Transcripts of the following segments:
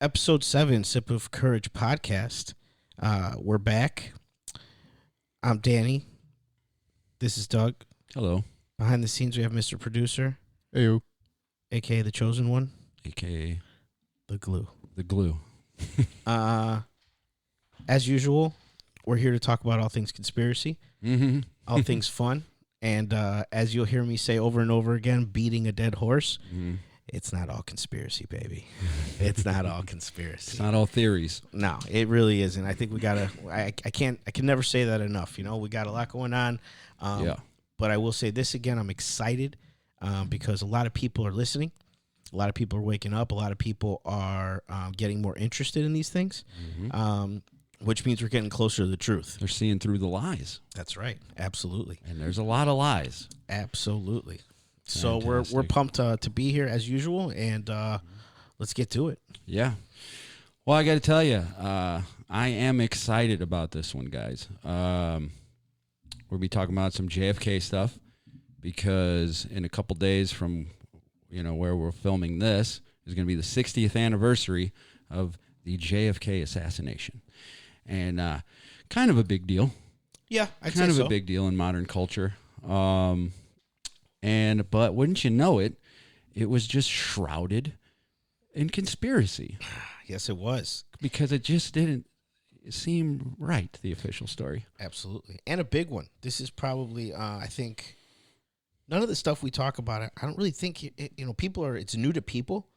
Episode 7, Sip of Courage podcast. We're back. I'm Danny. This is Doug. Hello. Behind the scenes, we have Mr. Producer, Heyo. a.k.a. The Chosen One, AKA the Glue. the glue. As usual, we're here to talk about all things conspiracy, Mm-hmm. all things fun, and as you'll hear me say over and over again, beating a dead horse, it's not all conspiracy, baby. It's not all conspiracy. It's not all theories. No, it really isn't. I think we gotta. I can never say that enough. You know, we got a lot going on. Yeah. But I will say this again. I'm excited because a lot of people are listening. A lot of people are waking up. A lot of people are getting more interested in these things, which means we're getting closer to the truth. They're seeing through the lies. That's right. Absolutely. And there's a lot of lies. Absolutely. So we're Fantastic. pumped to be here as usual, and let's get to it. Yeah. Well, I got to tell you, I am excited about this one, guys. We'll be talking about some JFK stuff because in a couple days from, where we're filming this is going to be the 60th anniversary of the JFK assassination. And kind of a big deal. Yeah, I'd Kind say of so. a big deal in modern culture. But wouldn't you know it, it was just shrouded in conspiracy Yes, it was. because it just didn't seem right, the official story. Absolutely. And a big one. This is probably, I think, none of the stuff we talk about, I don't really think, people are, it's new to people,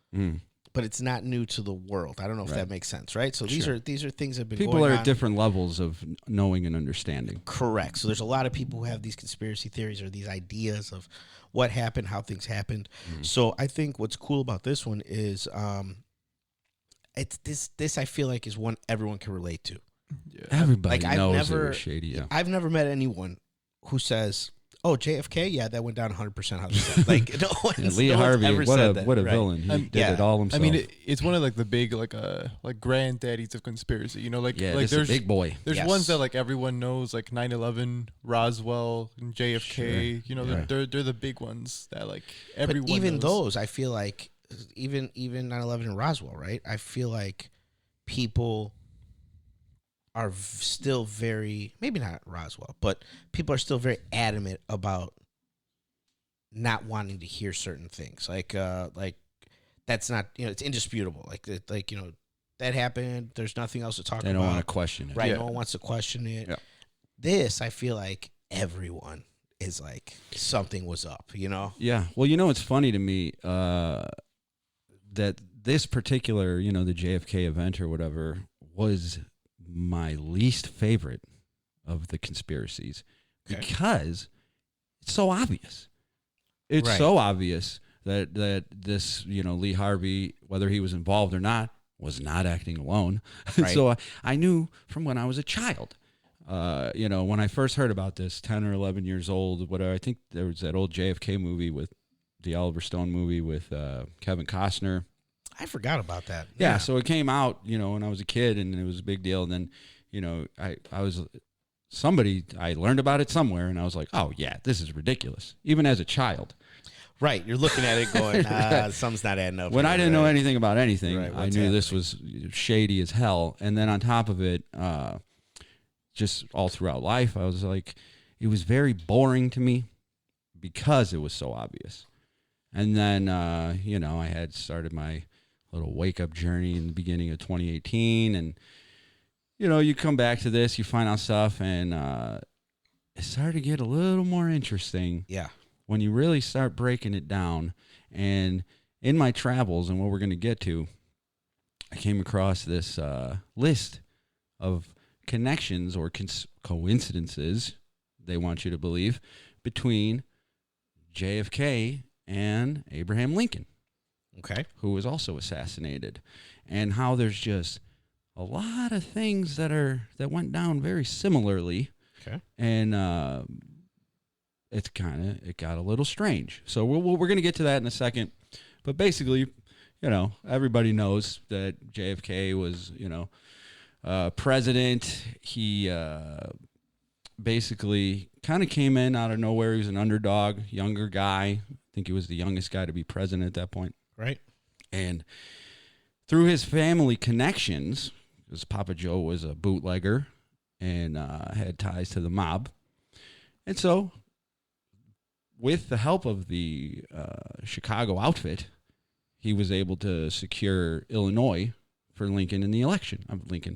but it's not new to the world. I don't know if that makes sense, right? So Sure. these are things that have been People going are on. at different levels of knowing and understanding. Correct. So there's a lot of people who have these conspiracy theories or these ideas of what happened, how things happened. So I think what's cool about this one is it's this I feel like is one everyone can relate to. Yeah. Everybody Like, knows it was shady, yeah. I've never met anyone who says, "Oh, JFK, yeah, that went down 100% how they said." Like no one's, And Lee no one's Harvey, ever what said a that. what a Right. villain. He did yeah. it all I himself. mean, it's one of like the big like granddaddies of conspiracy. Like yeah, like this is a big boy. there's Yes. ones that like everyone knows, like 9/11, Roswell, and JFK. Sure. They're, they're the big ones that like everyone. But even knows. those, I feel like, even 9/11 and Roswell, right? I feel like people are still very, maybe not Roswell, but people are still very adamant about not wanting to hear certain things. Like that's not, it's indisputable. Like that happened. There's nothing else to talk They about. don't want to question it. Right? Yeah. No one wants to question it. Yeah. This, I feel like everyone is like something was up. Yeah. Well, it's funny to me that this particular, the JFK event or whatever was my least favorite of the conspiracies Okay. because it's so obvious. It's Right. so obvious that this, Lee Harvey, whether he was involved or not, was not acting alone. Right. So I knew from when I was a child. When I first heard about this, 10 or 11 years old, whatever, I think there was that old JFK movie with the Oliver Stone movie with Kevin Costner. I forgot about that. Yeah, so it came out, when I was a kid, and it was a big deal. And then, I learned about it somewhere, and I was like, oh, yeah, this is ridiculous, even as a child. Right. You're looking at it going, something's not adding up. When here, I didn't know right? anything about anything, Right, I what's knew this was shady as hell. And then on top of it, just all throughout life, I was like, it was very boring to me because it was so obvious. And then, I had started my little wake-up journey in the beginning of 2018. And, you come back to this, you find out stuff, and it started to get a little more interesting. Yeah. When you really start breaking it down. And in my travels and what we're going to get to, I came across this list of connections or coincidences, they want you to believe, between JFK and Abraham Lincoln, Okay. who was also assassinated, and how there's just a lot of things that went down very similarly. Okay. And it got a little strange. So we're going to get to that in a second. But basically, everybody knows that JFK was, president. He basically kind of came in out of nowhere. He was an underdog, younger guy. I think he was the youngest guy to be president at that point. Right. And through his family connections, because Papa Joe was a bootlegger and had ties to the mob. And so, with the help of the Chicago outfit, he was able to secure Illinois for Lincoln in the election.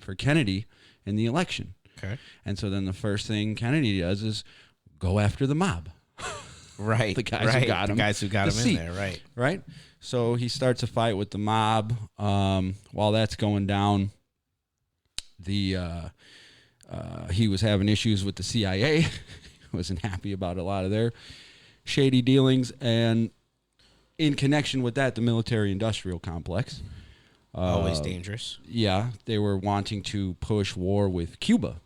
For Kennedy in the election. Okay. And so then the first thing Kennedy does is go after the mob. Right. The guys who got him. The guys who got the him seat. in there, right. Right? So he starts a fight with the mob. While that's going down, he was having issues with the CIA. Wasn't happy about a lot of their shady dealings. And in connection with that, the military-industrial complex. Always dangerous. Yeah, they were wanting to push war with Cuba.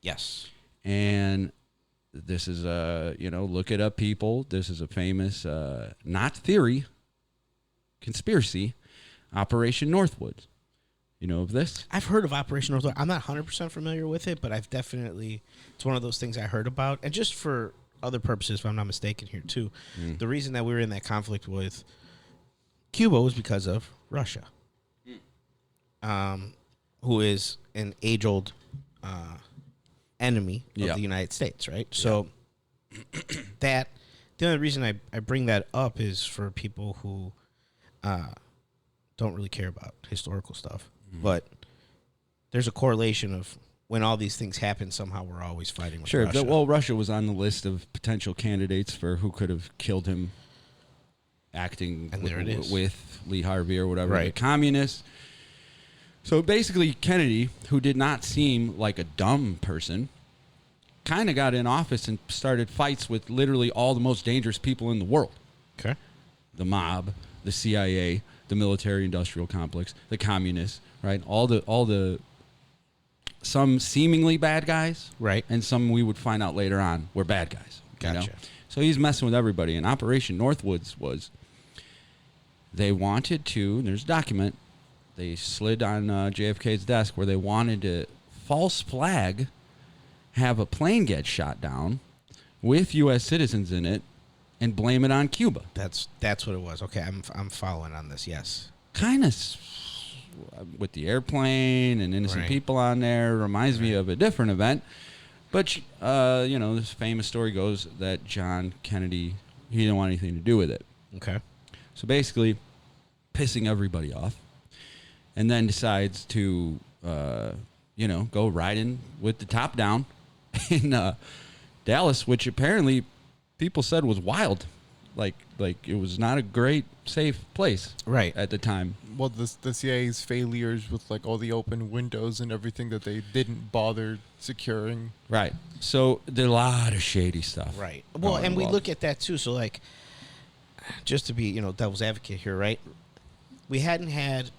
Yes. And this is look it up, people. This is a famous, not theory, conspiracy, Operation Northwoods. You know of this? I've heard of Operation Northwood. I'm not 100% familiar with it, but it's one of those things I heard about. And just for other purposes, if I'm not mistaken here too, the reason that we were in that conflict with Cuba was because of Russia, who is an age-old enemy of the United States, right? So the only reason I bring that up is for people who don't really care about historical stuff. But there's a correlation of when all these things happen, somehow we're always fighting with Russia. Russia was on the list of potential candidates for who could have killed him acting with Lee Harvey or whatever, the communists. So basically, Kennedy, who did not seem like a dumb person, kind of got in office and started fights with literally all the most dangerous people in the world. Okay. The mob, the CIA, the military-industrial complex, the communists, right? All the some seemingly bad guys, right, and some we would find out later on were bad guys. Gotcha. You know? So he's messing with everybody. And Operation Northwoods was they wanted to. And there's a document. They slid on JFK's desk where they wanted to false flag, have a plane get shot down with U.S. citizens in it, and blame it on Cuba. That's what it was. Okay, I'm following on this. Yes. Kind of with the airplane and innocent people on there reminds me of a different event. But, this famous story goes that John Kennedy, he didn't want anything to do with it. Okay. So basically, pissing everybody off, and then decides to, go riding with the top down in Dallas, which apparently people said was wild. Like it was not a great, safe place at the time. Well, the CIA's failures with like all the open windows and everything that they didn't bother securing. Right. So there's a lot of shady stuff. Right. Well, and we look at that too. So like, just to be, devil's advocate here, right? We hadn't had,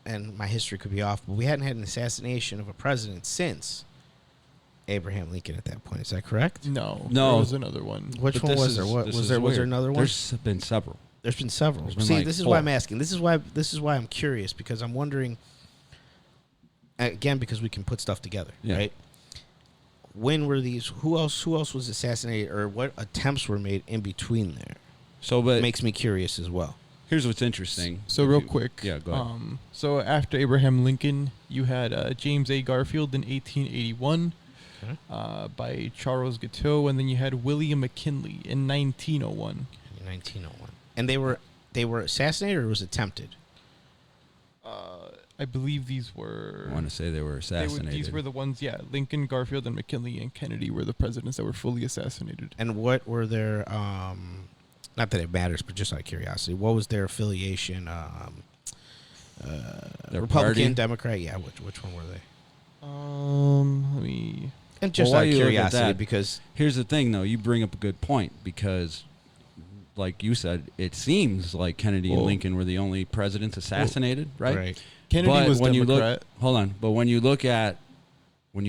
and my history could be off, but we hadn't had an assassination of a president since Abraham Lincoln at that point. Is that correct? No. There was another one. Which one was there? What was there? Was there another one? There's been several. There's been several. See, this is why I'm asking. This is why I'm curious, because I'm wondering, again, because we can put stuff together, right? When were these? Who else was assassinated, or what attempts were made in between there? So, but it makes me curious as well. Here's what's interesting. So real quick. Yeah, go ahead. So after Abraham Lincoln, you had James A. Garfield in 1881 by Charles Guiteau, and then you had William McKinley in 1901. 1901. And they were assassinated, or was attempted? I believe these were... I want to say they were assassinated. These were the ones, Lincoln, Garfield, and McKinley and Kennedy were the presidents that were fully assassinated. And what were their... not that it matters, but just out of curiosity, what was their affiliation? Their Republican, party? Democrat? Yeah, which one were they? Let me... And just out of curiosity, because... Here's the thing, though. You bring up a good point, because... Like you said, it seems like Kennedy and Lincoln were the only presidents assassinated, right? Right. Kennedy was when Democrat. But when you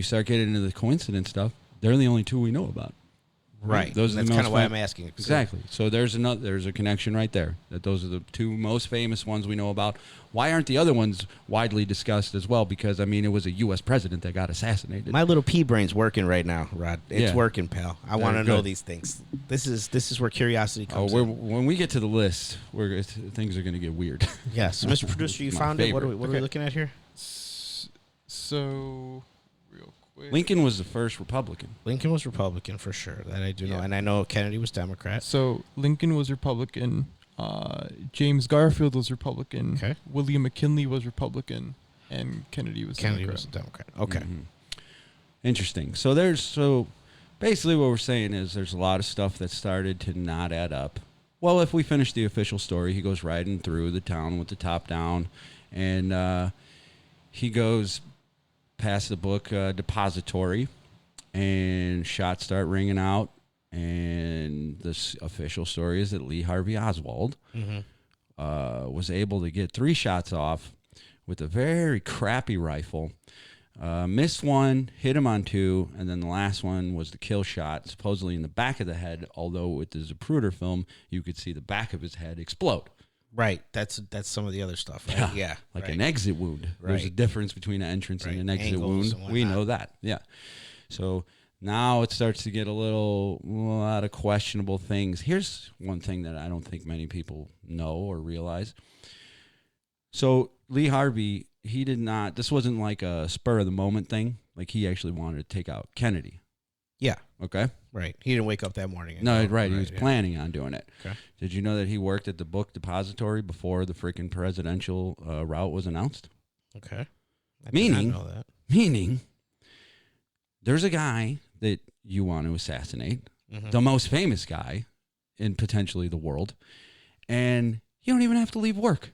start getting into the coincidence stuff, they're the only two we know about. Right. Those are That's the kind most of why I'm asking. Exactly. So there's a connection right there. That those are the two most famous ones we know about. Why aren't the other ones widely discussed as well? Because I mean, it was a U.S. president that got assassinated. My little pea brain's working right now, Rod. It's working, pal. I want to know these things. This is where curiosity comes in. When we get to the list, things are going to get weird. Yeah. So, Mr. Producer, you found it. What are we looking at here? So, real quick. Lincoln was the first Republican. Lincoln was Republican for sure. That I do know, and I know Kennedy was Democrat. So Lincoln was Republican. James Garfield was Republican. Okay. William McKinley was Republican, and Kennedy was was a Democrat. Okay. Mm-hmm. Interesting. So basically what we're saying is there's a lot of stuff that started to not add up. Well, if we finish the official story, he goes riding through the town with the top down, and he goes past the book depository, and shots start ringing out. And this official story is that Lee Harvey Oswald was able to get 3 shots off with a very crappy rifle. Missed one, hit him on 2, and then the last one was the kill shot, supposedly in the back of the head, although with the Zapruder film, you could see the back of his head explode. Right. That's some of the other stuff, right? Yeah. Like an exit wound. Right. There's a difference between an entrance and an exit Angles wound. We know that. Yeah. So now it starts to get a lot of questionable things. Here's one thing that I don't think many people know or realize. So Lee Harvey, this wasn't like a spur of the moment thing. Like he actually wanted to take out Kennedy. Yeah. Okay. Right. He didn't wake up that morning. No, right. He was planning on doing it. Okay. Did you know that he worked at the book depository before the freaking presidential route was announced? Okay. I did Meaning, not know that. Meaning, there's a guy that you want to assassinate, the most famous guy in potentially the world, and you don't even have to leave work.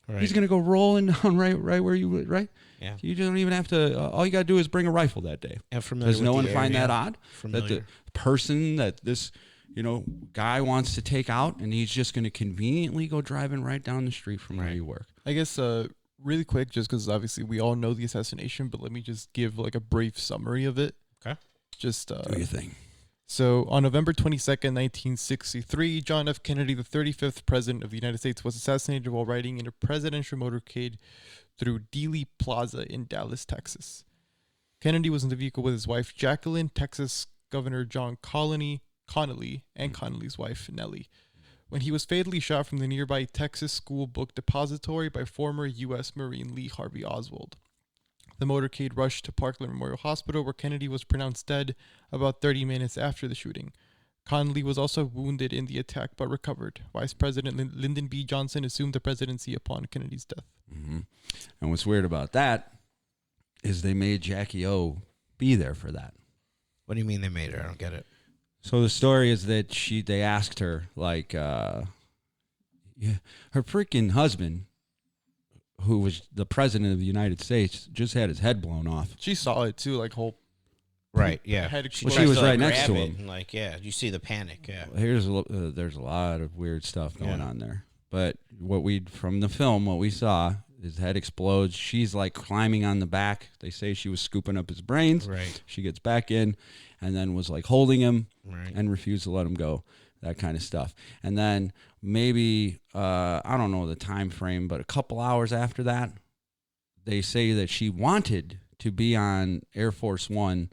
Right. He's going to go rolling down right where you would, right? Yeah. You don't even have to, all you got to do is bring a rifle that day. And familiar Does with no one the find area. that odd? Familiar. That the person that this, guy wants to take out, and he's just going to conveniently go driving right down the street from where you work. I guess really quick, just because obviously we all know the assassination, but let me just give like a brief summary of it. Okay. Just do your thing. So on November 22nd, 1963, John F. Kennedy, the 35th president of the United States, was assassinated while riding in a presidential motorcade through Dealey Plaza in Dallas, Texas. Kennedy was in the vehicle with his wife, Jacqueline, Texas Governor John Connolly, and Connolly's wife, Nellie, when he was fatally shot from the nearby Texas School Book Depository by former U.S. Marine Lee Harvey Oswald. The motorcade rushed to Parkland Memorial Hospital, where Kennedy was pronounced dead about 30 minutes after the shooting. Connolly was also wounded in the attack but recovered. Vice President Lyndon B. Johnson assumed the presidency upon Kennedy's death. Mm-hmm. And what's weird about that is they made Jackie O be there for that. What do you mean they made her? I don't get it. So the story is that they asked her, like, her freaking husband, who was the president of the United States, just had his head blown off. She saw it too, like whole. Right. Yeah. She was right next to him. And you see the panic. Yeah. There's a lot of weird stuff going on there. But from the film, what we saw, his head explodes. She's like climbing on the back. They say she was scooping up his brains. Right. She gets back in, and then was like holding him, right, and refused to let him go. That kind of stuff. And then maybe, I don't know the time frame, but a couple hours after that, they say that she wanted to be on Air Force One.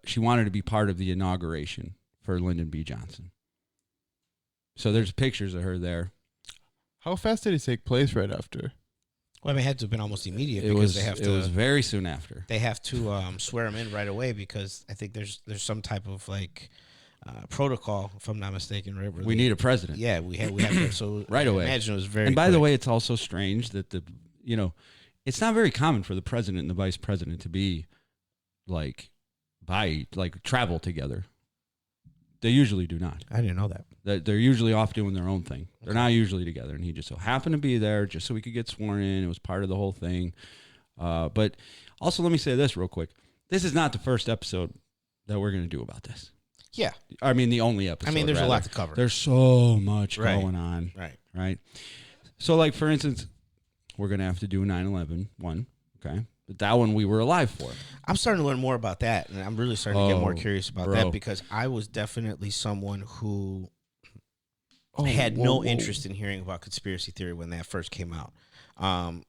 She wanted to be part of the inauguration for Lyndon B. Johnson. So there's pictures of her there. How fast did it take place right after? Well, I mean, it had to have been almost immediate. It was very soon after. They have to swear him in right away because I think there's some type of protocol, if I'm not mistaken. Right? We need a president. Yeah, we have to. So right away. I imagine it was very. And by quick. the way, it's also strange that it's not very common for the president and the vice president to be travel together. They usually do not. I didn't know that. They're usually off doing their own thing. They're not usually together. And he just so happened to be there just so he could get sworn in. It was part of the whole thing. But also, let me say this real quick. This is not the first episode that we're going to do about this. Yeah. I mean, the only episode. I mean, there's a lot to cover. There's so much going on. Right. So, for instance, we're going to have to do 9/11 one. Okay. But that one we were alive for. I'm starting to learn more about that, and I'm really starting to get more curious about bro. that because I was definitely someone who Oh, had whoa, no whoa. interest in hearing about conspiracy theory when that first came out.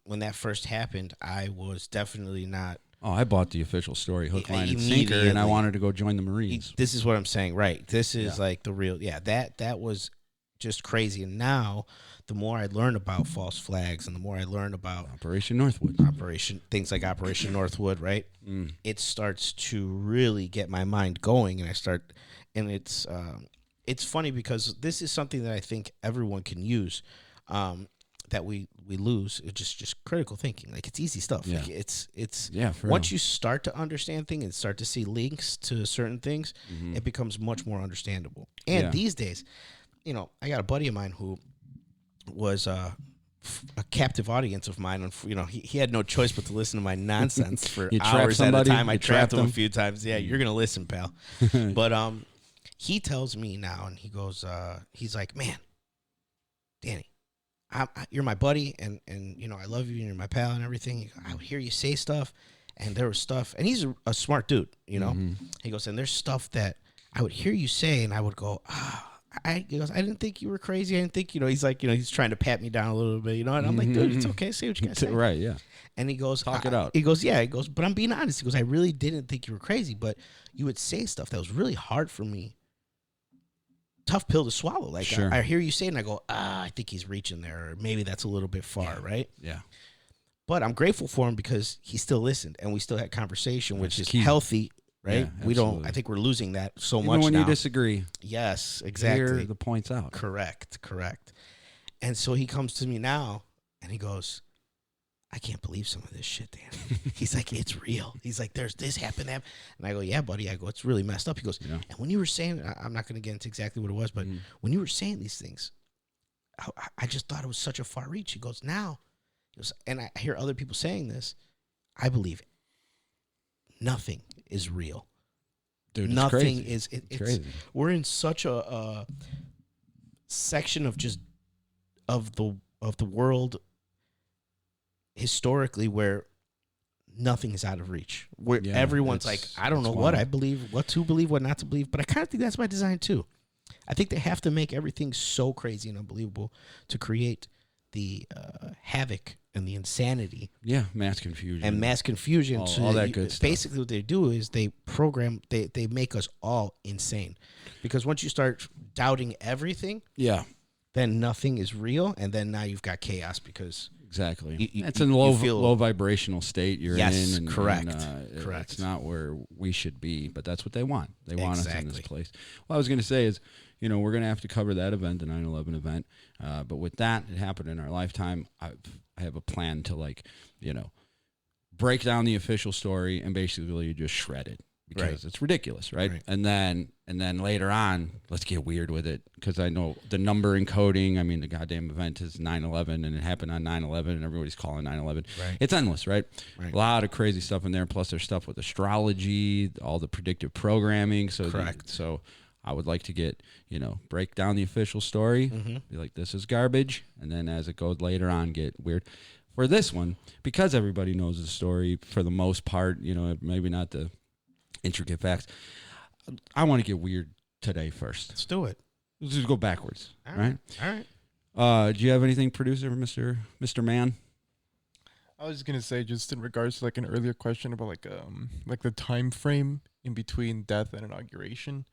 When that first happened, I was definitely not. Oh, I bought the official story, hook, line, and sinker, Immediately. and I wanted to go join the Marines. This is what I'm saying, right? This is Yeah. like the real. Yeah, that was just crazy. And now, the more I learn about false flags, and the more I learn about Operation Northwood. things like Operation Northwood, right? Mm. It starts to really get my mind going, and it's funny because this is something that I think everyone can use. That we lose. It's just critical thinking. Like, it's easy stuff. Yeah. Like, it's For once real. you start to understand things and start to see links to certain things, it becomes much more understandable. And Yeah. these days, I got a buddy of mine who was a captive audience of mine. And he had no choice but to listen to my nonsense for You trapped hours at a somebody? time. I You trapped trapped him a them? few times. Yeah, you're gonna listen, pal. But he tells me now, and he goes, he's like, man, Danny, you're my buddy, and I love you, and you're my pal and everything. I would hear you say stuff, and there was stuff, and he's a smart dude, He goes, and there's stuff that I would hear you say, and I would go, he goes, I didn't think you were crazy. I didn't think, he's like, he's trying to pat me down a little bit, and I'm like, dude, it's okay. Say what you gotta say. Right, yeah. And he goes, Talk it out. He goes, yeah. He goes, but I'm being honest. He goes, I really didn't think you were crazy, but you would say stuff that was really hard for me. Tough pill to swallow. Like, Sure. I hear you say it, and I go, I think he's reaching there, or maybe that's a little bit far, right? Yeah. But I'm grateful for him because he still listened, and we still had conversation, which That's is key. healthy, right? Yeah, We don't. absolutely. I think we're losing that so Even much when now. you disagree, Yes, hear exactly. the points out. Correct. And so he comes to me now, and he goes, I can't believe some of this shit, Dan. He's like, it's real. He's like, there's this happened, that. And I go, yeah, buddy. I go, it's really messed up. He goes, Yeah. and when you were saying, I'm not going to get into exactly what it was, but when you were saying these things, I just thought it was such a far reach. He goes, now, and I hear other people saying this, I believe nothing is real. Dude, it's Nothing crazy. is. It's crazy. We're in such a section of just of the world historically where nothing is out of reach. Where Yeah, everyone's like, it's- I don't know it's what wild. I believe, what to believe, what not to believe. But I kind of think that's by design too. I think they have to make everything so crazy and unbelievable to create the havoc and the insanity Yeah, mass confusion. and mass confusion. All that good stuff. Basically, what they do is they make us all insane. Because once you start doubting everything, Yeah, then nothing is real, and then now you've got chaos because exactly. You- It's you- in you low feel- low vibrational state you're Yes, in. And, correct, and, correct. It's not where we should be, but that's what they want. They want us in Exactly. this place. What I was going to say is, we're going to have to cover that event, the 9/11 event. But with that, it happened in our lifetime. I have a plan to break down the official story and basically just shred it because Right. it's ridiculous, right? Right. And then later on, let's get weird with it because I know the number encoding. I mean, the goddamn event is 9/11 and it happened on 9/11 and everybody's calling 9/11. Right. It's endless, right? Right. A lot of crazy stuff in there. Plus, there's stuff with astrology, all the predictive programming. So, Correct. So I would like to get break down the official story, be like, this is garbage, and then as it goes later on, get weird. For this one, because everybody knows the story for the most part, maybe not the intricate facts. I want to get weird today first. let's do it. Let's just go backwards, All right? All right. Do you have anything, producer, Mr. Man? I was gonna say, just in regards to like an earlier question about like the time frame in between death and inauguration.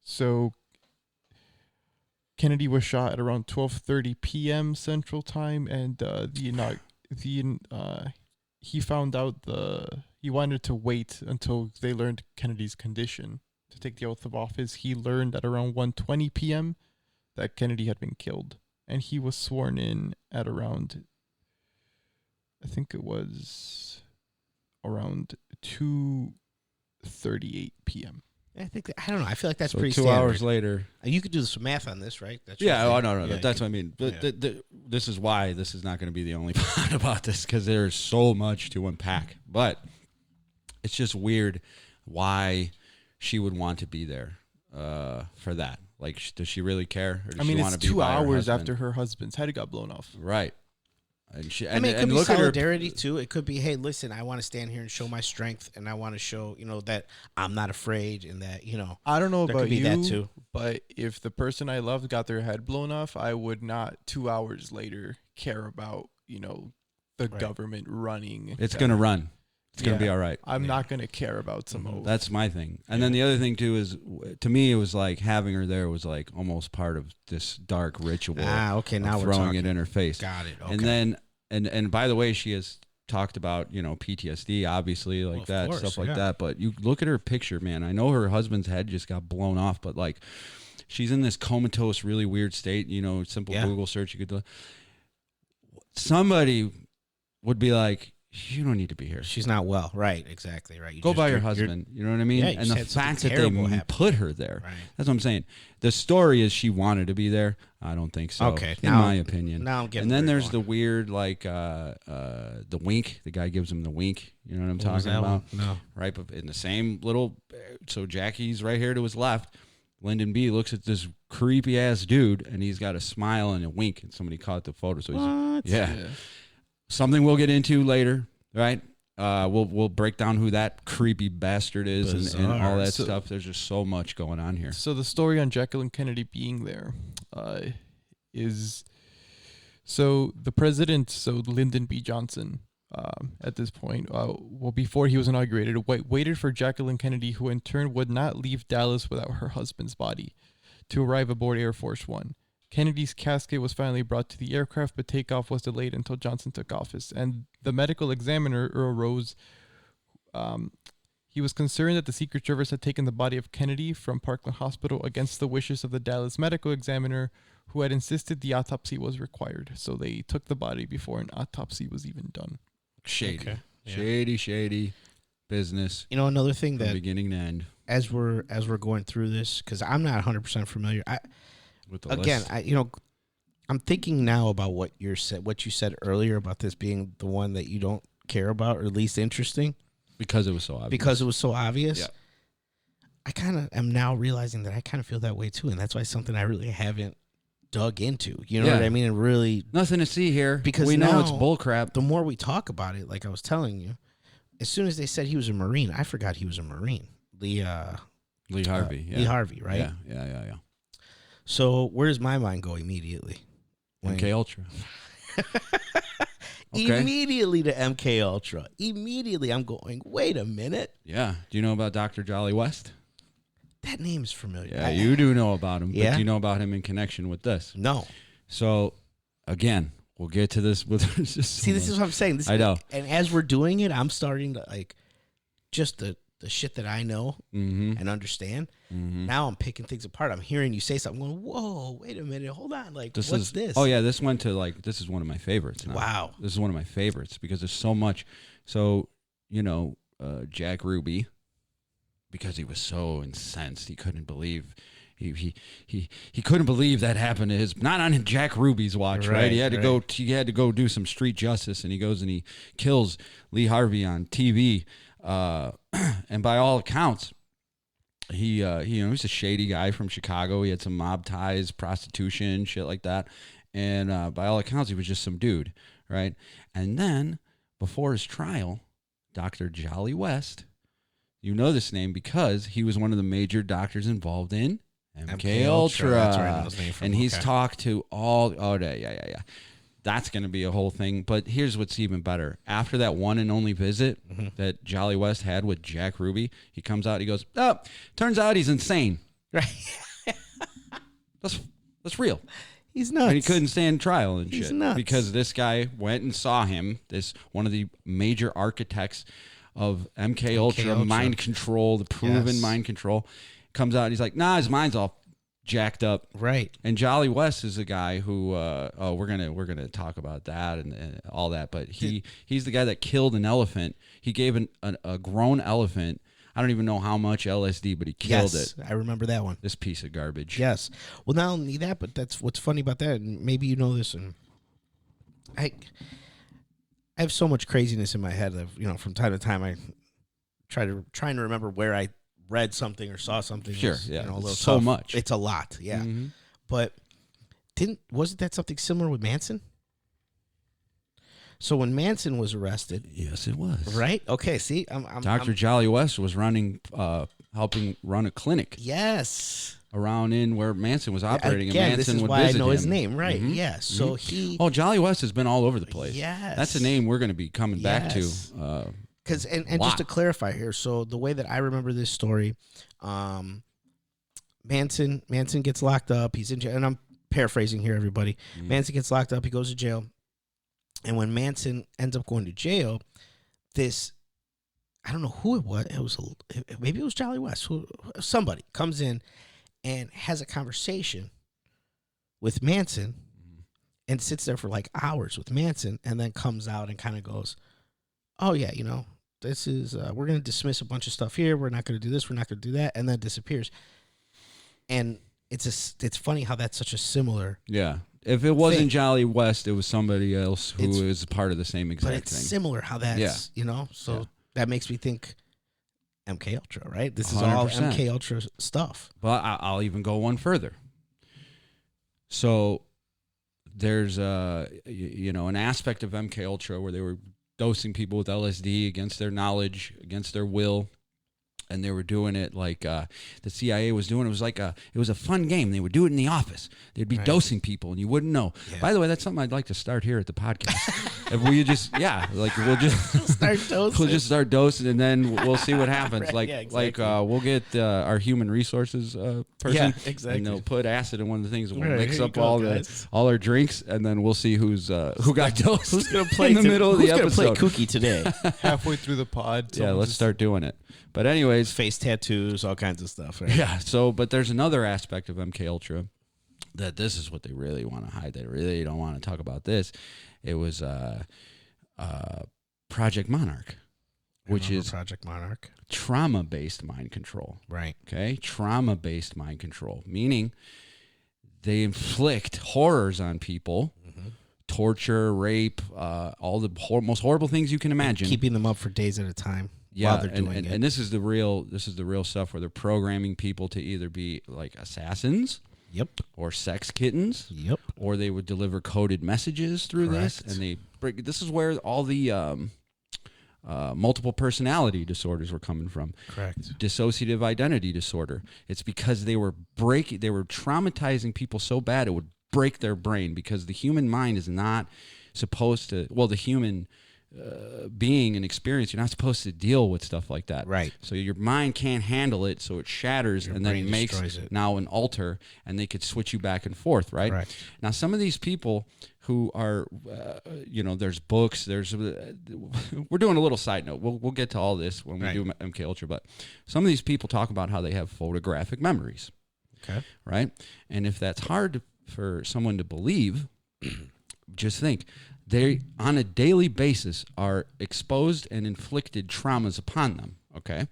So Kennedy was shot at around 12:30 p.m. Central Time, and he found out he wanted to wait until they learned Kennedy's condition to take the oath of office. He learned at around 1:20 p.m. that Kennedy had been killed, and he was sworn in at around, I think it was around 2:38 p.m. I think I don't know. I feel like that's So pretty 2 standard. hours later. You could do some math on this, right? That's Yeah, your oh, thing. no. Yeah, That's you what I mean. yeah. This is why this is not going to be the only part about this because there's so much to unpack. But it's just weird why she would want to be there for that. Like, does she really care? Or does I mean, she it's want to be 2 by her hours husband? after her husband's head got blown off. Right. And she, I mean, it could be look at her. solidarity too. It could be, hey, listen, I want to stand here and show my strength, and I want to show, that I'm not afraid, and that, I don't know there about could be you, that too. but if the person I loved got their head blown off, I would not 2 hours later care about, the Right. government running. It's gonna run. It's gonna be all right. I'm not gonna care about some oath. That's my thing. And then the other thing too is, to me, it was like having her there was like almost part of this dark ritual. Okay, now of we're throwing talking. it in her face. Got it. Okay. And then, and by the way, she has talked about PTSD, obviously, like Well, of that course, stuff like yeah. that. But you look at her picture, man. I know her husband's head just got blown off, but like, she's in this comatose, really weird state. Simple Yeah. Google search, you could do. Somebody would be like, you don't need to be here. She's not well. Right. Exactly. Right. Go by your husband. You know what I mean? Yeah, you and just the had something fact that they terrible happen. put her there. Right. That's what I'm saying. The story is she wanted to be there. I don't think so. Okay, in now- my opinion. now I'm getting And then where you're there's the going. weird, like, the wink. The guy gives him the wink. You know what I'm What was talking that about? one? No. Right in the same little. So Jackie's right here to his left. Lyndon B looks at this creepy ass dude, and he's got a smile and a wink. And somebody caught the photo. So he's What? yeah. Something we'll get into later, right? We'll break down who that creepy bastard is and all that So- stuff. There's just so much going on here. So the story on Jacqueline Kennedy being there is so the president, so Lyndon B. Johnson, at this point, before he was inaugurated, waited for Jacqueline Kennedy, who in turn would not leave Dallas without her husband's body, to arrive aboard Air Force One. Kennedy's casket was finally brought to the aircraft, but takeoff was delayed until Johnson took office. And the medical examiner, Earl Rose, he was concerned that the Secret Service had taken the body of Kennedy from Parkland Hospital against the wishes of the Dallas medical examiner, who had insisted the autopsy was required. So they took the body before an autopsy was even done. Shady. Okay. Yeah. Shady business Another thing from that beginning to end as we're going through this, because I'm not 100% familiar. with the Again, list. I'm thinking now about what you said earlier about this being the one that you don't care about or least interesting Because it was so obvious. because it was so obvious. Yeah. I kind of am now realizing that I kind of feel that way too, and that's why it's something I really haven't dug into. You know Yeah. what I mean? And really, Nothing to see here. Because we know it's now- bullcrap. the more we talk about it, like I was telling you, as soon as they said he was a Marine, I forgot he was a Marine. Lee Harvey. Lee Harvey, right? Yeah. So where does my mind go immediately? MK Ultra. Okay. Immediately to MK Ultra. Immediately, I'm going, wait a minute. Yeah. Do you know about Dr. Jolly West? That name's familiar. Yeah, you do know about him. But Yeah? do you know about him in connection with this? No. So, again, we'll get to this. With See, this is what I'm saying. I know. And as we're doing it, I'm starting to, like, just the shit that I know Mm-hmm. and understand. Mm-hmm. Now I'm picking things apart. I'm hearing you say something, going, whoa, wait a minute. Hold on. Like, what's this? Oh, yeah. This went to, this is one of my favorites now. Wow. This is one of my favorites because there's so much. So, Jack Ruby, because he was so incensed, he couldn't believe he couldn't believe that happened to his, not on Jack Ruby's watch, right? He had to go do some street justice, and he goes and he kills Lee Harvey on TV. And by all accounts, he's a shady guy from Chicago. He had some mob ties, prostitution, shit like that. And by all accounts, he was just some dude, right? And then before his trial, Dr. Jolly West, you know this name because he was one of the major doctors involved in MK Ultra. That's where I know his name from. And he's Okay. talked to all. Oh, yeah. That's going to be a whole thing. But here's what's even better. After that one and only visit that Jolly West had with Jack Ruby, he comes out, he goes, oh, turns out he's insane. Right. That's real. He's nuts. And he couldn't stand trial and He's shit. nuts. Because this guy went and saw him, one of the major architects of MK Ultra, Ultra. mind control, the proven Yes. mind control, comes out and he's like, nah, his mind's all jacked up. Right. And Jolly West is a guy who we're gonna talk about that and all that, but he's the guy that killed an elephant. He gave a grown elephant, I don't even know how much LSD, but he killed it. I remember that one. This piece of garbage. Yes. Well, not only that, but that's what's funny about that, and maybe you know this, and I have so much craziness in my head of, from time to time I trying to remember where I read something or saw something. Sure, is, yeah. a little So tough. much. It's a lot, yeah. Mhm. But wasn't that something similar with Manson? So when Manson was arrested, Yes, it was. right? Okay, see, Dr. Jolly West was helping run a clinic yes. around in where Manson was operating, Again, and this Manson is would why I visit know his him. name, right? Mhm. Yeah. So he, Jolly West has been all over the place. yes, That's a name we're going to be coming back to. Yes. Because and just to clarify here, so the way that I remember this story, Manson gets locked up. He's in jail, and I'm paraphrasing here, everybody. Manson gets locked up. He goes to jail, and when Manson ends up going to jail, this, I don't know who it was. Maybe it was Jolly West. Somebody comes in and has a conversation with Manson, and sits there for like hours with Manson, and then comes out and kind of goes, "Oh yeah, this is we're going to dismiss a bunch of stuff here. We're not going to do this. We're not going to do that," and then disappears. And it's funny how that's such a similar. Yeah. If it wasn't thing. Jolly West, it was somebody else who is part of the same exact But it's thing. similar how that's, so that makes me think MK Ultra, right? This is all 100%. MK Ultra stuff. But I'll even go one further. So there's an aspect of MK Ultra where they were dosing people with LSD against their knowledge, against their will. And they were doing it like the CIA was doing. It was a fun game. They would do it in the office. They'd be dosing people, and you wouldn't know. Yeah. By the way, that's something I'd like to start here at the podcast. If we just, we'll just Start dosing. we'll just start dosing, and then we'll see what happens. Right, yeah, exactly. We'll get our human resources person, Yeah, exactly. and they'll put acid in one of the things, and we'll Right, mix here you up go, all guys. all our drinks, and then we'll see who got dosed. Who's gonna play in the middle of the Who's gonna episode? play Kooky today? Halfway through the pod. Yeah, someone let's just- start doing it. But anyways, Face tattoos, all kinds of stuff. Right? yeah. So, but there's another aspect of MK Ultra that this is what they really want to hide. They really don't want to talk about this. It was Project Monarch, which is Project Monarch. trauma-based mind control. Right. Okay, trauma-based mind control, meaning they inflict horrors on people, torture, rape, all the most horrible things you can imagine. Keeping them up for days at a time. Yeah, while they're doing it. and this is the real stuff where they're programming people to either be like assassins, Yep. or sex kittens, Yep. or they would deliver coded messages through this, Correct. and this is where all the multiple personality disorders were coming from. Correct. Dissociative identity disorder. It's because they were traumatizing people so bad it would break their brain, because the human mind is not supposed to. Well, the human being and experience, you're not supposed to deal with stuff like that. Right. So your mind can't handle it, so it shatters and then brain makes destroys it. now an alter, and they could switch you back and forth, right? Right. Now, some of these people who are, there's books, we're doing a little side note. We'll get to all this when we do MK Ultra, but some of these people talk about how they have photographic memories. Okay. Right? And if that's hard for someone to believe, just think. They, on a daily basis, are exposed and inflicted traumas upon them, okay?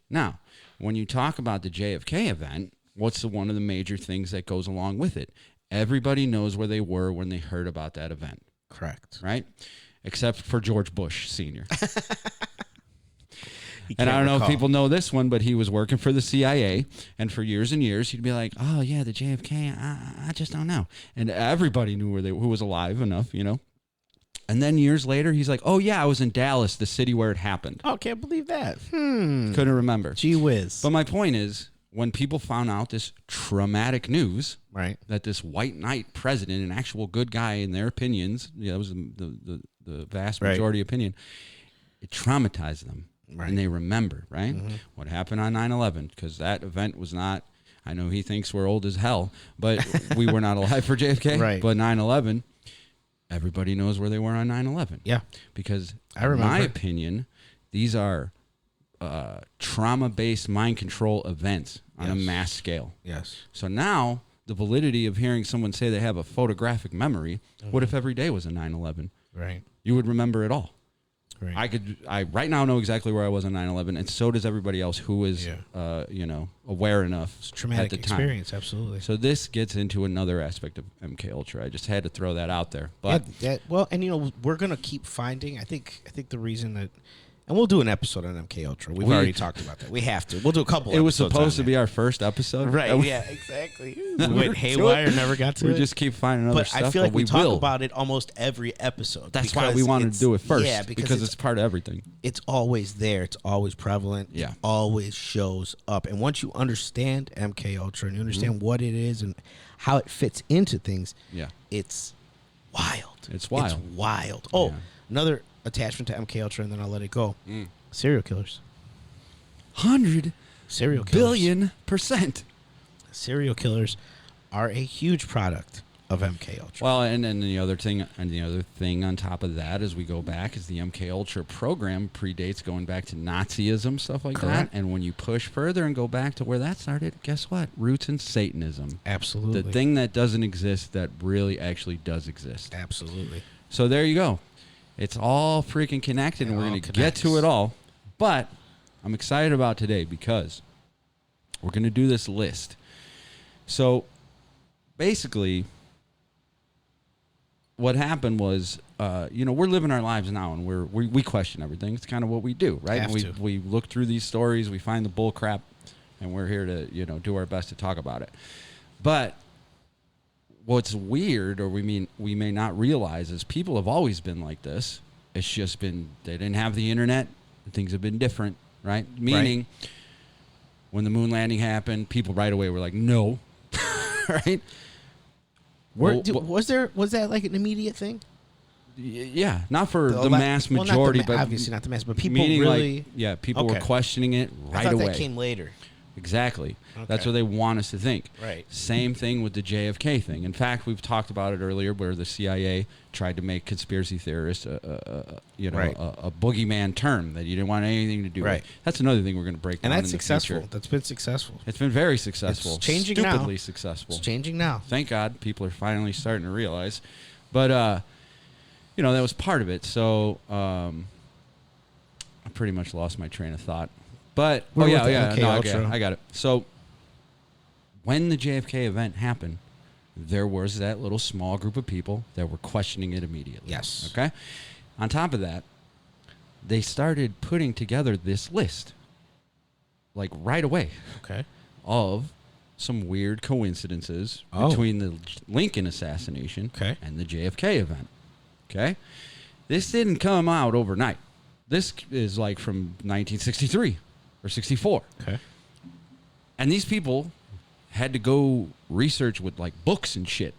Now, when you talk about the JFK event, what's one of the major things that goes along with it? Everybody knows where they were when they heard about that event, Correct. right? Except for George Bush Sr. He And I can't don't know if recall. people know this one, but he was working for the CIA, and for years and years, he'd be like, "Oh yeah, the JFK, I just don't know," and everybody knew who was alive enough, And then years later, he's like, "Oh yeah, I was in Dallas, the city where it happened." Oh, can't believe that. Couldn't remember. Gee whiz. But my point is, when people found out this traumatic news, Right. that this white knight president, an actual good guy in their opinions, that was the vast Right. majority opinion, it traumatized them. Right. And they remember, right? What happened on 9/11, because that event was not, I know he thinks we're old as hell, but we were not alive for JFK. Right. But 9/11, everybody knows where they were on 9/11. Yeah. Because, I remember. in my opinion, these are trauma-based mind control events on a Yes. mass scale. Yes. So now, the validity of hearing someone say they have a photographic memory, what if every day was a 9/11? Right. You would remember it all. Right. I right now know exactly where I was on 9/11, and so does everybody else who is, aware enough It's a traumatic at the time. experience. Absolutely. So this gets into another aspect of MK Ultra. I just had to throw that out there. But Well, and we're gonna keep finding. I think the reason that And we'll do an episode on MK Ultra. We've already talked about that. We have to. We'll do a couple. It was episodes supposed to on be our first episode, right? Yeah, exactly. We went haywire, never got to it. We just keep finding other but stuff. I feel like but we talk will. about it almost every episode. That's why we wanted to do it first. Yeah, because it's part of everything. It's always there. It's always prevalent. Yeah. It always shows up. And once you understand MK Ultra and you understand what it is and how it fits into things, it's wild. It's wild. It's wild. Oh, Yeah. another attachment to MK Ultra, and then I'll let it go. Serial killers. 100 Serial killers. billion%. Serial killers are a huge product of MK Ultra. Well, and then the other thing on top of that, as we go back, is the MK Ultra program predates going back to Nazism, stuff like Correct. that. And when you push further and go back to where that started, guess what? Roots in Satanism. Absolutely. The thing that doesn't exist that really actually does exist. Absolutely. So there you go. It's all freaking connected, and we're going to get to connects. it all. But I'm excited about today because we're going to do this list. So basically, what happened was, we're living our lives now, and we question everything. It's kind of what we do, right? Have And to. we look through these stories, we find the bull crap, and we're here to do our best to talk about it. But what's weird, or we may not realize, is people have always been like this. It's just been they didn't have the internet, and things have been different, right? Meaning, when the moon landing happened, people right away were like, "No," right? Was that like an immediate thing? Yeah, not for the mass Well, majority, but but obviously not the mass, but people meaning really. people were Okay. questioning it I right thought away. that came later. Exactly. That's Okay. what they want us to think. Right. Same thing with the JFK thing. In fact, we've talked about it earlier, where the CIA tried to make conspiracy theorists a boogeyman term that you didn't want anything to do Right. with. That's another thing we're going to break down And that's in the successful. future. That's been successful. It's been very successful. It's changing now. Stupidly successful. It's changing now. Thank God people are finally starting to realize. But, that was part of it. So I pretty much lost my train of thought. But, We're with the MK no, Ultra. I got it. So when the JFK event happened, there was that little small group of people that were questioning it immediately. Yes. Okay? On top of that, they started putting together this list, like right away, Okay. of some weird coincidences Oh. between the Lincoln assassination Okay. and the JFK event. Okay? This didn't come out overnight. This is like from 1963 or 64. Okay. And these people had to go research with like books and shit.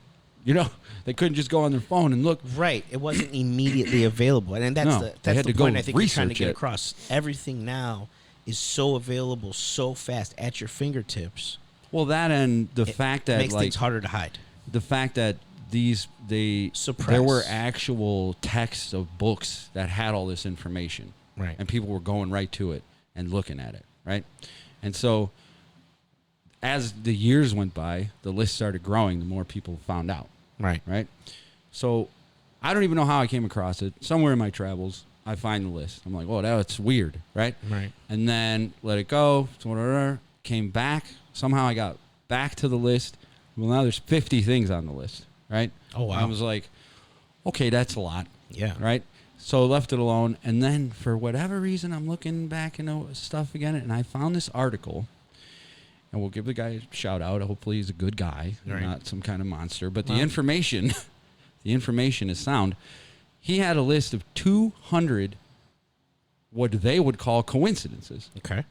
They couldn't just go on their phone and look. Right. It wasn't immediately available, and that's No, the they had the to go point I think you're trying to research get it. across. Everything now is so available, so fast at your fingertips. Well, that and the fact that makes like things harder to hide. the fact that Suppress. there were actual texts of books that had all this information. Right. And people were going right to it and looking at it, right? And so as the years went by, the list started growing, the more people found out, Right. right? So I don't even know how I came across it. Somewhere in my travels, I find the list. I'm like, oh, that's weird, right? Right. And then let it go, came back. Somehow I got back to the list. Well, now there's 50 things on the list, right? Oh, wow. I was like, okay, that's a lot, Yeah. right? So left it alone. And then for whatever reason, I'm looking back into stuff again, and I found this article. And we'll give the guy a shout out. Hopefully he's a good guy, Right. not some kind of monster. But the Well. information, the information is sound. He had a list of 200 what they would call coincidences Okay.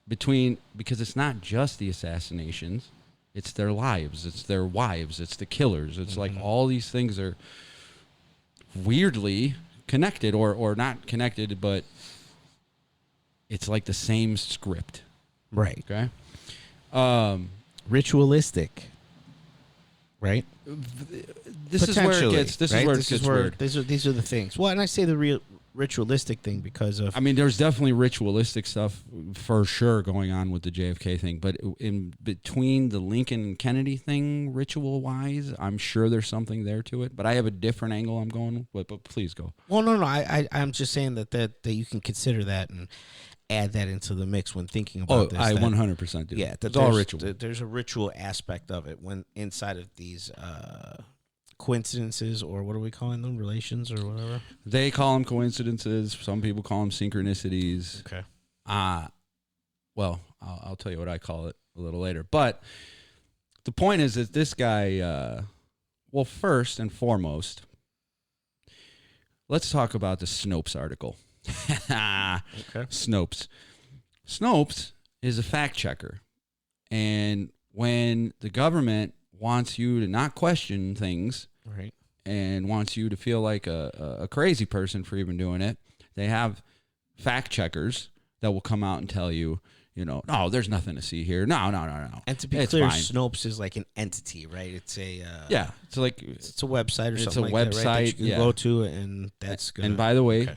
because it's not just the assassinations, it's their lives, it's their wives, it's the killers. It's like all these things are weirdly connected or not connected, but it's like the same script. Right. Okay. Ritualistic. Right. This is where it gets. This right? is where it This gets is where weird. these are the things. Well, and I say the real ritualistic thing because of I mean, there's definitely ritualistic stuff for sure going on with the JFK thing, but in between the Lincoln and Kennedy thing, ritual-wise, I'm sure there's something there to it. But I have a different angle I'm going with. But please go. Well, no. I'm just saying that you can consider that and add that into the mix when thinking about this. I that- 100% do. Yeah, it's all ritual. There's a ritual aspect of it when inside of these coincidences, or what are we calling them? Relations or whatever? They call them coincidences. Some people call them synchronicities. Okay. Well, I'll tell you what I call it a little later. But the point is that this guy, well, first and foremost, let's talk about the Snopes article. Okay. Snopes is a fact checker. And when the government wants you to not question things Right. and wants you to feel like a crazy person for even doing it, they have fact checkers that will come out and tell you, no, there's nothing to see here. No. And to be It's clear, fine. Snopes is like an entity, right? It's a It's like it's a website or It's something a like that, right? That website, you can yeah. go to, and that's good. And by the way,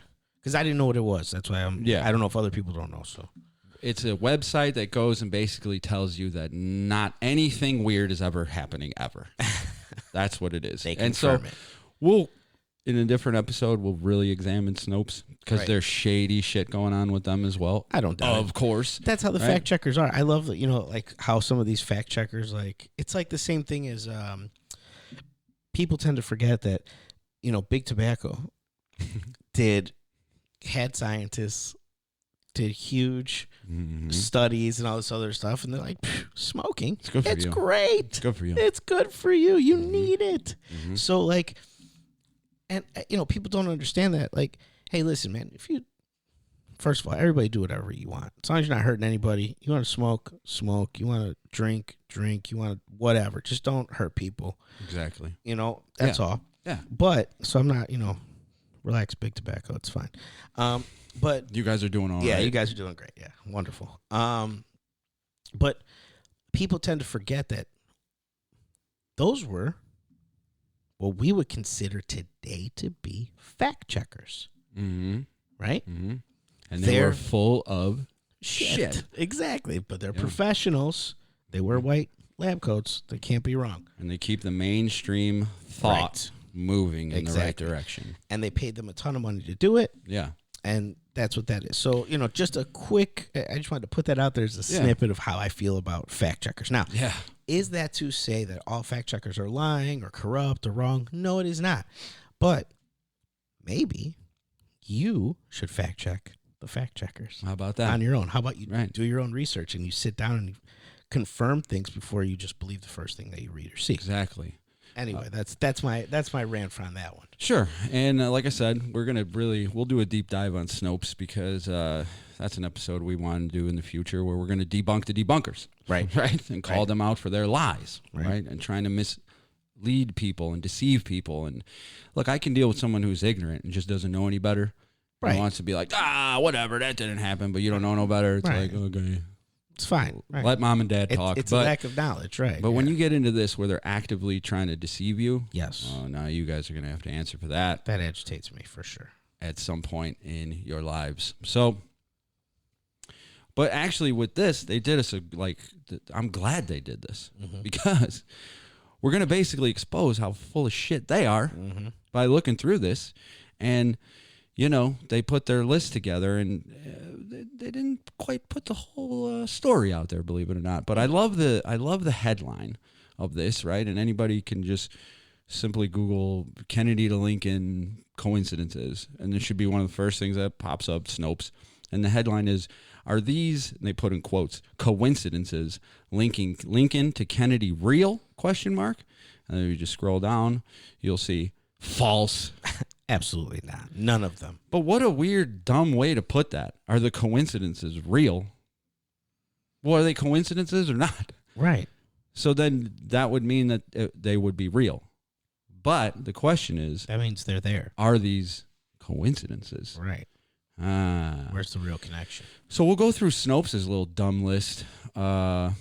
because I didn't know what it was, that's why Yeah. I don't know if other people don't know. So it's a website that goes and basically tells you that not anything weird is ever happening ever. That's what it is. they And so confirm it. we'll, in a different episode, we'll really examine Snopes because Right. there's shady shit going on with them as well. I don't doubt it. Of course. That's how the Right. fact checkers are. I love that, like how some of these fact checkers, like it's like the same thing as people tend to forget that, Big Tobacco had scientists did huge Mhm. studies and all this other stuff, and they're like, smoking, It's good for it's you. great. It's good for you. It's good for you. You Mhm. need it. Mhm. So like, and people don't understand that. Like, hey, listen, man, first of all, everybody do whatever you want. As long as you're not hurting anybody. You want to smoke, smoke. You want to drink, drink. You want to whatever. Just don't hurt people. Exactly. That's all. Yeah. But, so I'm not, relax, Big Tobacco. It's fine. But You guys are doing all right. yeah, you guys are doing great. Yeah, wonderful. But people tend to forget that those were what we would consider today to be fact checkers, Mm-hmm. right? Mm-hmm. And they were They're full of shit. Exactly. But they're Yeah. professionals. They wear white lab coats. They can't be wrong. And they keep the mainstream thought moving in the right Exactly. direction. And they paid them a ton of money to do it. Yeah. And that's what that is. So, just a quick, I just wanted to put that out there as a Yeah. snippet of how I feel about fact checkers. Now, Yeah. is that to say that all fact checkers are lying or corrupt or wrong? No, it is not. But maybe you should fact check the fact checkers How about that? on your own. How about you Right. do your own research and you sit down and you confirm things before you just believe the first thing that you read or see? Exactly. Anyway, that's my rant on that one. Sure. And like I said, we'll do a deep dive on Snopes because that's an episode we want to do in the future where we're going to debunk the debunkers. Right. Right. And call Right. them out for their lies. Right. Right. And trying to mislead people and deceive people. And look, I can deal with someone who's ignorant and just doesn't know any better. Right. And wants to be like, whatever, that didn't happen, but you don't know no better. It's Right. like, okay. It's fine. Right. Let mom and dad talk. It's a lack of knowledge, right? But when yeah. you get into this where they're actively trying to deceive you, Yes. now you guys are going to have to answer for that That agitates me for sure. at some point in your lives. So, but actually with this, they did us I'm glad they did this Mm-hmm. because we're going to basically expose how full of shit they are Mm-hmm. by looking through this. And, they put their list together and they didn't quite put the whole story out there, believe it or not. But I love the headline of this, right? And anybody can just simply Google Kennedy to Lincoln coincidences, and this should be one of the first things that pops up, Snopes. And the headline is, are these, and they put in quotes, coincidences linking Lincoln to Kennedy real? Question mark. And then you just scroll down, you'll see false. Absolutely not. None of them. But what a weird, dumb way to put that. Are the coincidences real? Well, are they coincidences or not? Right. So then that would mean that they would be real. But the question is, That means they're there. are these coincidences? Right. Ah. Where's the real connection? So we'll go through Snopes' little dumb list. And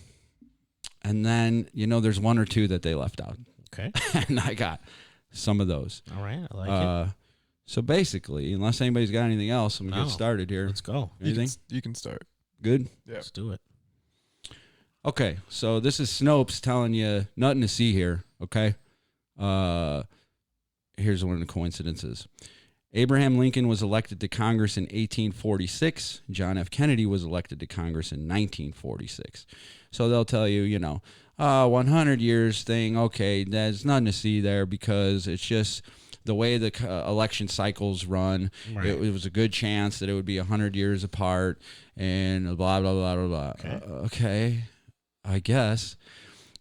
then, there's one or two that they left out. Okay. And I got some of those. All right. I like it. So basically, unless anybody's got anything else, I'm going to No. get started here. Let's go. Anything? You can start. Good? Yeah. Let's do it. Okay, so this is Snopes telling you nothing to see here, okay? Here's one of the coincidences. Abraham Lincoln was elected to Congress in 1846. John F. Kennedy was elected to Congress in 1946. So they'll tell you, 100 years thing, okay, there's nothing to see there because it's just the way the election cycles run. Right. It was a good chance that it would be 100 years apart and blah, blah, blah, blah, blah. Okay, I guess.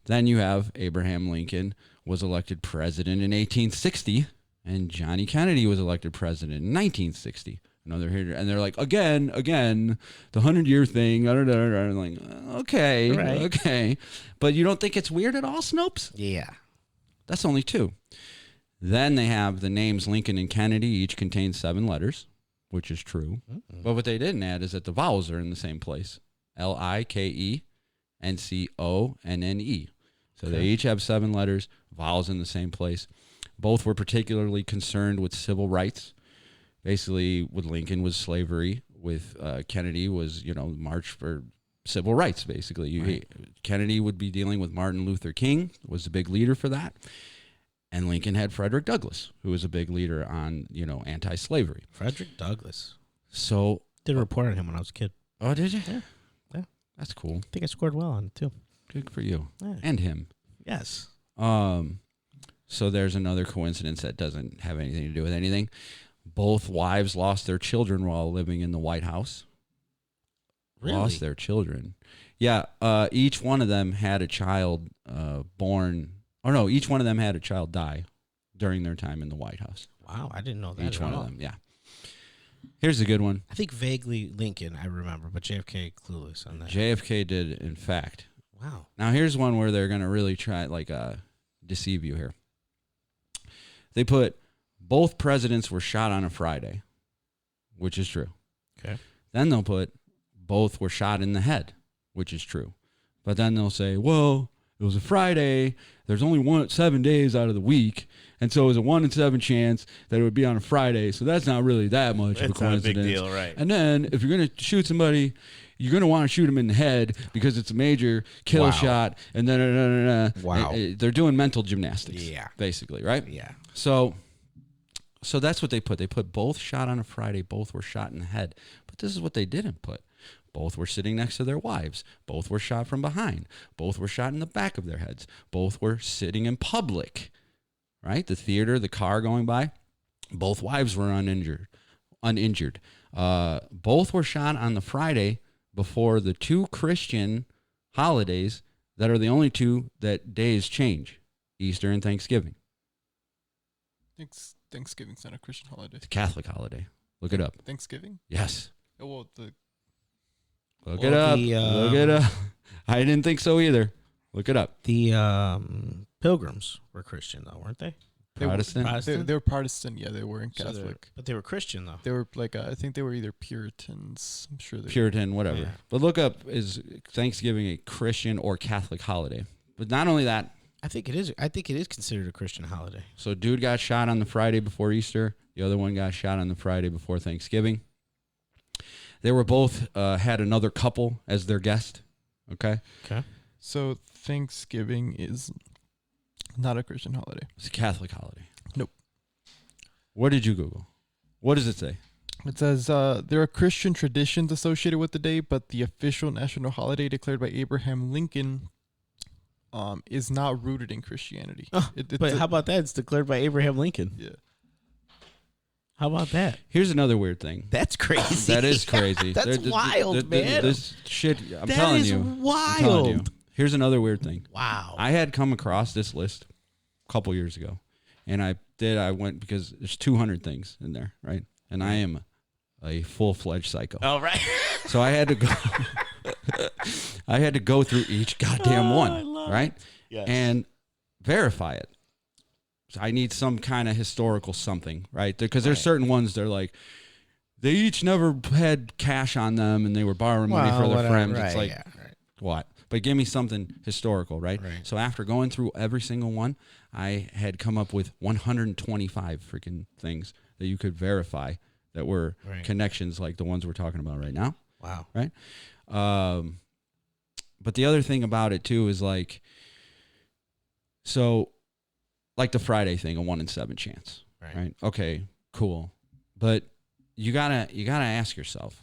Then you have Abraham Lincoln was elected president in 1860, and Johnny Kennedy was elected president in 1960. Another here, and they're like, again, the 100-year thing. I'm like, okay. But you don't think it's weird at all, Snopes? Yeah. That's only 2. Then they have the names Lincoln and Kennedy, each contain 7 letters, which is true. Mm-hmm. But what they didn't add is that the vowels are in the same place. L-I-K-E and C-O-N-N-E. So they each have 7 letters, vowels in the same place. Both were particularly concerned with civil rights. Basically, with Lincoln was slavery. With Kennedy was, march for civil rights, basically. Right. Kennedy would be dealing with Martin Luther King, was the big leader for that. And Lincoln had Frederick Douglass, who was a big leader on, anti-slavery. Frederick Douglass. So Did a report on him when I was a kid. Oh, did you? Yeah. That's cool. I think I scored well on it, too. Good for you. Yeah. And him. Yes. So there's another coincidence that doesn't have anything to do with anything. Both wives lost their children while living in the White House. Really? Lost their children. Yeah. Each one of them had a child born. Or no, each one of them had a child die during their time in the White House. Wow, I didn't know that. Each one of them, yeah. Here's a good one. I think vaguely Lincoln, I remember, but JFK clueless on that. JFK did, in fact. Wow. Now, here's one where they're going to really try, deceive you here. They put both presidents were shot on a Friday, which is true. Okay. Then they'll put both were shot in the head, which is true. But then they'll say, well, it was a Friday. There's only 7 days out of the week. And so it was a 1 in 7 chance that it would be on a Friday. So that's not really that much of a coincidence. Not a big deal, right? And then if you're going to shoot somebody, you're going to want to shoot him in the head because it's a major kill shot. And then Wow. They're doing mental gymnastics. Yeah. Basically, right? Yeah. So that's what they put. They put both shot on a Friday. Both were shot in the head. But this is what they didn't put. Both were sitting next to their wives. Both were shot from behind. Both were shot in the back of their heads. Both were sitting in public, right? The theater, the car going by. Both wives were uninjured. Both were shot on the Friday before the 2 Christian holidays that are the only 2 that days change, Easter and Thanksgiving. Thanksgiving's not a Christian holiday. It's a Catholic holiday. Look it up. Thanksgiving? Yes. Oh, well, Look it up. Look it up. I didn't think so either. Look it up. The Pilgrims were Christian, though, weren't they? Protestant? They were Protestant. Yeah, they weren't Catholic. But they were Christian, though. They were I think they were either Puritans. I'm sure they Puritan, whatever. Yeah. But look up, is Thanksgiving a Christian or Catholic holiday? But not only that. I think it is. I think it is considered a Christian holiday. So dude got shot on the Friday before Easter. The other one got shot on the Friday before Thanksgiving. They were both had another couple as their guest. Okay. So Thanksgiving is not a Christian holiday. It's a Catholic holiday. Nope. What did you Google? What does it say? It says there are Christian traditions associated with the day, but the official national holiday declared by Abraham Lincoln is not rooted in Christianity. But how about that? It's declared by Abraham Lincoln. Yeah. How about that? Here's another weird thing. That's crazy. That is crazy. That's wild, man. This shit, I'm That telling is you. wild. I'm telling you. Here's another weird thing. Wow. I had come across this list a couple years ago, and I went because there's 200 things in there, right? And I am a full-fledged psycho. All right. So I had to go through each goddamn one, right? Yes. And verify it. So I need some kind of historical something, right? Because there's certain ones that are like, they each never had cash on them and they were borrowing money for their friends. Right, it's like, what? But give me something historical, right? So after going through every single one, I had come up with 125 freaking things that you could verify that were connections like the ones we're talking about right now. Wow. Right? But the other thing about it, too, is like, so, like the Friday thing, a 1 in 7 chance. Right? Okay, cool. But you gotta ask yourself,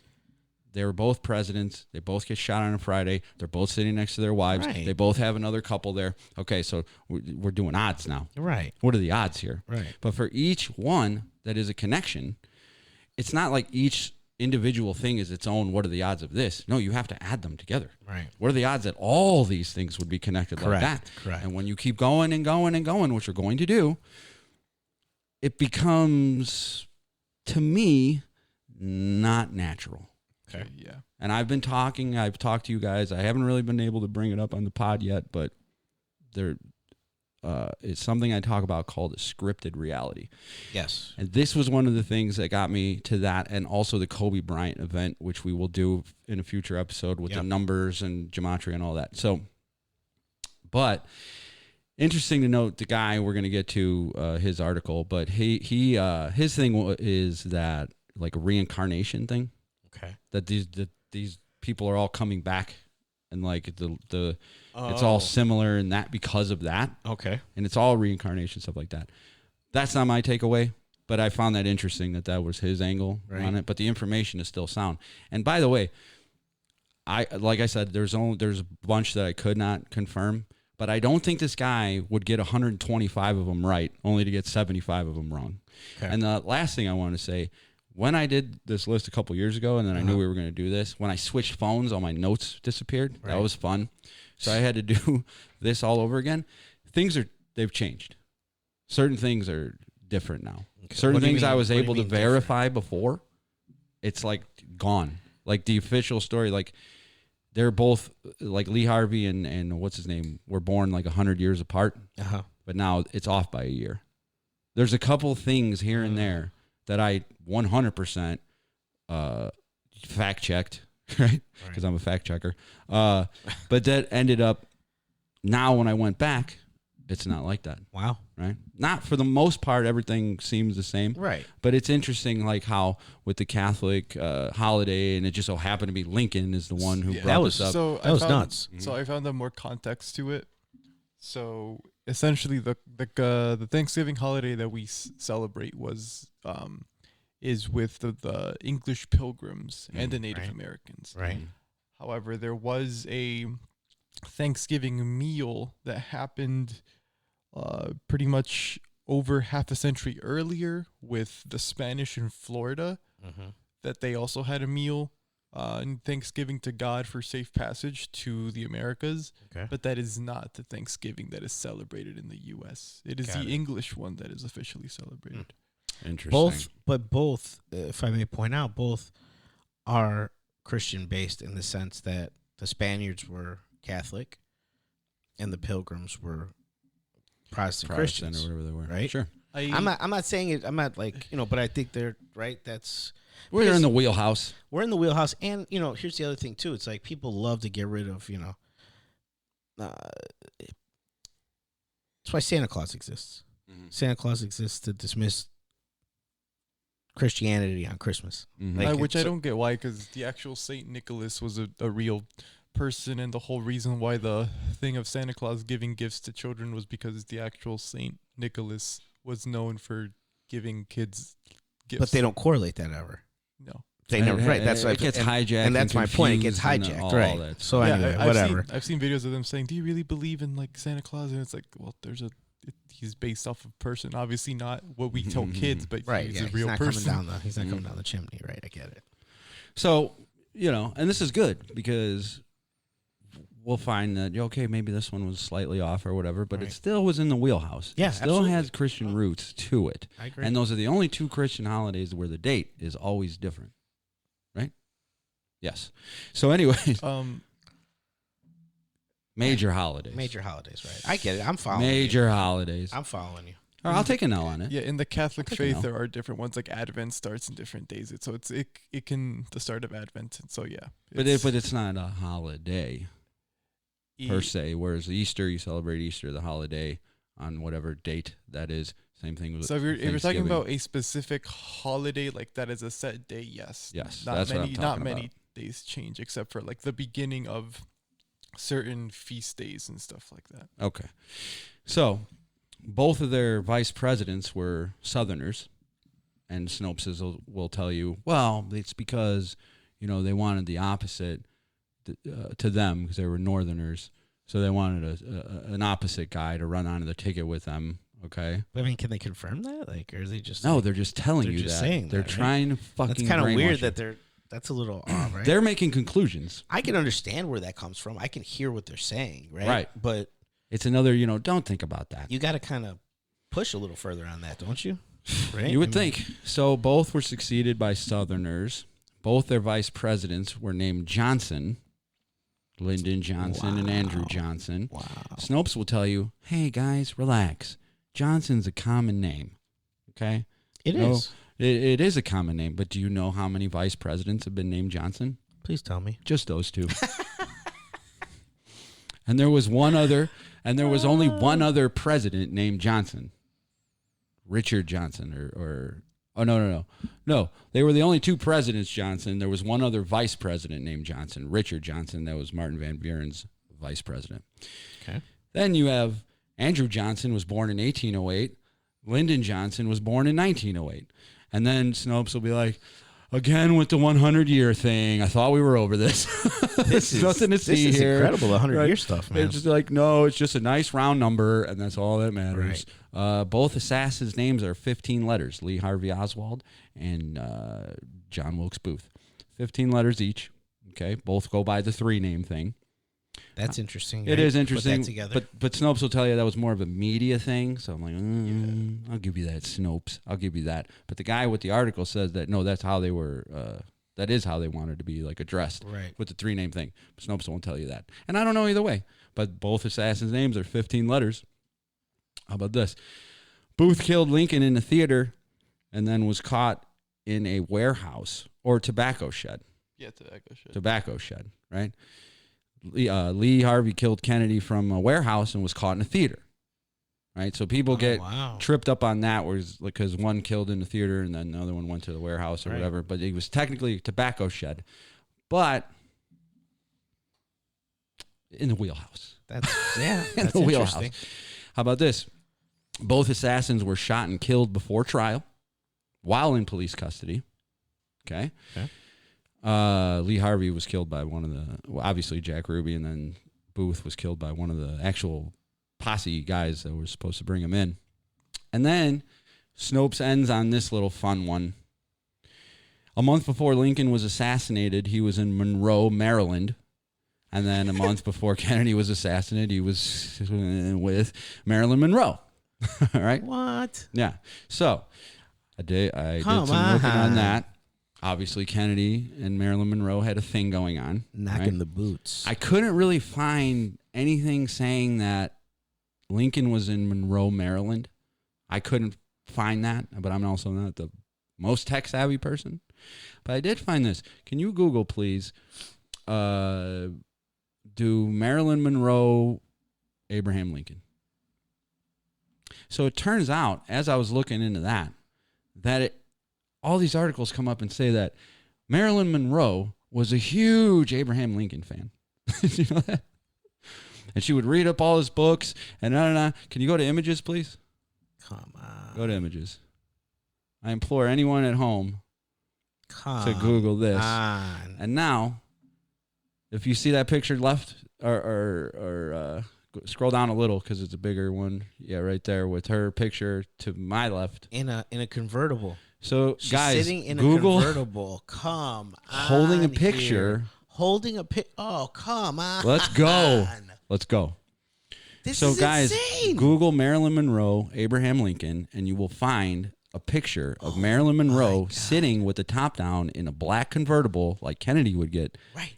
They were both presidents. They both get shot on a Friday. They're both sitting next to their wives. Right. They both have another couple there. Okay, so we're doing odds now. Right. What are the odds here? Right. But for each one that is a connection, it's not like each individual thing is its own. What are the odds of this? No, you have to add them together. Right. What are the odds that all these things would be connected like that? Correct. And when you keep going and going and going, which you're going to do, it becomes, to me, not natural. Okay. Yeah. And I've talked to you guys. I haven't really been able to bring it up on the pod yet, but it's something I talk about called a scripted reality. Yes. And this was one of the things that got me to that, and also the Kobe Bryant event, which we will do in a future episode with the numbers and gematria and all that. So, but interesting to note, the guy, we're going to get to his article, but his thing is that like a reincarnation thing. Okay. That these people are all coming back, and like it's all similar in that because of that. Okay. And it's all reincarnation, stuff like that. That's not my takeaway, but I found that interesting that was his angle on it. But the information is still sound. And by the way, like I said, there's a bunch that I could not confirm, but I don't think this guy would get 125 of them right, only to get 75 of them wrong. Okay. And the last thing I want to say, when I did this list a couple years ago, and then I knew we were going to do this, when I switched phones, all my notes disappeared. Right. That was fun. So I had to do this all over again. They've changed. Certain things are different now. Okay. Certain things I was able to verify before, it's like gone. Like the official story, like they're both, like Lee Harvey and what's his name, were born like 100 years apart. But now it's off by a year. There's a couple things here and there that I 100% fact checked, right? Because I'm a fact checker. But that ended up, now when I went back, it's not like that. Wow. Right? Not for the most part, everything seems the same. Right. But it's interesting, like how with the Catholic holiday, and it just so happened to be Lincoln is the one who brought this up. So that was nuts. So I found more context to it. So essentially, the Thanksgiving holiday that we celebrate is with the English Pilgrims and the Native Americans. Right. However, there was a Thanksgiving meal that happened pretty much over half a century earlier with the Spanish in Florida, that they also had a meal in Thanksgiving to God for safe passage to the Americas. Okay. But that is not the Thanksgiving that is celebrated in the U.S. It is the English one that is officially celebrated. Interesting. Both, if I may point out, both are Christian based in the sense that the Spaniards were Catholic and the Pilgrims were Protestant Christians, or whatever they were. Right? Sure. I'm not saying it. I'm not like, but I think they're right. We're in the wheelhouse. We're in the wheelhouse, and here's the other thing too. It's like people love to get rid of that's why Santa Claus exists. Santa Claus exists to dismiss Christianity on Christmas, which I don't get why, because the actual Saint Nicholas was a real person, and the whole reason why the thing of Santa Claus giving gifts to children was because the actual Saint Nicholas was known for giving kids gifts. But they don't correlate that ever. No. They never, right? That's it gets hijacked, and that's my point. It gets hijacked, right? So anyway, whatever. I've seen videos of them saying, "Do you really believe in like Santa Claus?" And it's like, well, he's based off of person, obviously not what we tell kids, but he's a real person. He's not coming down the chimney, right? I get it. So and this is good because we'll find that maybe this one was slightly off or whatever, but it still was in the wheelhouse. Yeah, it still has Christian roots to it. I agree. And those are the only two Christian holidays where the date is always different, right? Yes. So, anyways, major holidays. Major holidays, right? I get it. I'm following. Major holidays. I'm following you. All right, I'll take a no on it. Yeah, in the Catholic faith, there are different ones. Like Advent starts in different days. So it can the start of Advent. And so yeah, but it's not a holiday per se. Whereas Easter, you celebrate Easter, the holiday, on whatever date that is. Same thing with. So if you're talking about a specific holiday like that is a set day, yes. Yes, that's what I'm talking about. Days change except for like the beginning of certain feast days and stuff like that. Okay, so both of their vice presidents were Southerners, and synopsis will tell you, well, it's because they wanted the opposite to them because they were Northerners. So they wanted an opposite guy to run onto the ticket with them. Okay. I mean, can they confirm that? Like, or is they just no? like, They're just telling they're you just that. saying They're that, right? trying to fucking. That's kind of brainwash weird you. that that's a little odd, right? They're making conclusions. I can understand where that comes from. I can hear what they're saying, right? Right. But It's another. Don't think about that. you got to kind of push a little further on that, don't you? Right? You would think. So both were succeeded by Southerners. Both their vice presidents were named Johnson, Lyndon Johnson and Andrew Johnson. Wow. Snopes will tell you, hey, guys, relax. Johnson's a common name, okay? It is. It is a common name, but do you know how many vice presidents have been named Johnson? Please tell me. Just those two. And there was only one other president named Johnson. Richard Johnson No, they were the only two presidents, Johnson. There was one other vice president named Johnson, Richard Johnson. That was Martin Van Buren's vice president. Okay. Then you have Andrew Johnson was born in 1808. Lyndon Johnson was born in 1908. And then Snopes will be like, again with the 100-year thing. I thought we were over this. There's nothing to see this is here. incredible, the 100-year stuff, man. It's just like, no, it's just a nice round number, and that's all that matters. Both assassins' names are 15 letters, Lee Harvey Oswald and John Wilkes Booth. 15 letters each. Okay, both go by the three-name thing. That's interesting. It is interesting. Put that together. But Snopes will tell you that was more of a media thing. So I'm like, I'll give you that, Snopes. I'll give you that. But the guy with the article says that, no, that's how they were, that is how they wanted to be like addressed with the three-name thing. But Snopes won't tell you that. And I don't know either way. But both assassins' names are 15 letters. How about this? Booth killed Lincoln in a theater and then was caught in a warehouse or tobacco shed. Yeah, tobacco shed. Tobacco shed, right? Lee Harvey killed Kennedy from a warehouse and was caught in a theater, right? So people get tripped up on that, because one killed in the theater and then the other one went to the warehouse or whatever. But it was technically a tobacco shed, but in the wheelhouse. That's in the wheelhouse. How about this? Both assassins were shot and killed before trial, while in police custody. Okay. Lee Harvey was killed by obviously Jack Ruby, and then Booth was killed by one of the actual posse guys that were supposed to bring him in. And then Snopes ends on this little fun one. A month before Lincoln was assassinated, he was in Monroe, Maryland. And then a month before Kennedy was assassinated, he was with Marilyn Monroe. All right? What? Yeah. So I did some looking on that. Obviously, Kennedy and Marilyn Monroe had a thing going on. Knocking the boots. I couldn't really find anything saying that Lincoln was in Monroe, Maryland. I couldn't find that, but I'm also not the most tech-savvy person. But I did find this. Can you Google, please, do Marilyn Monroe, Abraham Lincoln? So it turns out, as I was looking into that all these articles come up and say that Marilyn Monroe was a huge Abraham Lincoln fan. Did you know that? And she would read up all his books and Can you go to images, please? Come on. Go to images. I implore anyone at home to Google this. And now, if you see that picture left or scroll down a little because it's a bigger one. Yeah, right there with her picture to my left. In a convertible. So, she's guys, sitting in Google a convertible. Come on. Holding a picture. Holding a pic. Oh, come on. Let's go. Let's go. This is guys, insane. Google Marilyn Monroe, Abraham Lincoln, and you will find a picture of Marilyn Monroe sitting with the top down in a black convertible like Kennedy would get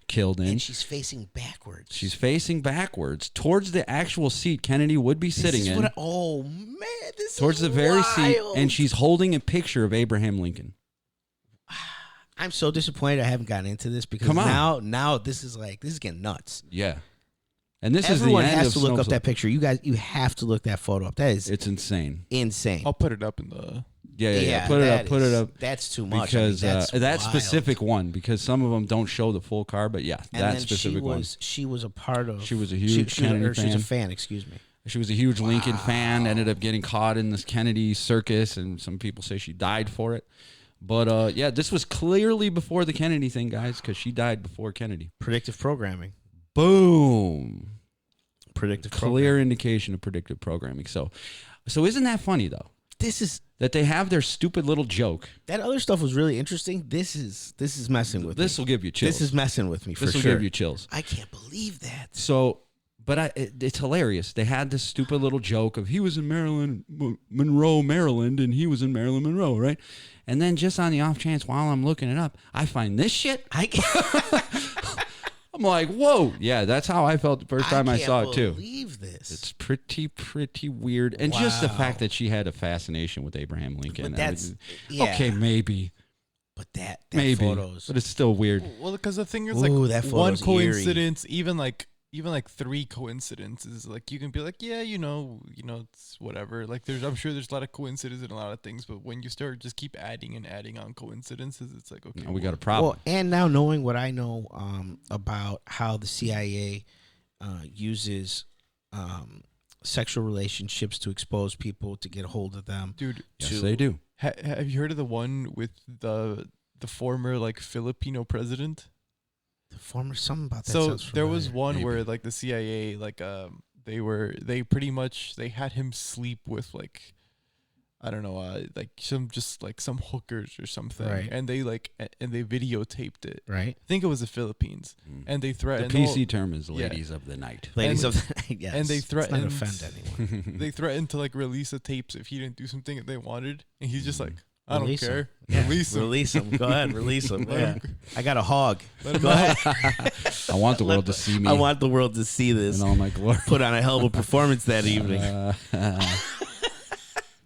killed in. And she's facing backwards. She's facing backwards towards the actual seat Kennedy would be sitting in. Oh, man. This towards is the very wild. seat, and she's holding a picture of Abraham Lincoln. I'm so disappointed I haven't gotten into this because now this is getting nuts. Yeah. And this Everyone is the end has of to look Snopes. up that picture. You guys, you have to look that photo up. It's insane. Insane. I'll put it up in the... Yeah. Put it up. That's too much. Because that's that specific one, because some of them don't show the full car, but yeah, and that then specific one. She was a part of... She was a huge Kennedy fan. She was a fan, excuse me. She was a huge Lincoln fan, ended up getting caught in this Kennedy circus, and some people say she died for it. But yeah, this was clearly before the Kennedy thing, guys, because she died before Kennedy. Predictive programming. Boom. Predictive Clear programming. indication of predictive programming. So isn't that funny though? This is That they have their stupid little joke. that other stuff was really interesting. This is messing with me. This will give you chills. This is messing with me for This will sure. give you chills. I can't believe that. So, but it's hilarious. They had this stupid little joke of he was in Monroe, Maryland, and he was in Maryland, Monroe, right? And then just on the off chance, while I'm looking it up, I find this shit. I'm like, whoa. Yeah, that's how I felt the first time I saw it, too. I can't believe this. It's pretty weird. And just the Wow. fact that she had a fascination with Abraham Lincoln. But that's yeah. Okay, maybe. But that Maybe. photos. But it's still weird. Well, because the thing is, Ooh, like, that one photo's coincidence, even like 3 coincidences, like you can be like, yeah, it's whatever. Like, I'm sure there's a lot of coincidences in a lot of things, but when you start just keep adding and adding on coincidences, it's like, okay, Now we got a problem. Well, and now knowing what I know about how the CIA uses sexual relationships to expose people to get a hold of them, dude. Yes, they do. Have you heard of the one with the former like Filipino president? The former something about that. So sounds there was familiar. one Maybe. where like the CIA they had him sleep with like, I don't know, like some hookers or something, Right. and they videotaped it. right. I think it was the Philippines, and they The threatened PC term is yeah. ladies of the night. Ladies And- of the night, yes. and they Let's threatened- not offend anyone. they threatened to like release the tapes if he didn't do something that they wanted, and he's just like, I don't Release 'em. care, Yeah, release him. Release them. Go ahead, release them. Let Yeah. 'em- I got a hog. let 'em Go out. ahead. I want the world to see me. I want the world to see this. in all my glory. Put on a hell of a performance that evening.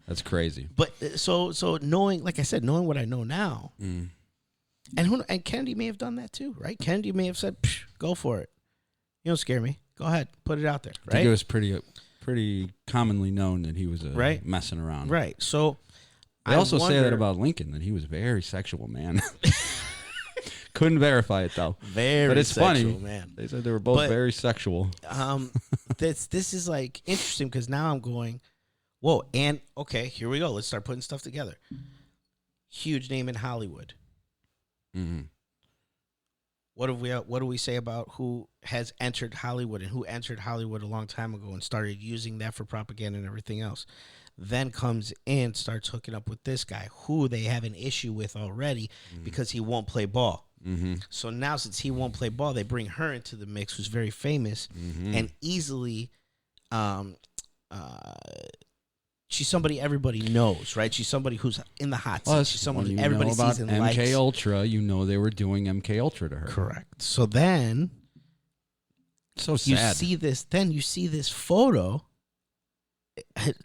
That's crazy. But so knowing, like I said, knowing what I know now, Mm. and Kennedy may have done that too, right? Kennedy may have said, "Psh, "Go for it. You don't scare me. Go ahead, put it out there." I think Right. it was pretty commonly known that he was Right. messing around. Right. So They I also say that wonder- about Lincoln, that he was a very sexual man. Couldn't verify it though. very, But it's sexual, funny. man. They said they were both But- very sexual. This is like interesting because now I'm going, whoa, and okay, here we go. Let's start putting stuff together. Huge name in Hollywood. Mm-hmm. What do we say about who has entered Hollywood and who entered Hollywood a long time ago and started using that for propaganda and everything else? Then comes in, starts hooking up with this guy who they have an issue with already because he won't play ball. Mm-hmm. So now, since he won't play ball, they bring her into the mix, who's very famous and easily, she's somebody everybody knows, right? She's somebody who's in the hot seat. Plus, She's someone when who you everybody know about sees and MK likes. Ultra, you know they were doing MK Ultra to her. Correct. So then So you sad. see this. Then you see this photo.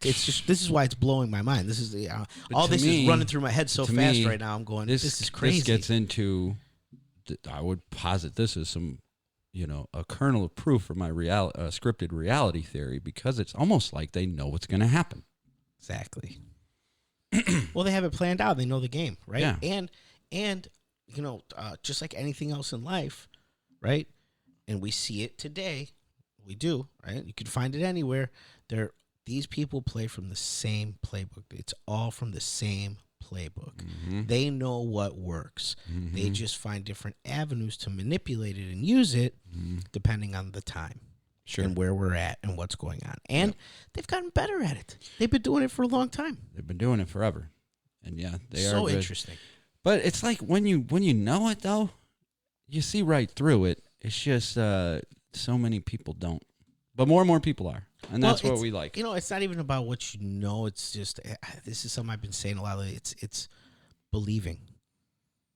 It's just, this is why it's blowing my mind. This is all to this me- is running through my head so to fast me, right now. I'm going, this is crazy. This gets into, I would posit this as some, a kernel of proof for my scripted reality theory, because it's almost like they know what's going to happen. Exactly. Well, they have it planned out. They know the game, right? Yeah. And just like anything else in life, right? And we see it today. We do, right? You can find it anywhere. These people play from the same playbook. It's all from the same playbook. Mm-hmm. They know what works. Mm-hmm. They just find different avenues to manipulate it and use it depending on the time. Sure. And where we're at and what's going on. And they've gotten better at it. They've been doing it for a long time. They've been doing it forever. And yeah, they are So good. interesting. But it's like when you know it though, you see right through it. It's just so many people don't. But more and more people are. And that's what we like. It's not even about what you know. It's just, this is something I've been saying a lot lately. It's believing.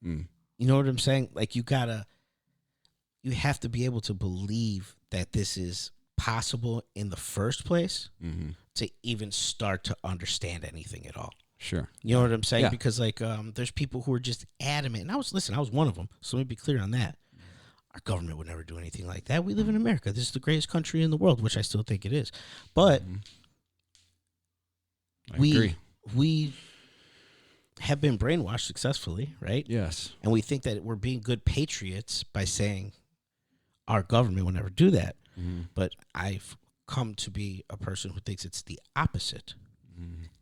Mm. You know what I'm saying? Like you have to be able to believe that this is possible in the first place Mm-hmm. to even start to understand anything at all. Sure. You know what I'm saying? Yeah. Because there's people who are just adamant. And I was one of them. So let me be clear on that. Our government would never do anything like that. We live in America. This is the greatest country in the world, which I still think it is. But I agree. we have been brainwashed successfully, right? Yes. And we think that we're being good patriots by saying our government will never do that. Mm-hmm. But I've come to be a person who thinks it's the opposite.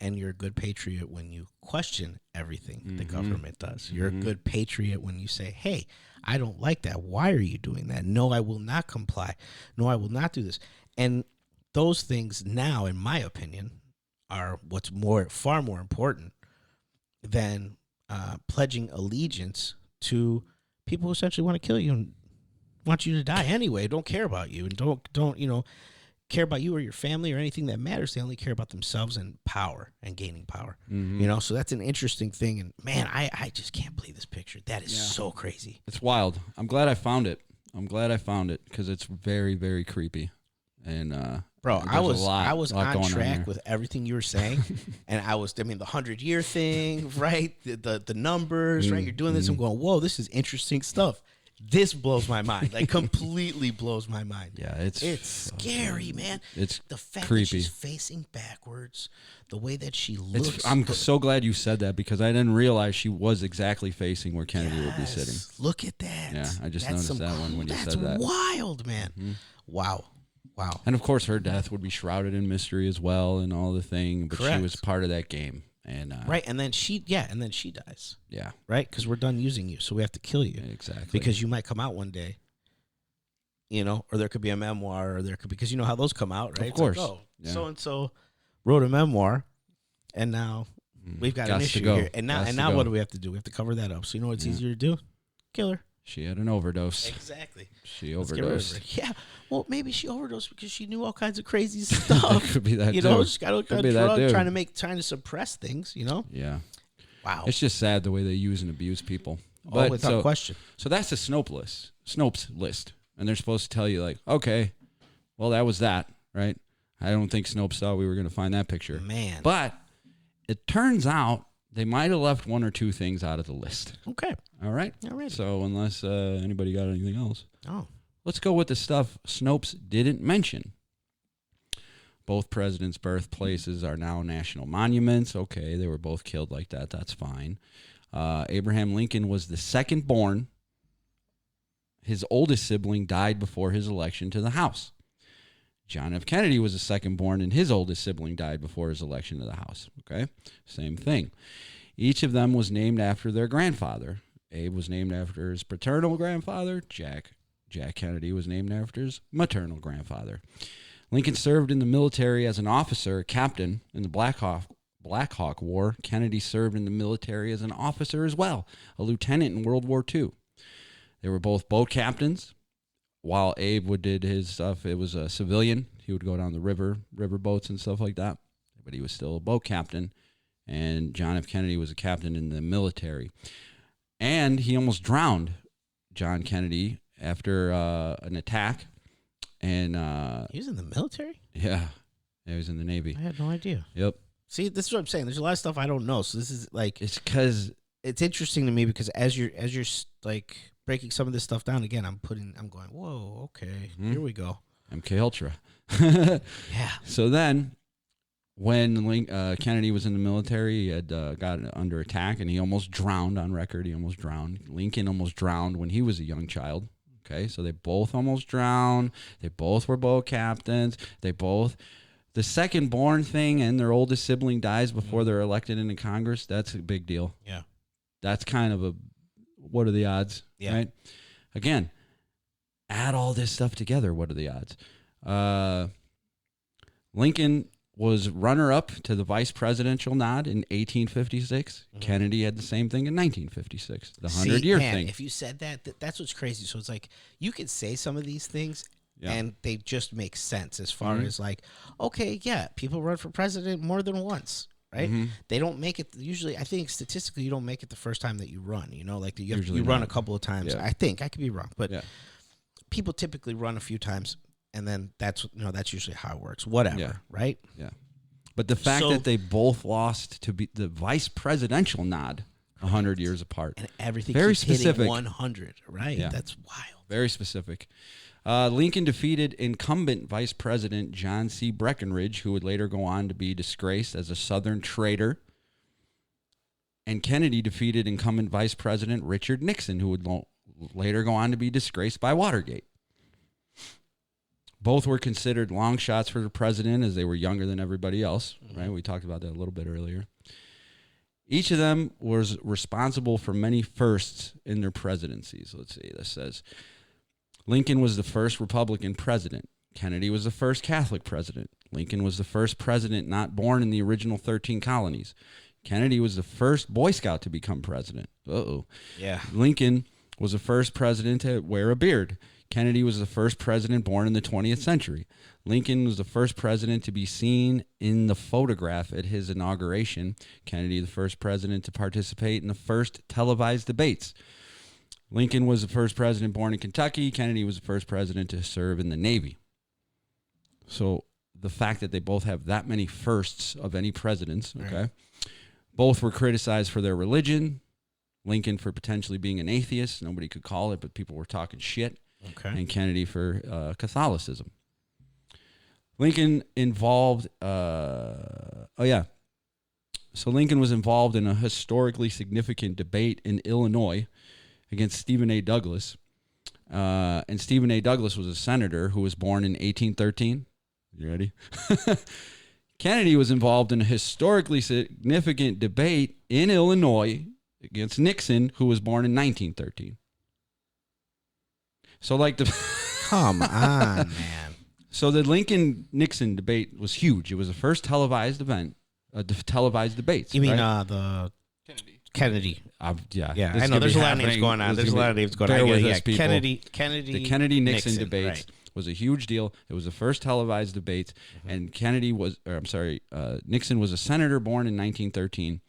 And you're a good patriot when you question everything the Mm-hmm. government does. You're a good patriot when you say, hey, I don't like that. Why are you doing that? No, I will not comply. No, I will not do this. And those things now, in my opinion, are what's far more important than pledging allegiance to people who essentially want to kill you and want you to die anyway, don't care about you, and don't care about you or your family or anything that matters. They only care about themselves and power and gaining power. So that's an interesting thing. And man, I just can't believe this picture. That is so crazy. It's wild. I'm glad I found it. Because it's very, very creepy. And Bro, I was on going track with everything you were saying, and the 100-year thing, right? The numbers, right? You're doing this. I'm going, whoa, this is interesting stuff. This blows my mind, like completely blows my mind. Yeah, it's scary, man. It's the fact creepy. that she's facing backwards, the way that she looks. I'm so glad you said that because I didn't realize she was exactly facing where Kennedy would be sitting. Look at that. Yeah, I just noticed that one when you said that. That's wild, man. Wow. And of course, her death would be shrouded in mystery as well, and all the thing. But Correct. she was part of that game, and right. And then she dies. Yeah, right. Because we're done using you, so we have to kill you. Exactly. Because you might come out one day, or there could be a memoir, or there could be, because you know how those come out, right? Of course. So and so wrote a memoir, and now we've got an issue here. And now what do we have to do? We have to cover that up. So you know what's easier to do? Kill her. She had an overdose. Exactly. She overdosed. Yeah. Well, maybe she overdosed because she knew all kinds of crazy stuff. Could be that too. She got a drug trying to suppress things. Yeah. Wow. It's just sad the way they use and abuse people. But without question. So that's the Snopes list, and they're supposed to tell you like, okay, well that was that, right? I don't think Snopes thought we were going to find that picture, man. But it turns out they might have left one or two things out of the list. Okay. All right. So unless anybody got anything else, let's go with the stuff Snopes didn't mention. Both presidents' birthplaces are now national monuments. Okay, they were both killed like that. That's fine. Abraham Lincoln was the second born. His oldest sibling died before his election to the House. John F. Kennedy was the second born, and his oldest sibling died before his election to the House. Okay, same thing. Each of them was named after their grandfather. Abe was named after his paternal grandfather. Jack Kennedy was named after his maternal grandfather. Lincoln served in the military as an officer, a captain in the Black Hawk War. Kennedy served in the military as an officer as well, a lieutenant in World War II. They were both boat captains. While Abe did his stuff, it was a civilian. He would go down the river boats and stuff like that. But he was still a boat captain. And John F. Kennedy was a captain in the military. And he almost drowned, John Kennedy, after an attack. And he was in the military? Yeah, he was in the Navy. I had no idea. Yep. See, this is what I'm saying. There's a lot of stuff I don't know. So this is like, it's because it's interesting to me because as you're like breaking some of this stuff down again, I'm going, whoa, okay, here we go. MK Ultra. Yeah. So then, when Kennedy was in the military, he had got under attack and he almost drowned on record. He almost drowned. Lincoln almost drowned when he was a young child. Okay, so they both almost drowned. They both were boat captains. The second born thing and their oldest sibling dies before they're elected into Congress. That's a big deal. Yeah. That's kind of what are the odds? Yeah. Right? Again, add all this stuff together. What are the odds? Lincoln was runner-up to the vice presidential nod in 1856. Mm-hmm. Kennedy had the same thing in 1956, the 100-year thing. If you said that's what's crazy. So it's like you could say some of these things, and they just make sense as far as like, okay, yeah, people run for president more than once, right? Mm-hmm. They don't make it. Usually, I think statistically, you don't make it the first time that you run. Like you run a couple of times. Yeah. I think I could be wrong, but people typically run a few times. And then that's usually how it works. Whatever, right? Yeah. But the fact that they both lost to be the vice presidential nod 100 years apart. And everything very keeps specific. Hitting 100, right? Yeah. That's wild. Very specific. Lincoln defeated incumbent Vice President John C. Breckinridge, who would later go on to be disgraced as a Southern traitor. And Kennedy defeated incumbent Vice President Richard Nixon, who would later go on to be disgraced by Watergate. Both were considered long shots for the president as they were younger than everybody else, right? We talked about that a little bit earlier. Each of them was responsible for many firsts in their presidencies. Let's see, this says Lincoln was the first Republican president. Kennedy was the first Catholic president. Lincoln was the first president not born in the original 13 colonies. Kennedy was the first Boy Scout to become president. Uh-oh. Yeah. Lincoln was the first president to wear a beard. Kennedy was the first president born in the 20th century. Lincoln was the first president to be seen in the photograph at his inauguration. Kennedy, the first president to participate in the first televised debates. Lincoln was the first president born in Kentucky. Kennedy was the first president to serve in the Navy. So the fact that they both have that many firsts of any presidents, okay? Right. Both were criticized for their religion. Lincoln for potentially being an atheist. Nobody could call it, but people were talking shit. Okay. And Kennedy for Catholicism. Lincoln involved, So Lincoln was involved in a historically significant debate in Illinois against Stephen A. Douglas. And Stephen A. Douglas was a senator who was born in 1813. You ready? Kennedy was involved in a historically significant debate in Illinois against Nixon, who was born in 1913. So, like the come on, man. So the Lincoln-Nixon debate was huge. It was the first televised event, televised debates. You mean right? The Kennedy? Yeah. I know. There's a lot of names going on. There's a lot of names going on. Yeah, Kennedy. The Kennedy-Nixon debates was a huge deal. It was the first televised debates, and Nixon was a senator born in 1913.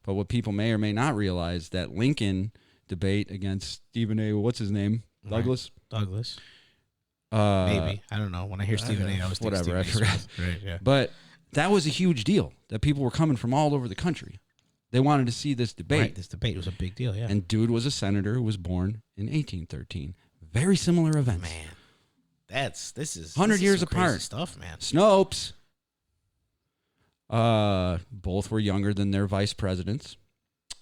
But what people may or may not realize, that Lincoln debate against Stephen A. What's his name? Douglas. Maybe. I don't know. When I hear Stephen A., I always think whatever. I forgot. Right, yeah. But that was a huge deal that people were coming from all over the country. They wanted to see this debate. Right, this debate was a big deal, yeah. And dude was a senator who was born in 1813. Very similar events. Man, this is 100 years apart. Stuff, man. Snopes. Both were younger than their vice presidents.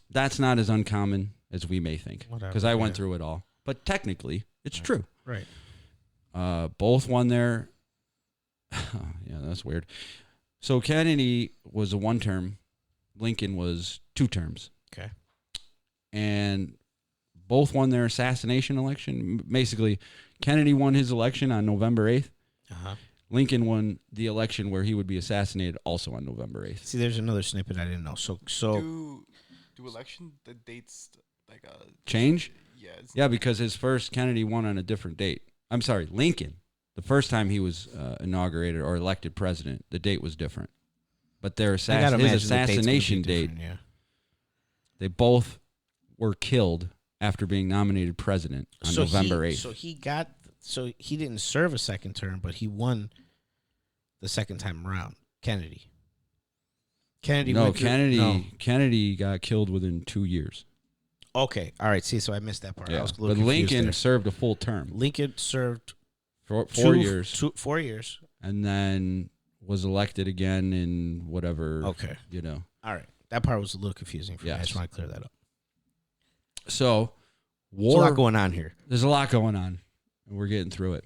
That's not as uncommon as we may think, because I went through it all. But technically, it's true. Right. Both won their... yeah, that's weird. So Kennedy was a one-term. Lincoln was 2 terms. Okay. And both won their assassination election. Basically, Kennedy won his election on November 8th. Uh-huh. Lincoln won the election where he would be assassinated also on November 8th. See, there's another snippet I didn't know. So do election the dates like change? Yeah. Yeah, because his first Kennedy won on a different date. I'm sorry, Lincoln. The first time he was inaugurated or elected president, the date was different. But his assassination date, yeah. They both were killed after being nominated president on November 8th. So he didn't serve a second term, but he won the second time around. Kennedy got killed within 2 years. Okay, all right. See, so I missed that part. Yeah. I was a little but Lincoln there. served a full term. Lincoln served for 4 years. 4 years. And then was elected again in whatever. Okay. All right. That part was a little confusing for me. I just want to clear that up. So, war. There's a lot going on here. There's a lot going on, and we're getting through it.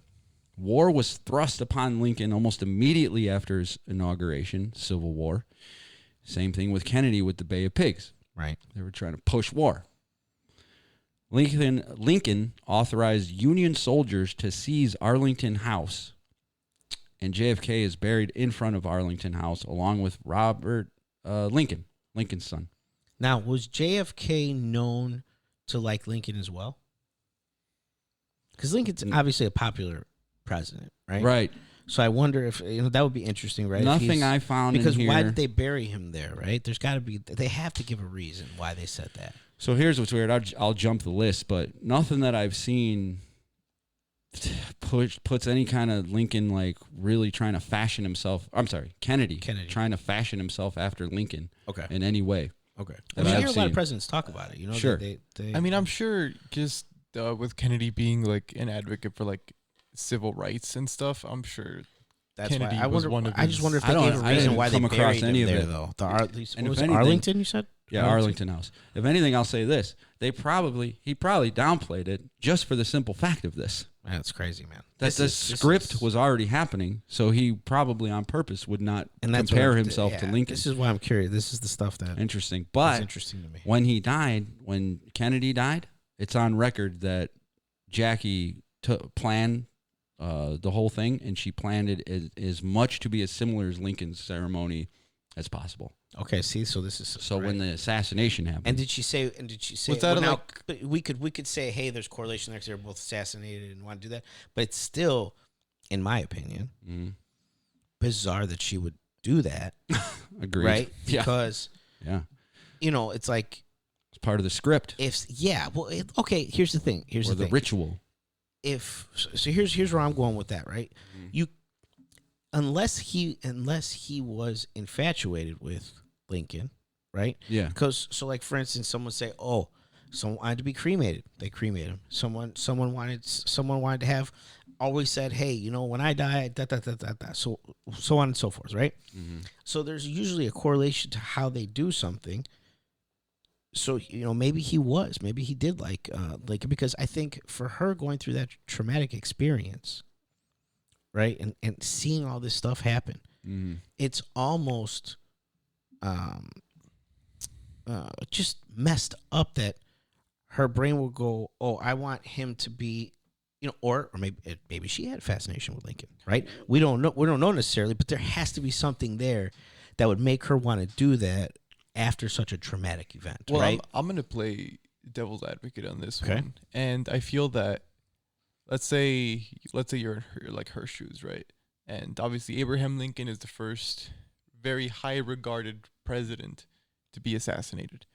War was thrust upon Lincoln almost immediately after his inauguration, Civil War. Same thing with Kennedy with the Bay of Pigs. Right. They were trying to push war. Lincoln authorized Union soldiers to seize Arlington House, and JFK is buried in front of Arlington House along with Robert Lincoln, Lincoln's son. Now, was JFK known to like Lincoln as well? Because Lincoln's obviously a popular president, right? Right. So I wonder if that would be interesting, right? Nothing I found because in here. Why did they bury him there, right? There's got to be. They have to give a reason why they said that. So here's what's weird. I'll jump the list, but nothing that I've seen puts any kind of Lincoln like really trying to fashion himself. I'm sorry, Kennedy trying to fashion himself after Lincoln. Okay. In any way. Okay. I mean, I hear a lot of presidents talk about it. Sure. I mean, I'm sure just with Kennedy being like an advocate for like civil rights and stuff, I'm sure. That's Kennedy why was one of I just wonder if they gave a reason why they buried him there, though. Was Arlington, you said? Yeah, Arlington House. If anything, I'll say this: he probably downplayed it just for the simple fact of this. Man, that's crazy, man. That the script was already happening, so he probably on purpose would not compare himself to Lincoln. This is why I'm curious. This is the stuff that interesting. But interesting to me. When Kennedy died, it's on record that Jackie planned the whole thing, and she planned it as much to be as similar as Lincoln's ceremony as possible. Okay, see, so this is so when the assassination happened, and did she say? Was that now, but we could say, hey, there's correlation there because they were both assassinated and want to do that, but it's still, in my opinion, bizarre that she would do that. Agreed, right? Because it's like it's part of the script. Okay, here's the thing. Here's the ritual. Here's where I'm going with that, right? Unless he was infatuated with Lincoln, right? Yeah. Because like for instance, someone say, "Oh, someone wanted to be cremated." They cremated him. Someone wanted to have. Always said, "Hey, when I die, da da da da da." So on and so forth, right? Mm-hmm. So there's usually a correlation to how they do something. So maybe he did like because I think for her going through that traumatic experience, right, and seeing all this stuff happen, it's almost just messed up that her brain will go, oh, I want him to be, or maybe she had a fascination with Lincoln, right? We don't know necessarily, but there has to be something there that would make her want to do that after such a traumatic event, right? I'm going to play devil's advocate on this one, and I feel that let's say you're in her shoes, right? And obviously Abraham Lincoln is the first very high regarded president to be assassinated.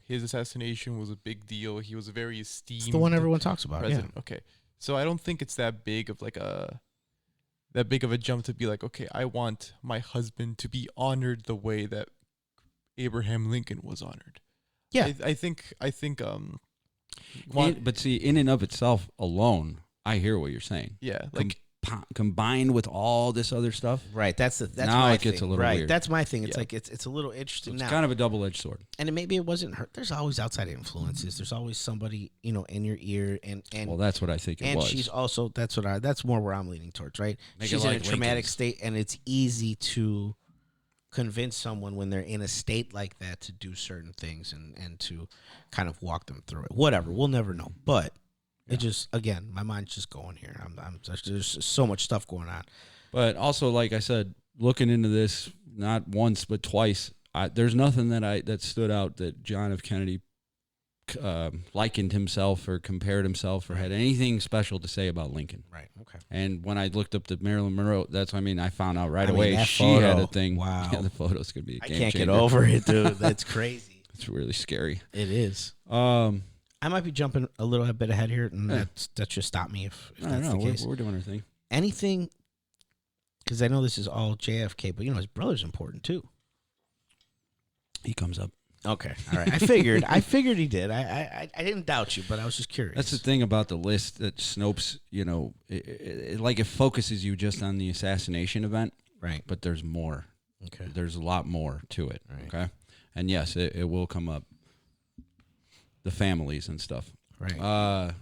His assassination was a big deal. He was a very esteemed. It's the one everyone talks about. President. Yeah. Okay, so I don't think it's that big of a jump to be like, okay, I want my husband to be honored the way that Abraham Lincoln was honored. Yeah, I think. But see, in and of itself alone, I hear what you're saying. Yeah, combined with all this other stuff, right? That's now my it gets thing. a little weird. That's my thing. It's like it's a little interesting. It's now. kind of a double-edged sword. And maybe it wasn't her. There's always outside influences. There's always somebody in your ear, and well, that's what I think it was. And she's also that's more where I'm leaning towards, right? She's in a traumatic state, and it's easy to convince someone when they're in a state like that to do certain things and to kind of walk them through it. Whatever, we'll never know. But it just, again, my mind's just going here. There's so much stuff going on. But also, like I said, looking into this not once but twice, there's nothing that stood out that John F. Kennedy likened himself or compared himself or had anything special to say about Lincoln. Right. Okay. And when I looked up the Marilyn Monroe, I found out right away she had a thing. Wow. Yeah, the photos could be a game I can't changer. get over it, dude. That's crazy. It's really scary. It is. I might be jumping a little bit ahead here, and that's just stop me if that's the case. We're doing our thing. Anything, because I know this is all JFK, but his brother's important too. He comes up. Okay, all right. I figured he did. I didn't doubt you, but I was just curious. That's the thing about the list that Snopes, it focuses you just on the assassination event, right? But there's more. Okay, there's a lot more to it. Right. Okay, and yes, it will come up. The families and stuff. Right.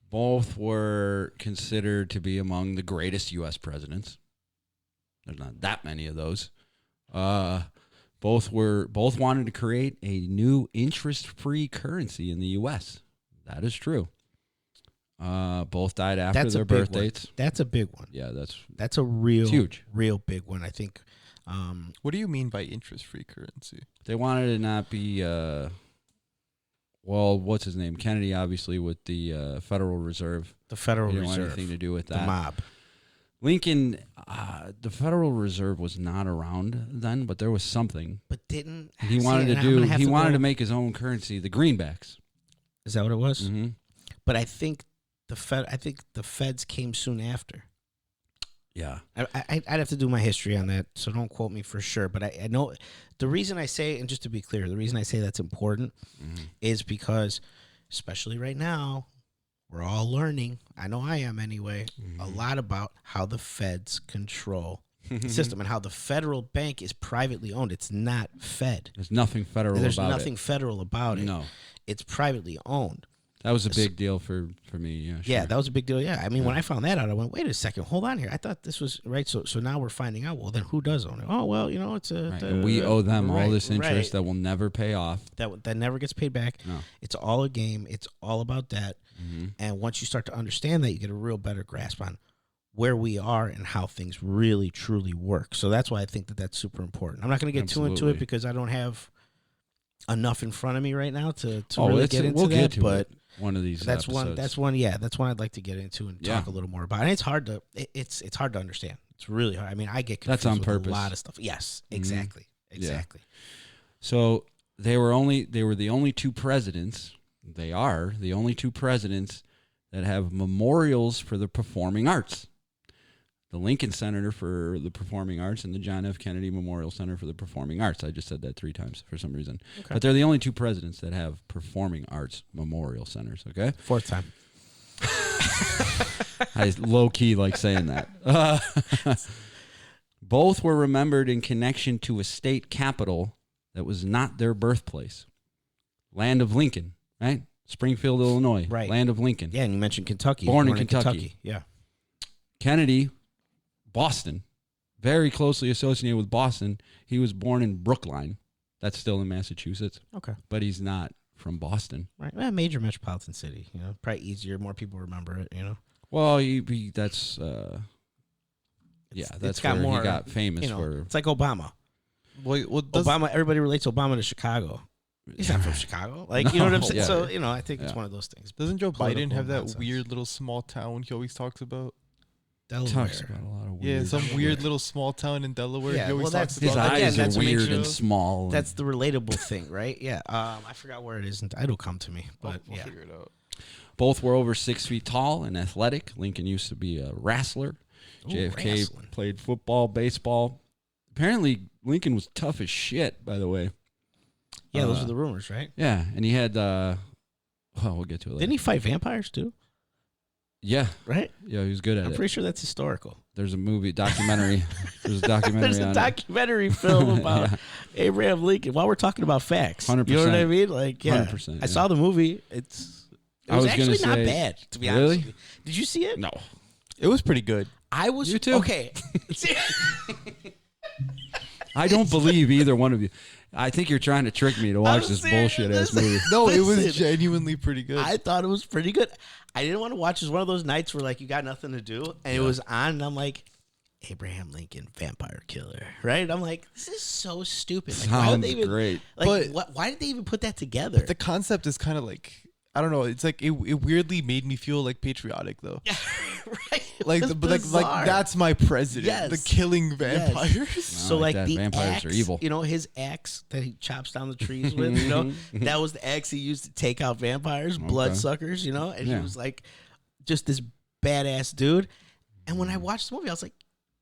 Both were considered to be among the greatest U.S. presidents. There's not that many of those. Both wanted to create a new interest-free currency in the U.S. That is true. Both died after their birth dates. That's a big one. Yeah, that's a real huge, real big one. I think. What do you mean by interest-free currency? They wanted to not be. Well, what's his name? Kennedy, obviously, with the Federal Reserve. The Federal Reserve. Reserve. Didn't want anything to do with that. The mob. Lincoln, the Federal Reserve was not around then, but there was something. But didn't he wanted to make his own currency, the greenbacks. Is that what it was? Mm-hmm. But I think the Feds came soon after. Yeah, I'd have to do my history on that, so don't quote me for sure. But I know the reason I say, and just to be clear, the reason I say that's important is because, especially right now, we're all learning. I know I am anyway. A lot about how the Feds control system and how the federal bank is privately owned. It's not Fed. There's nothing federal There's about nothing it. federal about it. No. It's privately owned. That was a big deal for me. Yeah, sure. Yeah, that was a big deal. Yeah, I mean, when I found that out, I went, wait a second, hold on here. I thought this was right. So now we're finding out. Well, then who does own it? Oh, well, it's a. Right. And we owe them all this interest right. that will never pay off. That never gets paid back. No. It's all a game. It's all about that. Mm-hmm. And once you start to understand that, you get a real better grasp on where we are and how things really truly work. So that's why I think that that's super important. I'm not going to get too into it because I don't have enough in front of me right now to really get into that. But one of these that's episodes. that's one I'd like to get into and talk a little more about. And it's hard to it's hard to understand. It's really hard. I mean, I get confused that's on with purpose. A lot of stuff. Yes, exactly. Exactly. Yeah. So they were the only two presidents. They are the only two presidents that have memorials for the performing arts. The Lincoln Center for the Performing Arts and the John F. Kennedy Memorial Center for the Performing Arts. I just said that 3 times for some reason. Okay. But they're the only two presidents that have performing arts memorial centers, okay? 4th time. I low-key like saying that. Both were remembered in connection to a state capital that was not their birthplace. Land of Lincoln, right? Springfield, Illinois. Right. Land of Lincoln. Yeah, and you mentioned Kentucky. Born in Kentucky. Yeah. Kennedy, Boston, very closely associated with Boston. He was born in Brookline. That's still in Massachusetts. Okay. But he's not from Boston. Right. Well, major metropolitan city, probably easier. More people remember it, Well, that's it's where got more, he got famous for. It's like Obama. Well, Obama, everybody relates Obama to Chicago. He's not from Chicago. Like, you know what I'm saying? Yeah. So, I think it's one of those things. Doesn't Joe Biden Political have that nonsense. weird little small town he always talks about? Delaware. Talks about a lot of weird. Yeah, some weird little small town in Delaware. Yeah, he always well, talks His about. Again, eyes that's are what makes weird you- and small. That's the relatable thing, right? Yeah. I forgot where it is. It'll come to me. But We'll yeah. figure it out. Both were over 6 feet tall and athletic. Lincoln used to be a wrestler. Ooh, JFK wrestling. played football, baseball. Apparently, Lincoln was tough as shit, by the way. Yeah, those are the rumors, right? Yeah, and he had, well, we'll get to it later. Didn't he fight vampires too? Yeah. Right? Yeah, he was good at I'm it. pretty sure that's historical. There's a documentary. There's a documentary There's a on documentary film about Yeah. Abraham Lincoln. While we're talking about facts, 100%. you know what I mean? Like, yeah, 100%, I saw the movie. It I was was gonna actually not say- bad, to be Really? honest. With you. Did you see it? it. No. It was pretty good. I was. You too? Okay. I don't believe either one of you. I think you're trying to trick me to watch this serious. bullshit ass Listen. movie. No, it Listen. was genuinely pretty good. I thought it was pretty good. I didn't want to watch. It was one of those nights where like you got nothing to do, and it was on, and I'm like, Abraham Lincoln, vampire killer, right? I'm like, this is so stupid. Like, why would Sounds they even, great. Like, But- why did they even put that together? the concept is kind of like, I don't know. It's like it weirdly made me feel like patriotic though. Yeah, right. It Like was like bizarre. that's my president. Yes. The killing vampires. So like like that. the Vampires axe, are evil. his axe that he chops down the trees with, that was the axe he used to take out vampires, bloodsuckers, and Yeah. he was like just this badass dude. And when I watched the movie, I was like,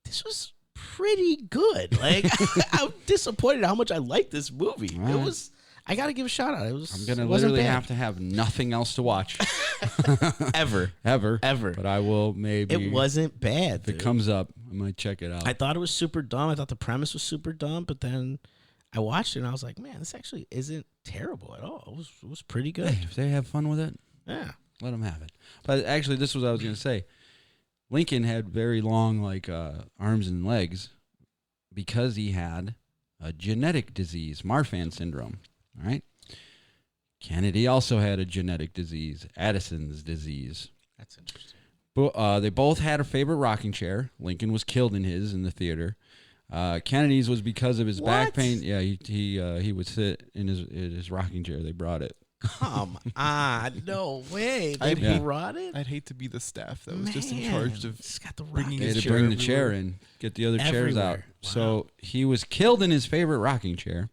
this was pretty good. Like I'm disappointed how much I liked this movie. All right. It was. I gotta give a shout out. It was. I'm gonna it wasn't literally bad. have to have nothing else to watch ever. ever. But I will maybe. It wasn't bad. If it dude. comes up, I might check it out. I thought it was super dumb. I thought the premise was super dumb, but then I watched it and I was like, man, this actually isn't terrible at all. It was pretty good. Hey, if they have fun with it, Yeah. let them have it. But actually, this was what I was gonna say. Lincoln had very long arms and legs because he had a genetic disease, Marfan syndrome. All right. Kennedy also had a genetic disease, Addison's disease. That's interesting. But they both had a favorite rocking chair. Lincoln was killed in the theater. Kennedy's was because of his back What? pain. Yeah, he would sit in his rocking chair. They brought it. Come on. No way. They Yeah. brought it? I'd hate to be the staff that was just in charge of It's got the bringing They his had to chair bring the chair everywhere. in, get the other chairs out. Everywhere. So he was killed in his favorite rocking chair.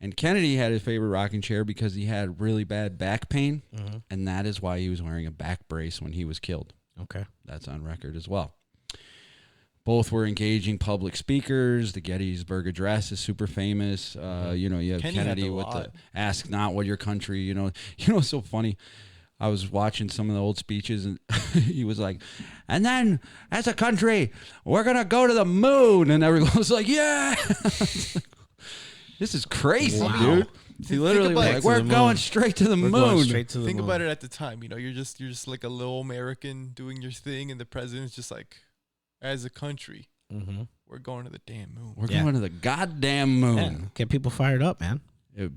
And Kennedy had his favorite rocking chair because he had really bad back pain. Mhm. And that is why he was wearing a back brace when he was killed. Okay. That's on record as well. Both were engaging public speakers. The Gettysburg Address is super famous. You have Kenny had Kennedy a with the lot. "Ask not what your country." It's so funny. I was watching some of the old speeches, and he was like, and then as a country, we're going to go to the moon. And everyone was like, yeah. This is crazy, Wow. dude. He literally was about like, it. we're To the going moon. straight to the We're moon. going straight to the Think moon. about it at the time. You know, you're just like a little American doing your thing, and the president's just like, as a country, Mm-hmm. we're going to the damn moon. We're Yeah. going to the goddamn moon. Yeah. Get people fired up, man.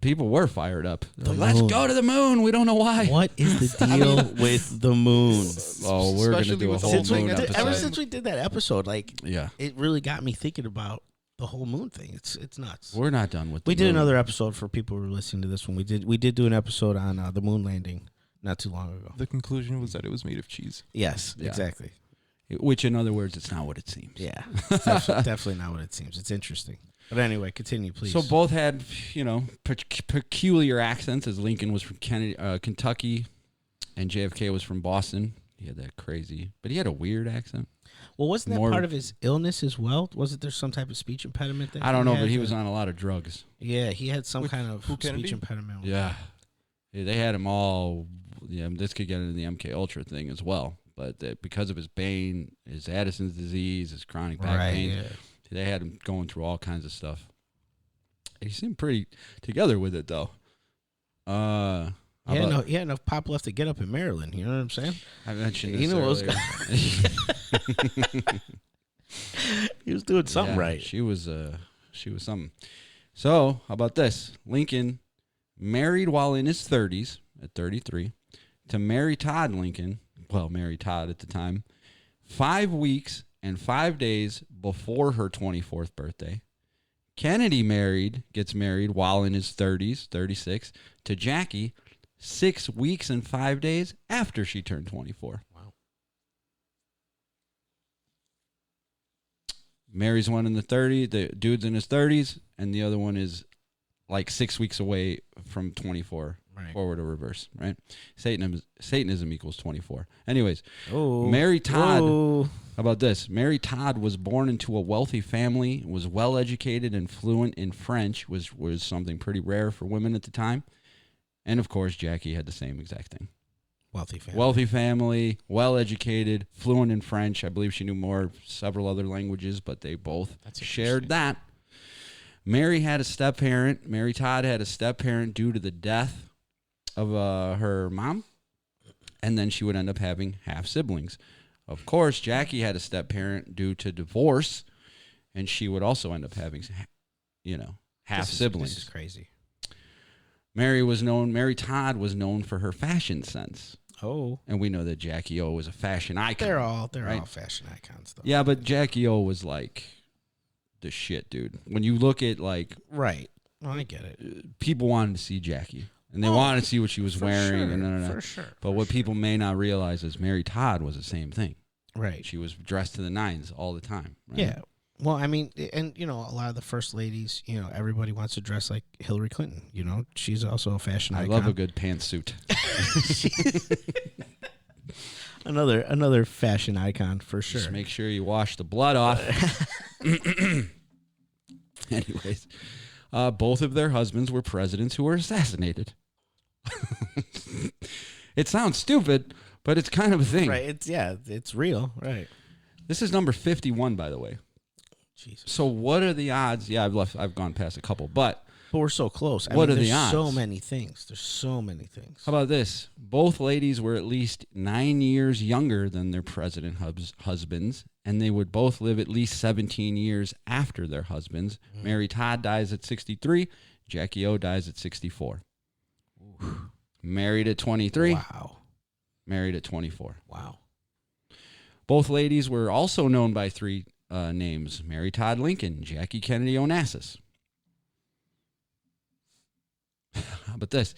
People were fired up. The Let's moon. go to the moon. We don't know why. What is the deal with the moon? Oh, we're going to Especially do a with whole since we moon did- episode. Ever since we did that episode, like Yeah. it really got me thinking about the whole moon thing. It's nuts. We're not done with We the did moon. another episode for people who were listening to this one. We did do an episode on the moon landing not too long ago. The conclusion was that it was made of cheese. Yes, Yeah. exactly. Which, in other words, it's not what it seems. Yeah, definitely not what it seems. It's interesting. But anyway, continue, please. So both had, peculiar accents, as Lincoln was from Kentucky and JFK was from Boston. He had that crazy, but he had a weird accent. well, wasn't that more- part of his illness as well? Wasn't there some type of speech impediment? That I don't know, had but he to- was on a lot of drugs. Yeah, he had some With kind of who, Kennedy? speech impediment. Yeah. They had him all. Yeah, this could get into the MK Ultra thing as well. But because of his pain, his Addison's disease, his chronic back Right. pain, Yeah. they had him going through all kinds of stuff. He seemed pretty together with it, though. How He had, about- he had enough pop left to get up in Maryland. You know what I'm saying? I mentioned this You know those earlier. He was doing something Yeah, right. She was something. So, how about this? Lincoln married while in his 30s, at 33, to Mary Todd Lincoln, well, Mary Todd at the time, 5 weeks and 5 days before her 24th birthday. Kennedy gets married while in his 30s, 36, to Jackie 6 weeks and 5 days after she turned 24. Wow. Marries one in the 30s, the dude's in his 30s, and the other one is like 6 weeks away from 24, Right. forward or reverse, right? Satanism equals 24. Anyways, Oh, Mary Todd. Oh. How about this? Mary Todd was born into a wealthy family, was well educated and fluent in French, was something pretty rare for women at the time. And of course, Jackie had the same exact thing. Wealthy family. Wealthy family, well educated, fluent in French. I believe she knew several other languages, but they both That's shared interesting. that. Mary had a step parent. Mary Todd had a step parent due to the death of her mom, and then she would end up having half siblings. Of course, Jackie had a step parent due to divorce, and she would also end up having, half siblings. This is crazy. Mary Todd was known for her fashion sense. Oh, And we know that Jackie O was a fashion icon. they're all right? fashion icons, though. Yeah, but Jackie O was like the shit, dude. When you look at like Right. Well, I get it. people wanted to see Jackie, and they Oh, wanted to see what she was For wearing, sure, and for sure. But for what sure. people may not realize is Mary Todd was the same thing. Right. She was dressed to the nines all the time. Right? Yeah. Well, I mean, and a lot of the first ladies, everybody wants to dress like Hillary Clinton. She's also a fashion I icon. love a good pantsuit. another fashion icon for sure. Just make sure you wash the blood off. Anyways, both of their husbands were presidents who were assassinated. It sounds stupid, but it's kind of a thing. Right. It's real. Right. This is number 51, by the way. Jesus. So what are the odds? Yeah, I've gone past a couple, but But we're so close. What are the there's so odds? many things. There's so many things. how about this? Both ladies were at least 9 years younger than their president husbands, and they would both live at least 17 years after their husbands. Mary Todd dies at 63. Jackie O dies at 64. Married at 23. Wow. Married at 24. Wow. Both ladies were also known by three names: Mary Todd Lincoln, Jackie Kennedy Onassis. How about this?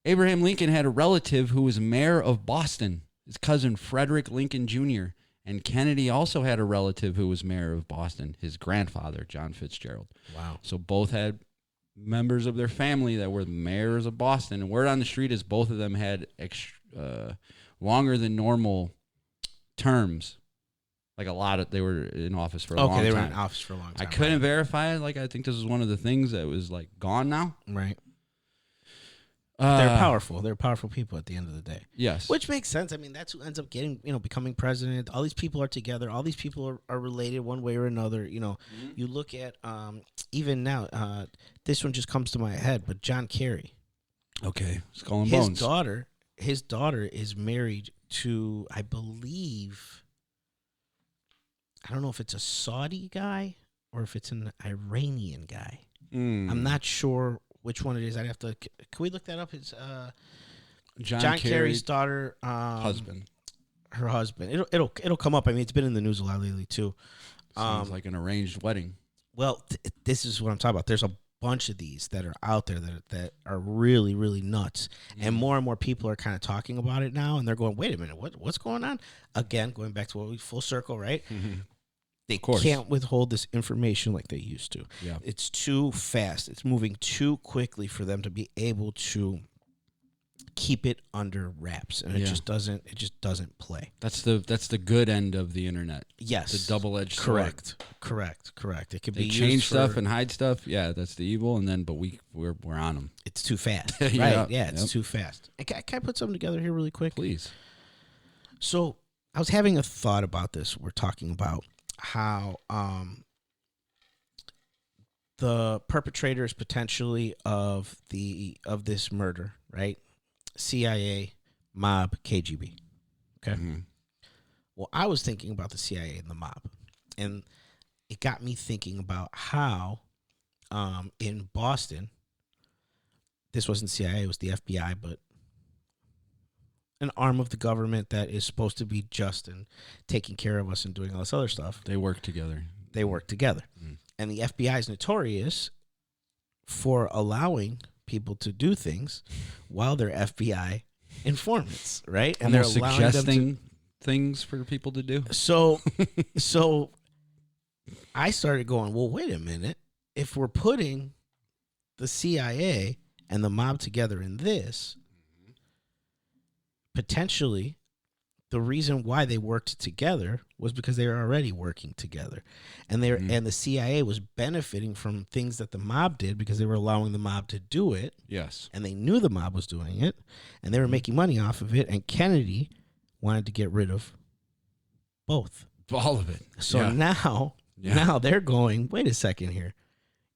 Abraham Lincoln had a relative who was mayor of Boston, his cousin Frederick Lincoln Jr., and Kennedy also had a relative who was mayor of Boston, his grandfather, John Fitzgerald. Wow. So both had members of their family that were mayors of Boston. And word on the street is both of them had longer than normal terms. Like they were in office for a long time. Okay, they were in office for a long time. I couldn't verify it. Like, I think this is one of the things that was like gone now. Right. They're powerful. They're powerful people at the end of the day. Yes. Which makes sense. I mean, that's who ends up getting, becoming president. All these people are together. All these people are related one way or another. You look at, even now, this one just comes to my head, but John Kerry. Okay. Skull and Bones. His daughter is married to, I believe, I don't know if it's a Saudi guy or if it's an Iranian guy. I'm not sure which one it is. I'd have to. Can we look that up? It's John Kerry's daughter, husband. Her husband. It'll come up. I mean, it's been in the news a lot lately too. Sounds like an arranged wedding. Well, this is what I'm talking about. There's a bunch of these that are out there that are really, really nuts, and more people are kind of talking about it now, and they're going, "Wait a minute, what's going on?" Again, going back to what we full circle, right? They can't withhold this information like they used to. Yeah. It's too fast. It's moving too quickly for them to be able to keep it under wraps, and it just doesn't play. That's the good end of the internet. Yes, the double-edged sword. Correct. It could they be change used stuff and hide stuff. Yeah, that's the evil. And then, but we're on them. It's too fast, right? It's too fast. And can I put something together here really quick, please? So I was having a thought about this. We're talking about how the perpetrators potentially of this murder, right? CIA, mob, KGB. Okay. Well, I was thinking about the CIA and the mob, and it got me thinking about how in Boston, this wasn't CIA, it was the FBI, but an arm of the government that is supposed to be just and taking care of us and doing all this other stuff. They work together. And the FBI is notorious for allowing people to do things while they're FBI informants, right? And almost they're allowing suggesting them things for people to do. So I started going, well, wait a minute. If we're putting the CIA and the mob together in this, potentially the reason why they worked together was because they were already working together, and and the CIA was benefiting from things that the mob did because they were allowing the mob to do it. Yes. And they knew the mob was doing it, and they were making money off of it, and Kennedy wanted to get rid of both. All of it. So now they're going, wait a second here.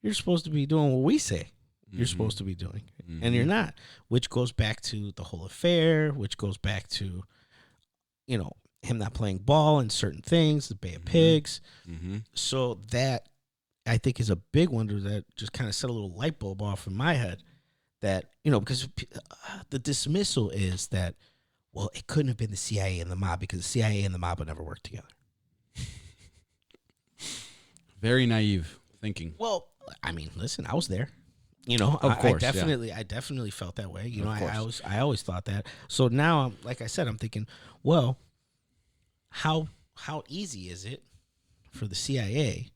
You're supposed to be doing what we say you're supposed to be doing, and you're not, which goes back to the whole affair, which goes back to, him not playing ball in certain things, the Bay of Pigs. So that, I think, is a big one that just kind of set a little light bulb off in my head that, because the dismissal is that, well, it couldn't have been the CIA and the mob because the CIA and the mob would never work together. Very naive thinking. Well, I mean, listen, I was there. Of course, I definitely felt that way. I always thought that. So now, like I said, I'm thinking, well, how easy is it for the CIA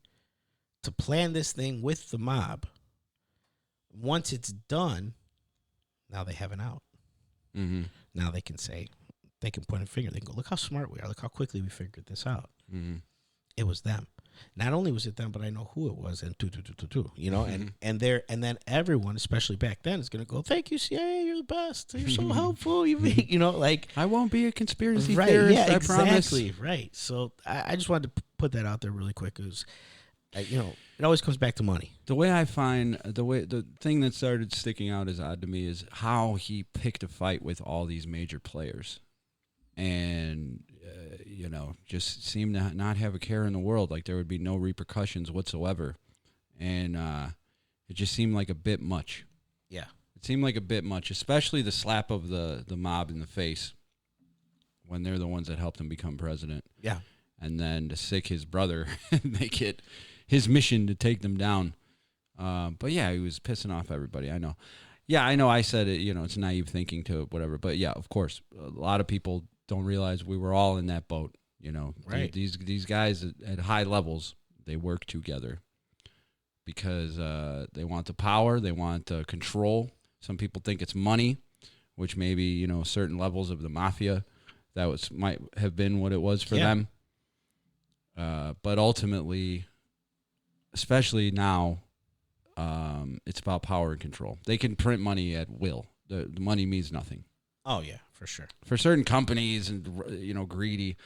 to plan this thing with the mob? Once it's done, now they have an out. Now they can say, they can point a finger. They can go, look how smart we are. Look how quickly we figured this out. It was them. Not only was it them, but I know who it was, and and then everyone, especially back then, is going to go, "Thank you, CIA, you're the best. You're so helpful." I won't be a conspiracy right? theorist. Yeah, I exactly. promise. Right. So I just wanted to put that out there really quick. Because it always comes back to money. The way I find the thing that started sticking out as odd to me is how he picked a fight with all these major players, and just seemed to not have a care in the world. Like there would be no repercussions whatsoever. And it just seemed like a bit much. Yeah. It seemed like a bit much, especially the slap of the mob in the face when they're the ones that helped him become president. Yeah. And then to sick his brother and make it his mission to take them down. But yeah, he was pissing off everybody. I know. Yeah, I know I said it, it's naive thinking to whatever. But yeah, of course, a lot of people don't realize we were all in that boat. Right. These guys at high levels, they work together because they want the power, they want control. Some people think it's money, which maybe certain levels of the mafia might have been what it was for them. But ultimately, especially now, it's about power and control. They can print money at will. The money means nothing. Oh yeah, for sure. For certain companies and, greedy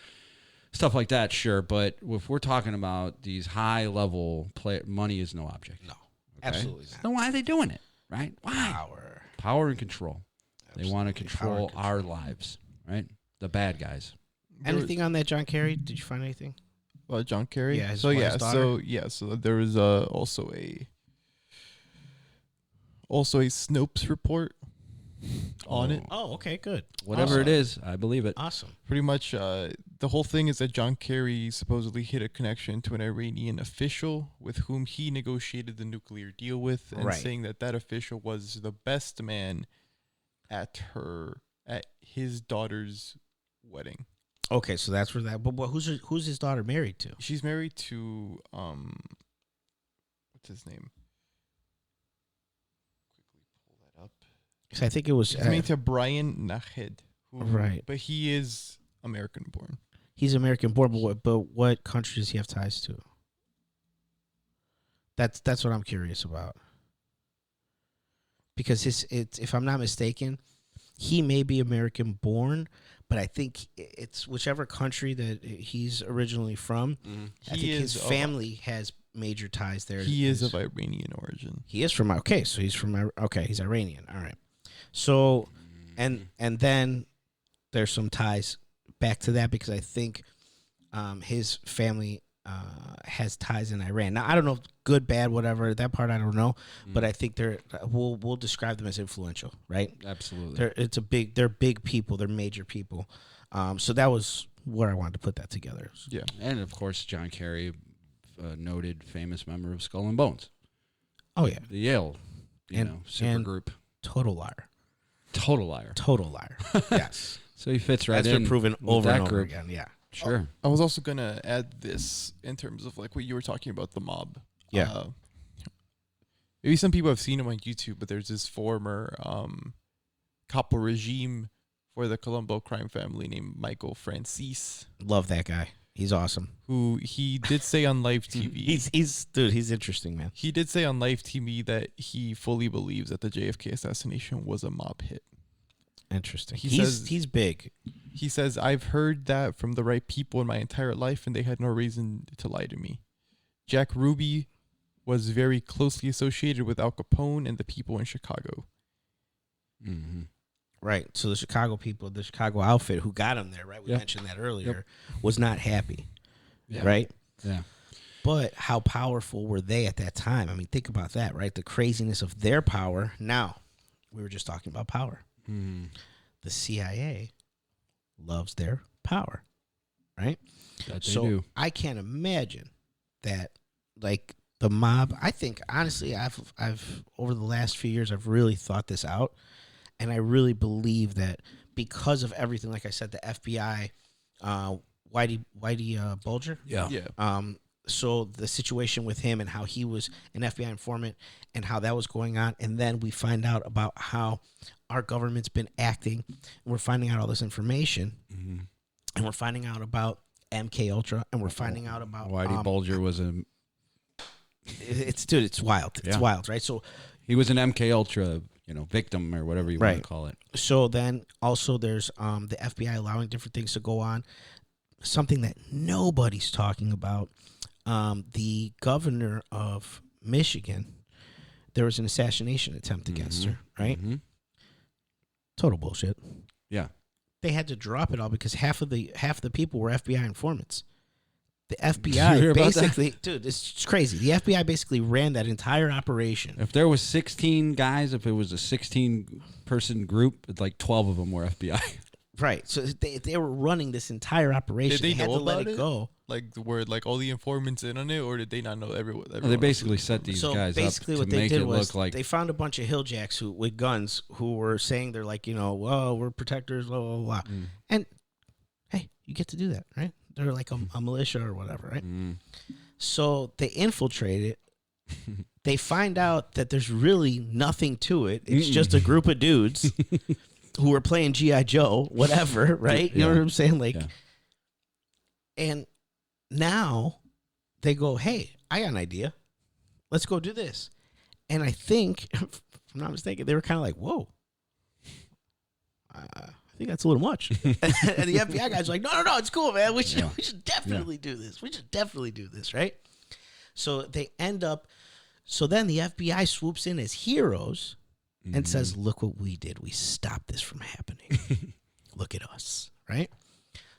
stuff like that, sure. But if we're talking about these high level money is no object. No, absolutely not. So why are they doing it? Right? Why? Power and control. Absolutely. They want to control our lives, right? The bad guys. Anything on that John Kerry? Did you find anything? John Kerry. Yeah. So there was also a Snopes report on it. Oh, okay, good. Whatever it is, I believe it. Awesome. Pretty much, the whole thing is that John Kerry supposedly hid a connection to an Iranian official with whom he negotiated the nuclear deal with, and saying that official was the best man at his daughter's wedding. Okay, so that's where that. But who's his daughter married to? She's married to what's his name? Quickly pull that up. Because I think it was. He's married to Brian Nahed. Right, but he is American born. He's American born, but what country does he have ties to? That's what I'm curious about. Because if I'm not mistaken, he may be American born, but I think it's whichever country that he's originally from. Mm-hmm. I think his family has major ties there. He is of Iranian origin. He is from so he's from he's Iranian. All right. So and then there's some ties back to that because I think his family has ties in Iran. Now I don't know, good, bad, whatever. That part I don't know, but I think we'll describe them as influential, right? Absolutely. They're big people. They're major people. So that was where I wanted to put that together. Yeah, and of course John Kerry, noted famous member of Skull and Bones. Oh yeah, the Yale, super group. Total liar. Yes. So he fits right in. That's been proven over and over group. again. Yeah. Sure. I was also going to add this in terms of like what you were talking about, the mob. Yeah. Maybe some people have seen him on YouTube, but there's this former capo regime for the Colombo crime family named Michael Francis. Love that guy. He's awesome. Who he did say on live TV. he's interesting, man. He did say on live TV that he fully believes that the JFK assassination was a mob hit. Interesting. He's big. He says, I've heard that from the right people in my entire life, and they had no reason to lie to me. Jack Ruby was very closely associated with Al Capone and the people in Chicago. Mm-hmm. Right. So the Chicago people, the Chicago outfit who got him there, right? We mentioned that earlier, was not happy. Yeah. Right? Yeah. But how powerful were they at that time? I mean, think about that, right? The craziness of their power. Now, we were just talking about power. Mm. The CIA loves their power, right? That they do. I can't imagine that, like, the mob. I think, honestly, I've over the last few years, I've really thought this out. And I really believe that because of everything, like I said, the FBI, Whitey Bulger. Yeah. So the situation with him and how he was an FBI informant and how that was going on. And then we find out about how our government's been acting. And we're finding out all this information. Mm-hmm. And we're finding out about MK Ultra. And we're finding out about Whitey Bulger was it's wild. It's wild, right? So he was an MK Ultra, victim or whatever you want to call it. So then also there's the FBI allowing different things to go on. Something that nobody's talking about. The governor of Michigan, there was an assassination attempt against her, right? Mm-hmm. Total bullshit. Yeah. They had to drop it all because half of the people were FBI informants. The FBI basically, dude, it's crazy. The FBI basically ran that entire operation. If there was 16 guys, if it was a 16-person group, like 12 of them were FBI. Right. So they were running this entire operation. Did they had know to let about it go. Like, were like all the informants in on it, or did they not know everyone? They basically set these guys up to make it look like they found a bunch of hilljacks with guns who were saying they're like, well, we're protectors, blah, blah, blah. Mm. And hey, you get to do that, right? They're like a militia or whatever, right? Mm. So they infiltrate it. They find out that there's really nothing to it. It's just a group of dudes who are playing G.I. Joe, whatever, right? You know what I'm saying? Like, and now they go, hey, I got an idea. Let's go do this. And I think, if I'm not mistaken, they were kind of like, whoa, I think that's a little much. And the FBI guy's like, no, it's cool, man. We should definitely do this. We should definitely do this, right? So they end up. So then the FBI swoops in as heroes and says, "Look what we did. We stopped this from happening. Look at us, right?"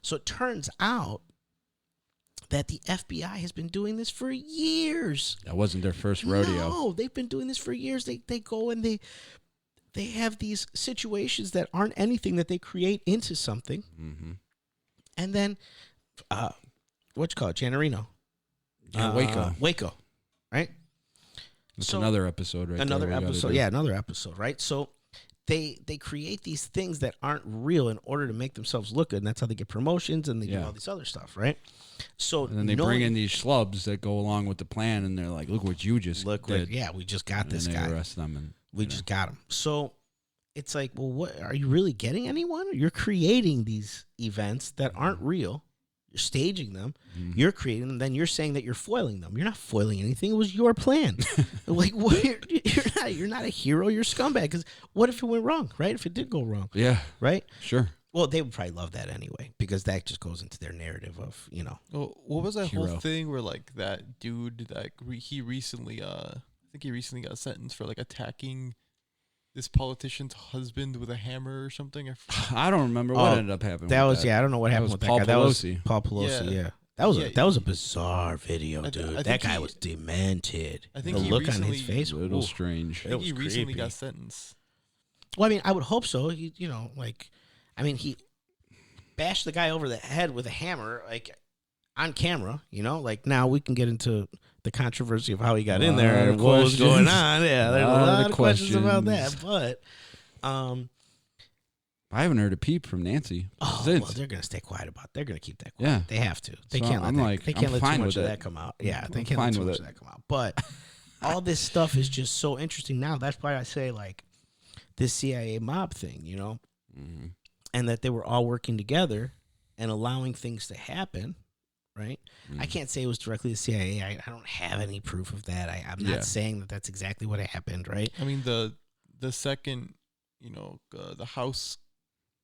So it turns out that the FBI has been doing this for years. That wasn't their first rodeo. No, they've been doing this for years. They go and they have these situations that aren't anything that they create into something. Mm-hmm. And then, what you call it, Janarino? Waco, right? That's another episode, right? Another episode, right? So they create these things that aren't real in order to make themselves look good, and that's how they get promotions and they do all this other stuff, right? So and then they bring in these schlubs that go along with the plan, and they're like, "Look what you just did." We just got this and guy. They arrest them, and we just got him. So it's like, well, what are you really getting anyone? You're creating these events that aren't real. You're staging them. Mm-hmm. You're creating them. Then you're saying that you're foiling them. You're not foiling anything. It was your plan. Like, what? You're not a hero. You're a scumbag. Because what if it went wrong, right? If it did go wrong. Yeah. Right? Sure. Well, they would probably love that anyway, because that just goes into their narrative of, Well, what was that hero. whole thing where, like, that dude, that he recently, I think he recently got sentenced for, like, attacking this politician's husband with a hammer or something? I don't remember what ended up happening. That was, I don't know what happened with that guy. That was Paul Pelosi, yeah. That was a bizarre video, dude. That guy was demented. I think the he look on recently- his face, a little strange. I think he recently creepy. got sentenced. Well, I mean, I would hope so. He bashed the guy over the head with a hammer, like, on camera, like, now we can get into the controversy of how he got in there and what was going on. Yeah, there's a lot of questions about that, but I haven't heard a peep from Nancy. well, they're going to stay quiet about it. They're going to keep that quiet. Yeah. They have to. They So can't I'm let like, they can't I'm let fine too much with of it. that come out. Yeah, they I'm can't let fine too with much it. of that come out. But all this stuff is just so interesting now. That's why I say, like, this CIA mob thing, Mm-hmm. and that they were all working together and allowing things to happen, right? Mm-hmm. I can't say it was directly the CIA. I don't have any proof of that. I'm not saying that that's exactly what happened, right? I mean, the second, the House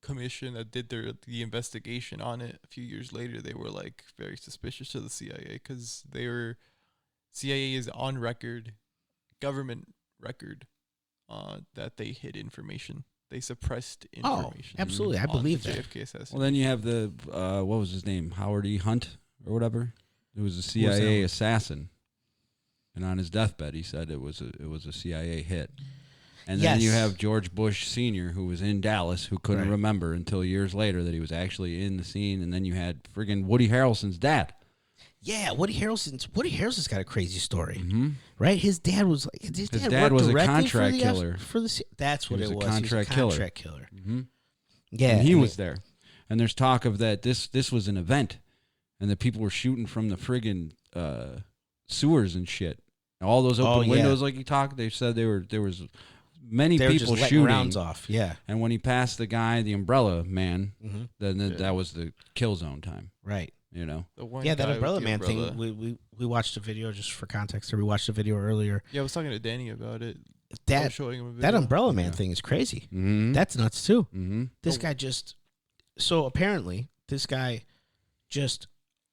commission that did the investigation on it a few years later, they were, like, very suspicious of the CIA because CIA is on record, government record, that they hid information. They suppressed information. Oh, absolutely. I on believe the that. JFK assassination. Well, then you have the what was his name, Howard E. Hunt or whatever. It was a was CIA that? assassin, and on his deathbed, he said it was a CIA hit. And then you have George Bush Sr., who was in Dallas, who couldn't remember until years later that he was actually in the scene. And then you had friggin' Woody Harrelson's dad. Yeah, Woody Harrelson's got a crazy story, right? His dad was like, his dad was a contract killer. That's what it was. Contract he was a contract killer. Mm-hmm. Yeah, and he was there. And there's talk of that this was an event, and that people were shooting from the friggin' sewers and shit. All those open windows, like you talked. They said there was many people just shooting rounds off. Yeah, and when he passed the guy, the umbrella man, then that was the kill zone time. Right. That umbrella man thing. We watched a video just for context. Or we watched a video earlier. Yeah, I was talking to Danny about it. That I was showing him a video. that umbrella man thing is crazy. Mm-hmm. That's nuts too. Mm-hmm. This guy apparently this guy just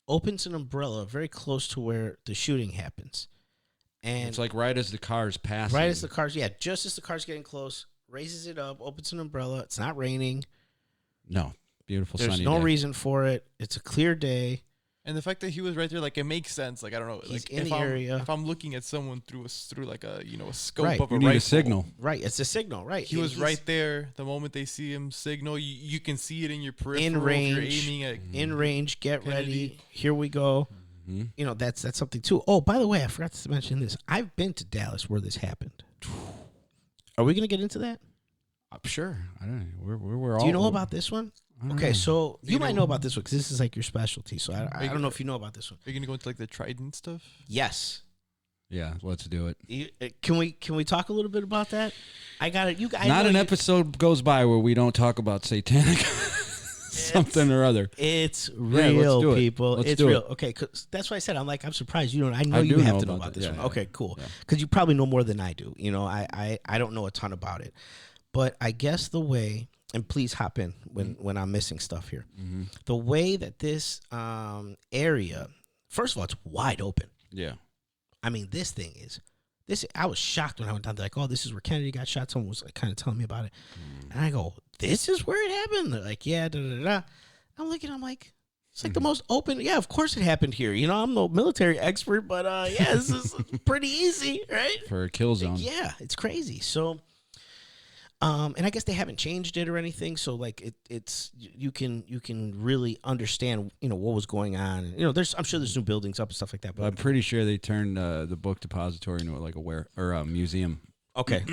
opens an umbrella very close to where the shooting happens, and It's like right as the car's passing. right as the car's just as the car's getting close, raises it up, opens an umbrella. It's not raining. No. Beautiful There's sunny no day. reason for it. It's a clear day. And the fact that he was right there, like, it makes sense. Like, I don't know, He's like, in the area. if I'm looking at someone through like a a scope Right. of a You need rifle, a signal. Right. It's a signal. Right. He was He's right there. The moment they see him signal, you can see it in your peripheral. in if range. You're aiming at in range. Get Kennedy. ready. Here we go. Mm-hmm. That's something too. Oh, by the way, I forgot to mention this. I've been to Dallas where this happened. Are we going to get into that? Sure. I don't know. We're all. Do you know about this one? I don't Okay, know. so you You might know- know about this one because this is like your specialty. So I don't know if you know about this one. Are you gonna go into like the Trident stuff? Yes. Yeah, let's do it. Can we talk a little bit about that? I got it. Not an episode goes by where we don't talk about satanic something or other. It's let's real, do it. people. Let's It's do real. it. Okay, 'cause that's why I said I'm surprised you don't. I know I you do have know to know about about that. this Yeah, one. yeah. Okay, cool. Yeah. Because you probably know more than I do. I don't know a ton about it, but I guess the way and please hop in when I'm missing stuff here. Mm-hmm. The way that this area, first of all, it's wide open. Yeah. I mean, this thing is this. I was shocked when I went down there. Like, oh, this is where Kennedy got shot. Someone was like kind of telling me about it, and I go, "This is where it happened." They're like, "Yeah." Da, da, da. I'm looking. I'm like, it's like the most open. Yeah, of course it happened here. You know, I'm no military expert, but yeah, this is pretty easy, right? For a kill zone. Yeah, it's crazy. So, and I guess they haven't changed it or anything. So like it's you can really understand, you know, what was going on. You know, I'm sure there's new buildings up and stuff like that. But I'm pretty sure they turned the book depository into like a museum. okay,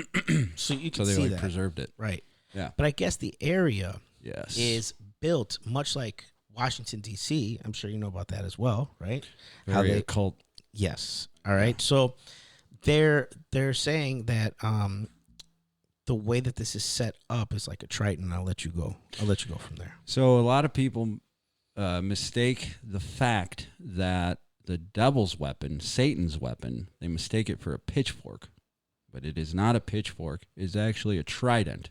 so you can So they see like that, preserved it. right? Yeah. But I guess the area Yes. is built much like Washington D.C. I'm sure you know about that as well, right? Very occult. Yes. All right. So they're saying that the way that this is set up is like a Triton. I'll let you go from there. So a lot of people mistake the fact that the devil's weapon, Satan's weapon, they mistake it for a pitchfork. But it is not a pitchfork. It's actually a trident,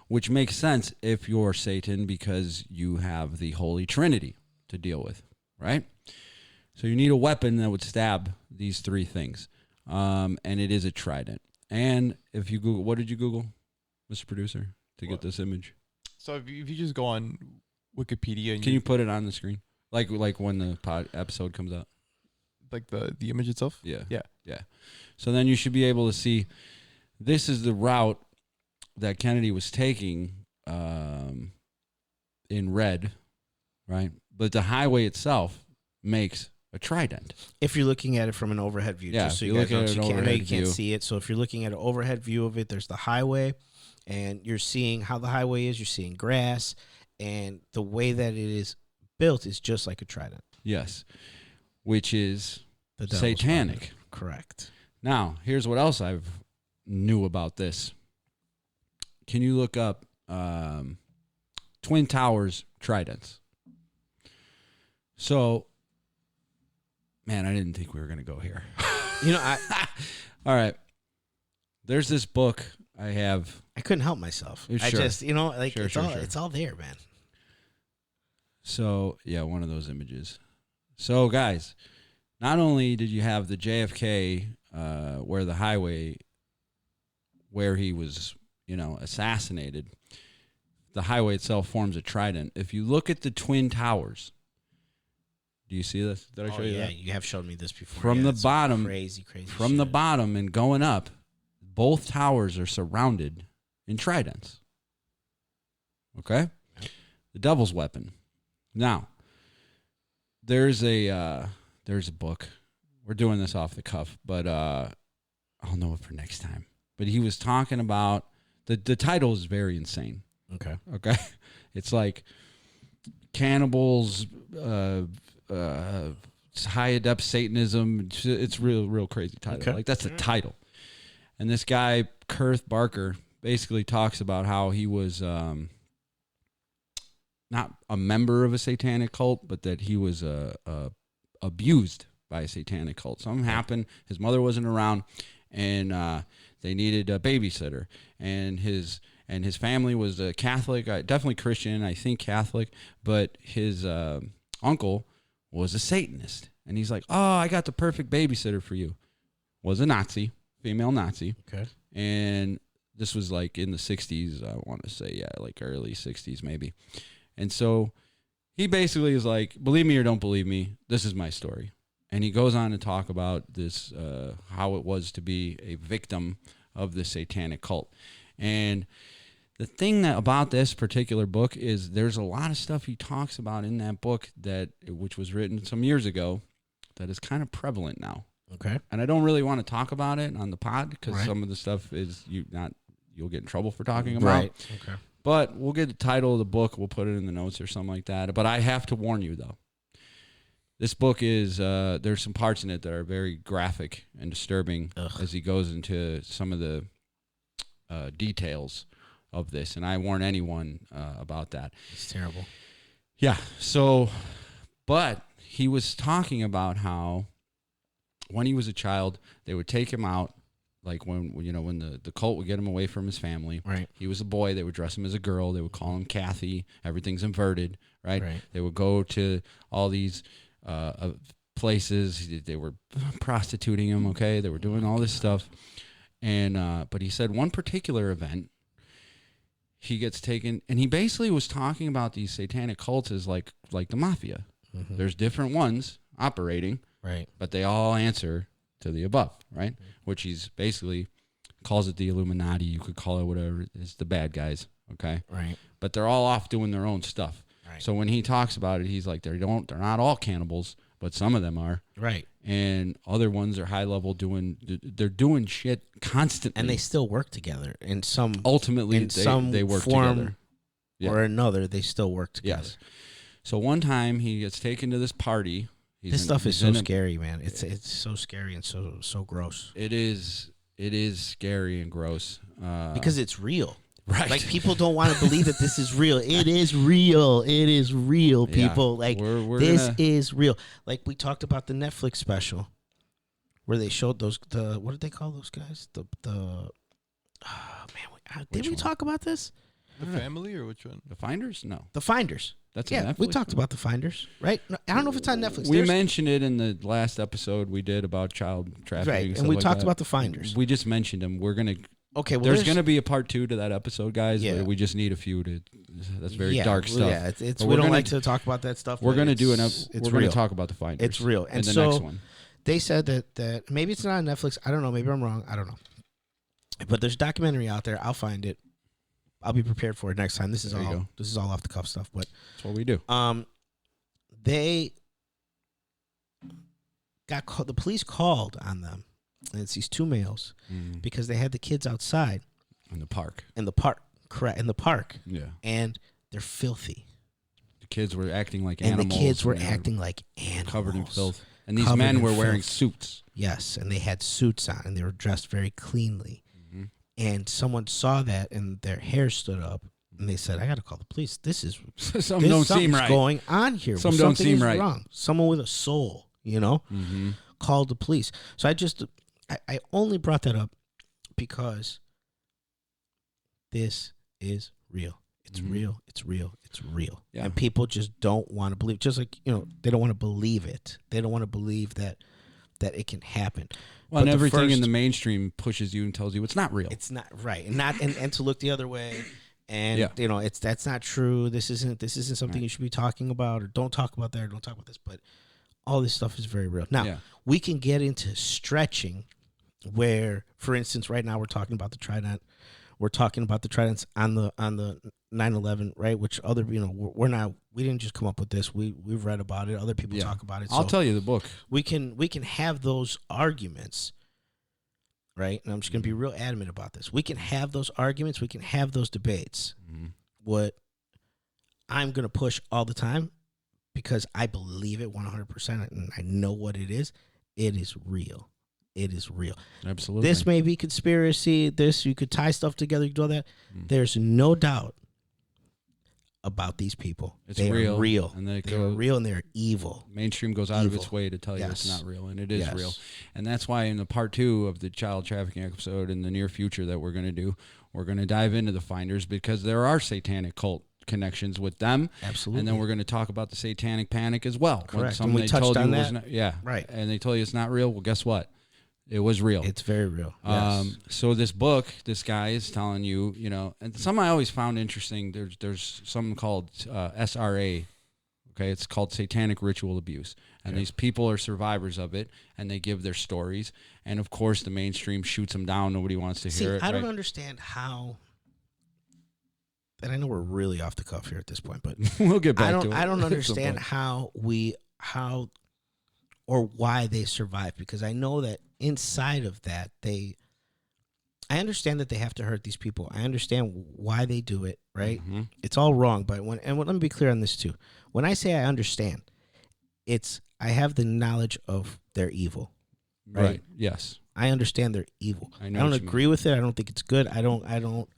which makes sense if you're Satan because you have the Holy Trinity to deal with, right? So you need a weapon that would stab these three things, and it is a trident. And if you Google, what did you Google, Mr. Producer, to get this image? So if you just go on Wikipedia, and Can you put it on the screen, like when the episode comes out? like the image itself? Yeah. Yeah. Yeah. So then you should be able to see this is the route that Kennedy was taking in red, right? But the highway itself makes a trident. If you're looking at it from an overhead view, Yeah, just so if you you guys look know, at so an you can't, I know you overhead can't view. see it. So if you're looking at an overhead view of it, there's the highway, and you're seeing how the highway is. You're seeing grass, and the way that it is built is just like a trident. Yes. Which is The devil's satanic. weapon. Correct. Now, here's what else I've knew about this. Can you look up Twin Towers tridents? So, man, I didn't think we were going to go here. You know, All right. There's this book I have. I couldn't help myself. Sure. I just, you know, like Sure, it's sure, all sure. it's all there, man. So, yeah, one of those images. So, guys, not only did you have the JFK, where the highway, where he was, you know, assassinated, the highway itself forms a trident. If you look at the Twin Towers, do you see this? Did I show you yeah, that? you have shown me this before. From Yeah, the it's bottom, crazy From the shit. bottom and going up, both towers are surrounded in tridents. Okay? The devil's weapon. Now, there's a book. We're doing this off the cuff, but I'll know it for next time. But he was talking about the title is very insane. Okay. Okay? It's like cannibals, high adept Satanism. It's real crazy title. Okay. Like that's the title. And this guy, Kurth Barker, basically talks about how he was not a member of a satanic cult, but that he was abused by a satanic cult. Something happened. His mother wasn't around, and they needed a babysitter. And his family was a Catholic, definitely Christian, I think Catholic, but his uncle was a Satanist. And he's like, oh, I got the perfect babysitter for you. Was a Nazi, female Nazi. Okay. And this was like in the 60s, I want to say, yeah, like early 60s maybe. And so he basically is like, believe me or don't believe me, this is my story. And he goes on to talk about this, how it was to be a victim of the satanic cult. And the thing about this particular book is there's a lot of stuff he talks about in that book which was written some years ago that is kind of prevalent now. Okay. And I don't really want to talk about it on the pod because Right. some of the stuff is you'll get in trouble for talking about. Right. Okay. But we'll get the title of the book. We'll put it in the notes or something like that. But I have to warn you, though. This book is, there's some parts in it that are very graphic and disturbing as he goes into some of the details of this. And I warn anyone about that. It's terrible. Yeah. So, but he was talking about how when he was a child, they would take him out Like when the cult would get him away from his family. Right. He was a boy. They would dress him as a girl. They would call him Kathy. Everything's inverted, right? Right. They would go to all these places. They were prostituting him, okay? They were doing all this stuff. And but he said one particular event, he gets taken, and he basically was talking about these satanic cults as like the mafia. Mm-hmm. There's different ones operating, Right. but they all answer to the above, right? Mm-hmm. Which he's basically calls it the Illuminati. You could call it whatever. It's the bad guys, okay? Right. But they're all off doing their own stuff. Right. So when he talks about it, he's like, they're not all cannibals, but some of them are. Right. And other ones are high level they're doing shit constantly. And they still work together in some ultimately they work form together. Yeah. or another. They still work together. Yes. So one time he gets taken to this party. This stuff is so scary, man. It's so scary and so gross. It is scary and gross. Because it's real. Right. Like, people don't want to believe that this is real. It is real. It is real, people. Yeah. Like, we're is real. Like, we talked about the Netflix special where they showed what did they call those guys? Did we talk about this? The Family or which one? The Finders? No. The Finders. That's yeah, Netflix we talked about the Finders, right? No, I don't know if it's on Netflix. We mentioned it in the last episode we did about child trafficking. Right, and and we like talked that. about the Finders. We just mentioned them. We're gonna. Okay, well, there's gonna be a part 2 to that episode, guys. Yeah. We just need a few to. That's very dark stuff. Yeah, we don't like to talk about that stuff. We're gonna do We're gonna talk about the Finders. It's real, and the so next one. They said that maybe it's not on Netflix. I don't know. Maybe I'm wrong. I don't know. But there's a documentary out there. I'll find it. I'll be prepared for it next time. This is all off the cuff stuff, but that's what we do. They got the police called on them, and it's these 2 males because they had the kids outside in the park. Correct, in the park. Yeah, and they're filthy. The kids were acting like animals. And the kids were acting like animals, covered in filth. And these men were wearing suits. Yes, and they had suits on, and they were dressed very cleanly. And someone saw that, and their hair stood up, and they said, "I got to call the police. This is something don't seem right going on here. Something don't seem right. Wrong. Someone with a soul, called the police." So I only brought that up because this is real. It's real. It's real. It's real. Yeah. And people just don't want to believe. Just like they don't want to believe it. They don't want to believe that it can happen. Well, and everything in the mainstream pushes you and tells you it's not real. It's not right, and to look the other way, and that's not true. This isn't something you should be talking about, or don't talk about that, or don't talk about this. But all this stuff is very real. Now we can get into stretching, where, for instance, right now we're talking about the Trident. We're talking about the Tridents on the 9/11, right? Which other we didn't just come up with this. We've read about it. Other people talk about it. I'll tell you the book. We can have those arguments, right? And I'm just going to be real adamant about this. We can have those arguments. We can have those debates. What I'm going to push all the time, because I believe it 100%, and I know what it is. It is real. It is real. Absolutely. This may be conspiracy. You could tie stuff together. You can do all that. There's no doubt about these people. They are real. And they're real, and they're evil. Mainstream goes out of its way to tell you it's not real, and it is real. And that's why in the part 2 of the child trafficking episode in the near future that we're going to do, we're going to dive into the Finders, because there are satanic cult connections with them. Absolutely. And then we're going to talk about the satanic panic as well. Correct. And we touched on that. Right. And they told you it's not real. Well, guess what? It was real. It's very real. Yes. So this book, this guy is telling you, and some I always found interesting. There's something called SRA. Okay, it's called Satanic Ritual Abuse, and these people are survivors of it, and they give their stories. And of course, the mainstream shoots them down. Nobody wants to hear it. I don't understand how. And I know we're really off the cuff here at this point, but we'll get back to it. I don't understand how or why they survive, because I know that inside of that I understand that they have to hurt these people. I understand why they do it, right? It's all wrong, but let me be clear on this too. When I say I understand, I have the knowledge of their evil. Right? Yes. I understand they're evil. I don't agree with it. I don't think it's good. I don't.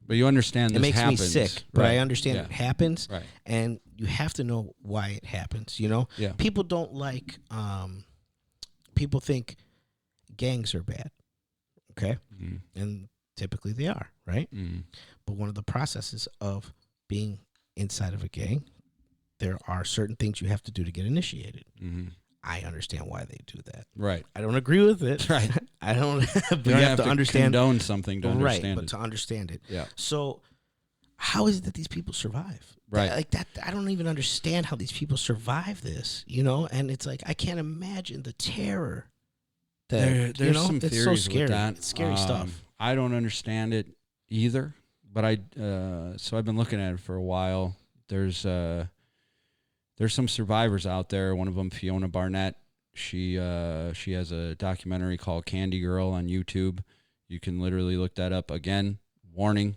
But you understand this happens. It makes me sick, but I understand it happens, right. And you have to know why it happens, Yeah. People don't like, people think gangs are bad, Okay. And typically they are, right? Mm. But one of the processes of being inside of a gang, there are certain things you have to do to get initiated. Mm-hmm. I understand why they do that. Right. I don't agree with it. Right. I don't. But You you don't have to understand. condone something to Right. understand But it. to understand it. Yeah. So, how is it that these people survive? Right. Like that. I don't even understand how these people survive this. You know, and it's like I can't imagine the terror. That There's some it's theories so scary. with that. It's scary stuff. I don't understand it either, but so I've been looking at it for a while. There's some survivors out there. One of them, Fiona Barnett. She has a documentary called Candy Girl on YouTube. You can literally look that up. Again, warning,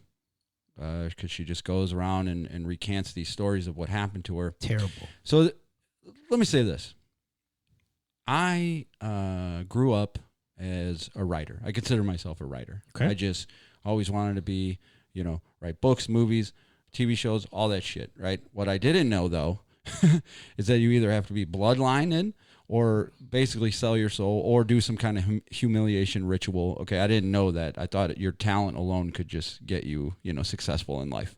because she just goes around and recants these stories of what happened to her. Terrible. So let me say this. I grew up as a writer. I consider myself a writer. Okay. I just always wanted to be, write books, movies, TV shows, all that shit, right? What I didn't know, though, is that you either have to be bloodline in or basically sell your soul or do some kind of humiliation ritual. Okay, I didn't know that. I thought your talent alone could just get you, successful in life.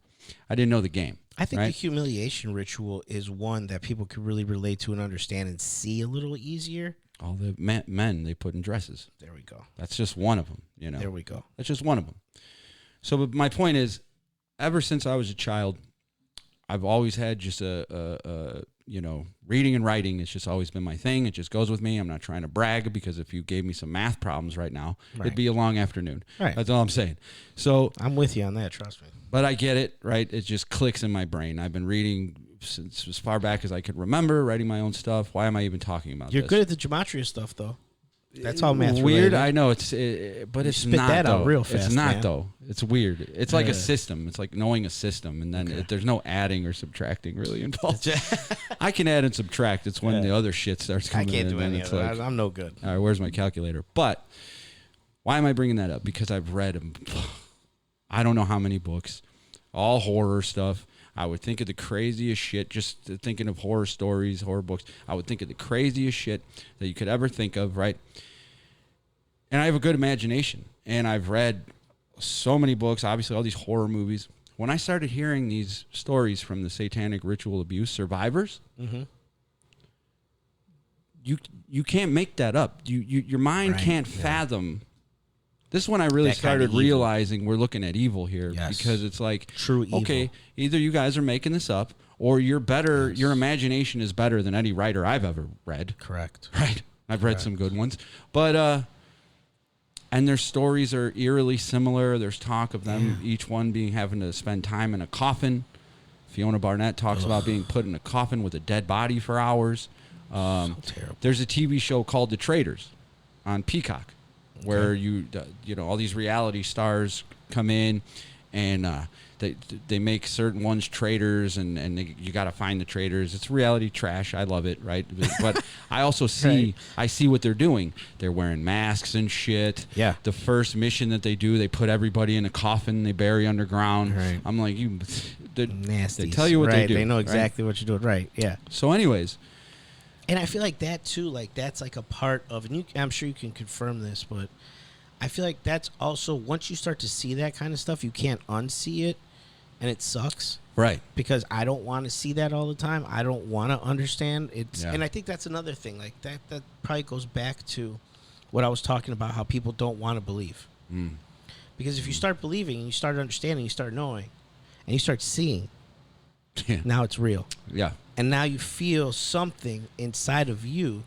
I didn't know the game. I think right? the humiliation ritual is one that people could really relate to and understand and see a little easier. All the men they put in dresses. There we go. That's just one of them, There we go. That's just one of them. So but my point is, ever since I was a child, I've always had just reading and writing. It's just always been my thing. It just goes with me. I'm not trying to brag because if you gave me some math problems right now, it'd be a long afternoon. Right. That's all I'm saying. So I'm with you on that. Trust me. But I get it, right? It just clicks in my brain. I've been reading since as far back as I could remember, writing my own stuff. Why am I even talking about You're this? good at the gematria stuff, though. That's all math weird. related. I know but it's spit not that out though. real fast, It's not man. though. It's weird. It's like a system. It's like knowing a system, and then there's no adding or subtracting really involved. I can add and subtract. It's when the other shit starts I coming can't in. do any It's of like, that. I'm no good. all right, where's my calculator? But why am I bringing that up? Because I've read, I don't know how many books, all horror stuff. I would think of the craziest shit, just thinking of horror stories, horror books. I would think of the craziest shit that you could ever think of, right? And I have a good imagination. And I've read so many books, obviously all these horror movies. When I started hearing these stories from the satanic ritual abuse survivors, you can't make that up. Your mind can't fathom. This is when I really That kind of started evil. realizing we're looking at evil here, Yes. because it's like, True evil. okay, either you guys are making this up or you're better. Yes. Your imagination is better than any writer I've ever read. Correct. Right. I've read some good ones, but and their stories are eerily similar. There's talk of them, each one having to spend time in a coffin. Fiona Barnett talks about being put in a coffin with a dead body for hours. So terrible. There's a TV show called The Traitors on Peacock, where all these reality stars come in, and they make certain ones traitors, and you got to find the traitors. It's reality trash. I love it, right? But I also see what they're doing. They're wearing masks and shit. Yeah. The first mission that they do, they put everybody in a coffin, they bury underground. Right. I'm like, Nasty. they tell you what they do. They know right? exactly what you're doing. Right. Yeah. So anyways. And I feel like that too, like that's like a part of, and I'm sure you can confirm this, but I feel like that's also, once you start to see that kind of stuff, you can't unsee it, and it sucks. Right. Because I don't want to see that all the time. I don't want to understand it. And I think that's another thing. Like that probably goes back to what I was talking about, how people don't want to believe. Because if you start believing and you start understanding, you start knowing, and you start seeing, now it's real. Yeah. And now you feel something inside of you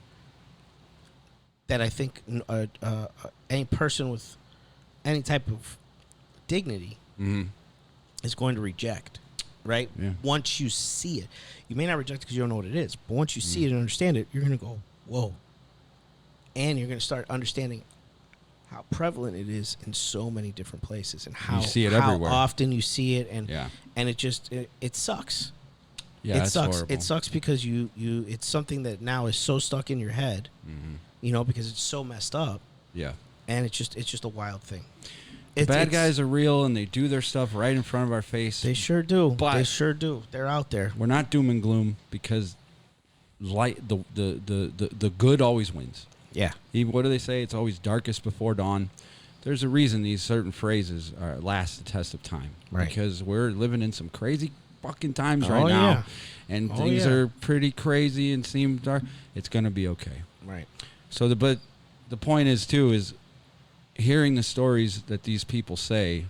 that I think any person with any type of dignity is going to reject, right? Yeah. Once you see it. You may not reject it because you don't know what it is, but once you see it and understand it, you're going to go, whoa. And you're going to start understanding how prevalent it is in so many different places, and how, you see it how everywhere. often you see it, and Yeah. it sucks. Yeah, It it's sucks. horrible. It sucks because you it's something that now is so stuck in your head, because it's so messed up, Yeah. and it's just a wild thing. Bad guys are real, and they do their stuff right in front of our face. They sure do. But they sure do. They're out there. We're not doom and gloom, because light the good always wins. Yeah. What do they say? It's always darkest before dawn. there's a reason these certain phrases last the test of time. Right. Because we're living in some crazy fucking times Oh, right now. yeah. And Oh, things yeah. are pretty crazy and seem dark. It's going to be okay. Right. So but the point is too is hearing the stories that these people say,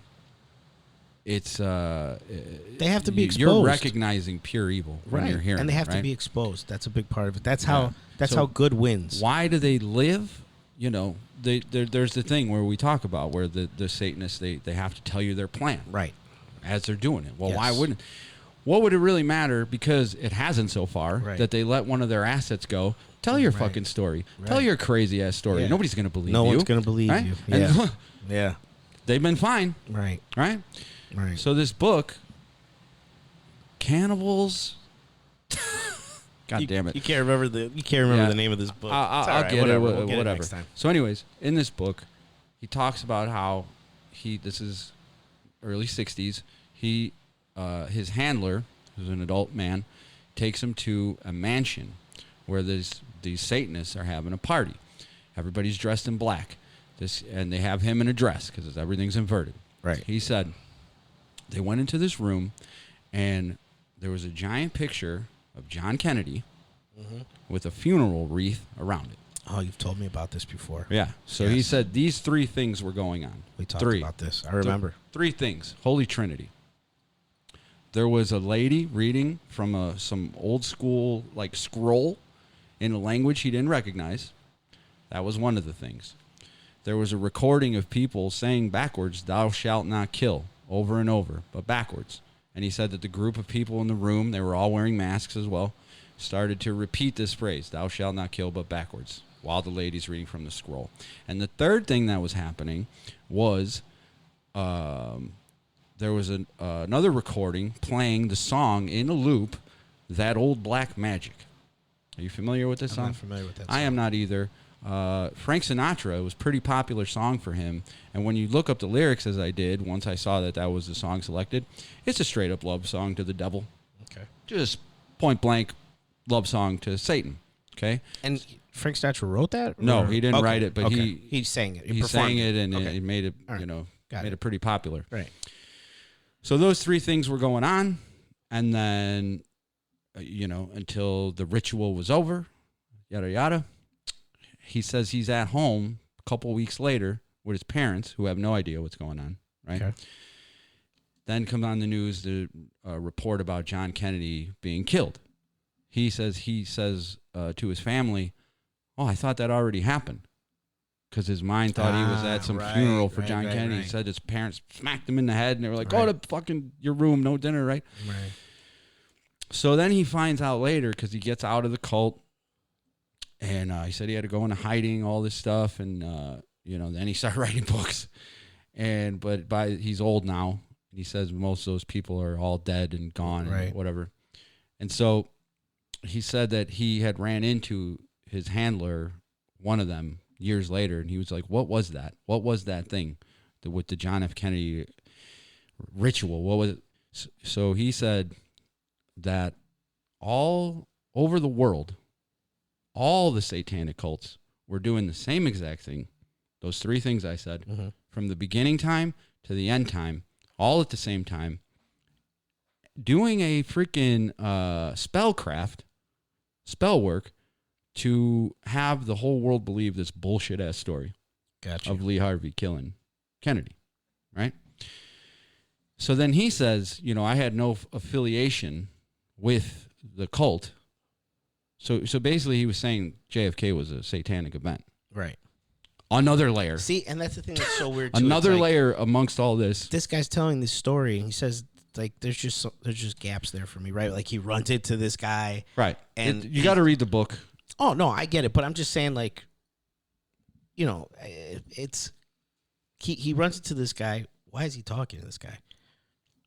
it's They have to be exposed. You're recognizing pure evil when Right. you're hearing And they it, have to right? be exposed. That's a big part of it. That's Yeah. So how good wins. Why do they live? You know, there's the thing where we talk about where the Satanists, they have to tell you their plan Right. as they're doing it. Well, Yes. why wouldn't? What would it really matter? Because it hasn't so far Right. that they let one of their assets go. Tell your Right. fucking story. Right. Tell your crazy ass story. Yeah. Nobody's going to believe No you. one's going to believe right? you. And Yeah. Yeah. they've been fine, Right. right? Right. So this book, Cannibals. God damn it. You can't remember Yeah. the name of this book. I'll It's all right. get Whatever. it. We'll get Whatever. it next time. So, anyways, in this book, he talks about how this is early '60s. His handler, who's an adult man, takes him to a mansion where these Satanists are having a party. Everybody's dressed in black. And they have him in a dress because everything's inverted. Right. He said they went into this room, and there was a giant picture of John Kennedy with a funeral wreath around it. Oh, you've told me about this before. Yeah. So he Yes. said these three things were going on. We talked Three. about this. I remember. Three things. Holy Trinity. There was a lady reading from some old school like scroll in a language he didn't recognize. That was one of the things. There was a recording of people saying backwards, "Thou shalt not kill," over and over, but backwards. And he said that the group of people in the room, they were all wearing masks as well, started to repeat this phrase, "Thou shalt not kill," but backwards, while the lady's reading from the scroll. And the third thing that was happening was there was another recording playing the song in a loop, "That Old Black Magic." Are you familiar with this I'm song? not familiar with that I song. am not either. Frank Sinatra, it was a pretty popular song for him. And when you look up the lyrics, as I did, once I saw that was the song selected, it's a straight up love song to the devil. Okay. Just point blank love song to Satan. Okay. And Frank Sinatra wrote that? No, Or- he didn't Okay, write it, but okay. he sang it. he performed sang it and Okay. it made it, All right. Got made it. it pretty popular. Right. So those three things were going on, and then, until the ritual was over, yada yada. He says he's at home a couple weeks later with his parents, who have no idea what's going on. Right. Okay. Then comes on the news the report about John Kennedy being killed. He says to his family, "Oh, I thought that already happened," because his mind thought he was at some right, funeral for right, John right, Kennedy. He right. said his parents smacked him in the head, and they were like, "Go Right. to fucking your room, no dinner," right? Right. So then he finds out later because he gets out of the cult, and he said he had to go into hiding, all this stuff, and then he started writing books. But he's old now, and he says most of those people are all dead and gone, Right. and whatever. And so he said that he had ran into his handler, one of them, years later, and he was like, "What was that? What was that thing with the John F. Kennedy ritual? What was it?" So he said that all over the world, all the satanic cults were doing the same exact thing. Those three things I said, Mm-hmm. from the beginning time to the end time, all at the same time, doing a freaking spell work to have the whole world believe this bullshit ass story Gotcha. of Lee Harvey killing Kennedy, right? So then he says, I had no affiliation with the cult. So basically he was saying JFK was a satanic event. Right. Another layer. See, and that's the thing that's so weird too. Another It's like, layer amongst all this. this guy's telling this story, and he says, like, there's just gaps there for me, right? Like, he runs into this guy. Right. And You got to read the book. Oh, no, I get it. But I'm just saying, like, it's he runs into this guy. Why is he talking to this guy?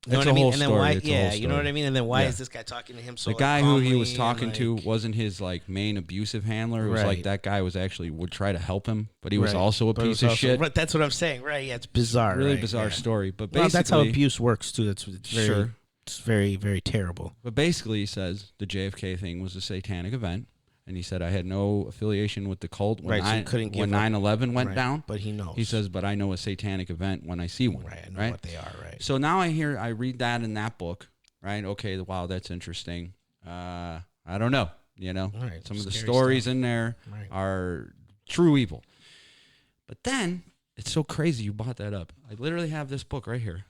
You know It's what a I mean? whole And then story. why? It's a whole Yeah, you know story. what I mean. And then why Yeah. is this guy talking to him so? The like, guy who he calmly was and, talking to like- wasn't his main abusive handler. It was Right. like that guy would try to help him, but he was Right. also a But it piece was of also- shit. Right, that's what I'm saying. Right? Yeah, it's bizarre. Really right, bizarre yeah. story. But Well, basically, that's how abuse works too. It's very, Sure. it's very, very terrible. But basically, he says the JFK thing was a satanic event, And he said, I had no affiliation with the cult when, Right, so you couldn't give when up. 9/11 went Right, down. but he knows. He says, but I know a satanic event when I see one. Right, I know what they are, right. So now I read that in that book, right? Okay, wow, that's interesting. I don't know, Right, some of the scary stories stuff. in there Right. are true evil. But then, it's so crazy you brought that up. I literally have this book right here.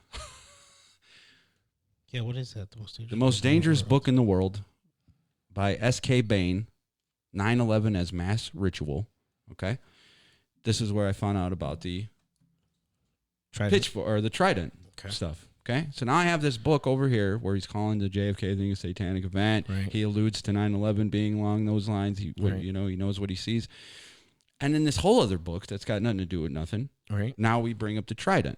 Yeah, what is that? The Most Dangerous Book in the World by S.K. Bain, 9/11 as Mass Ritual. Okay? This is where I found out about the pitchfork or the trident stuff. Okay? So now I have this book over here where he's calling the JFK thing a satanic event. Right. He alludes to 9/11 being along those lines. He knows what he sees. And in this whole other book that's got nothing to do with nothing, Right. now we bring up the trident.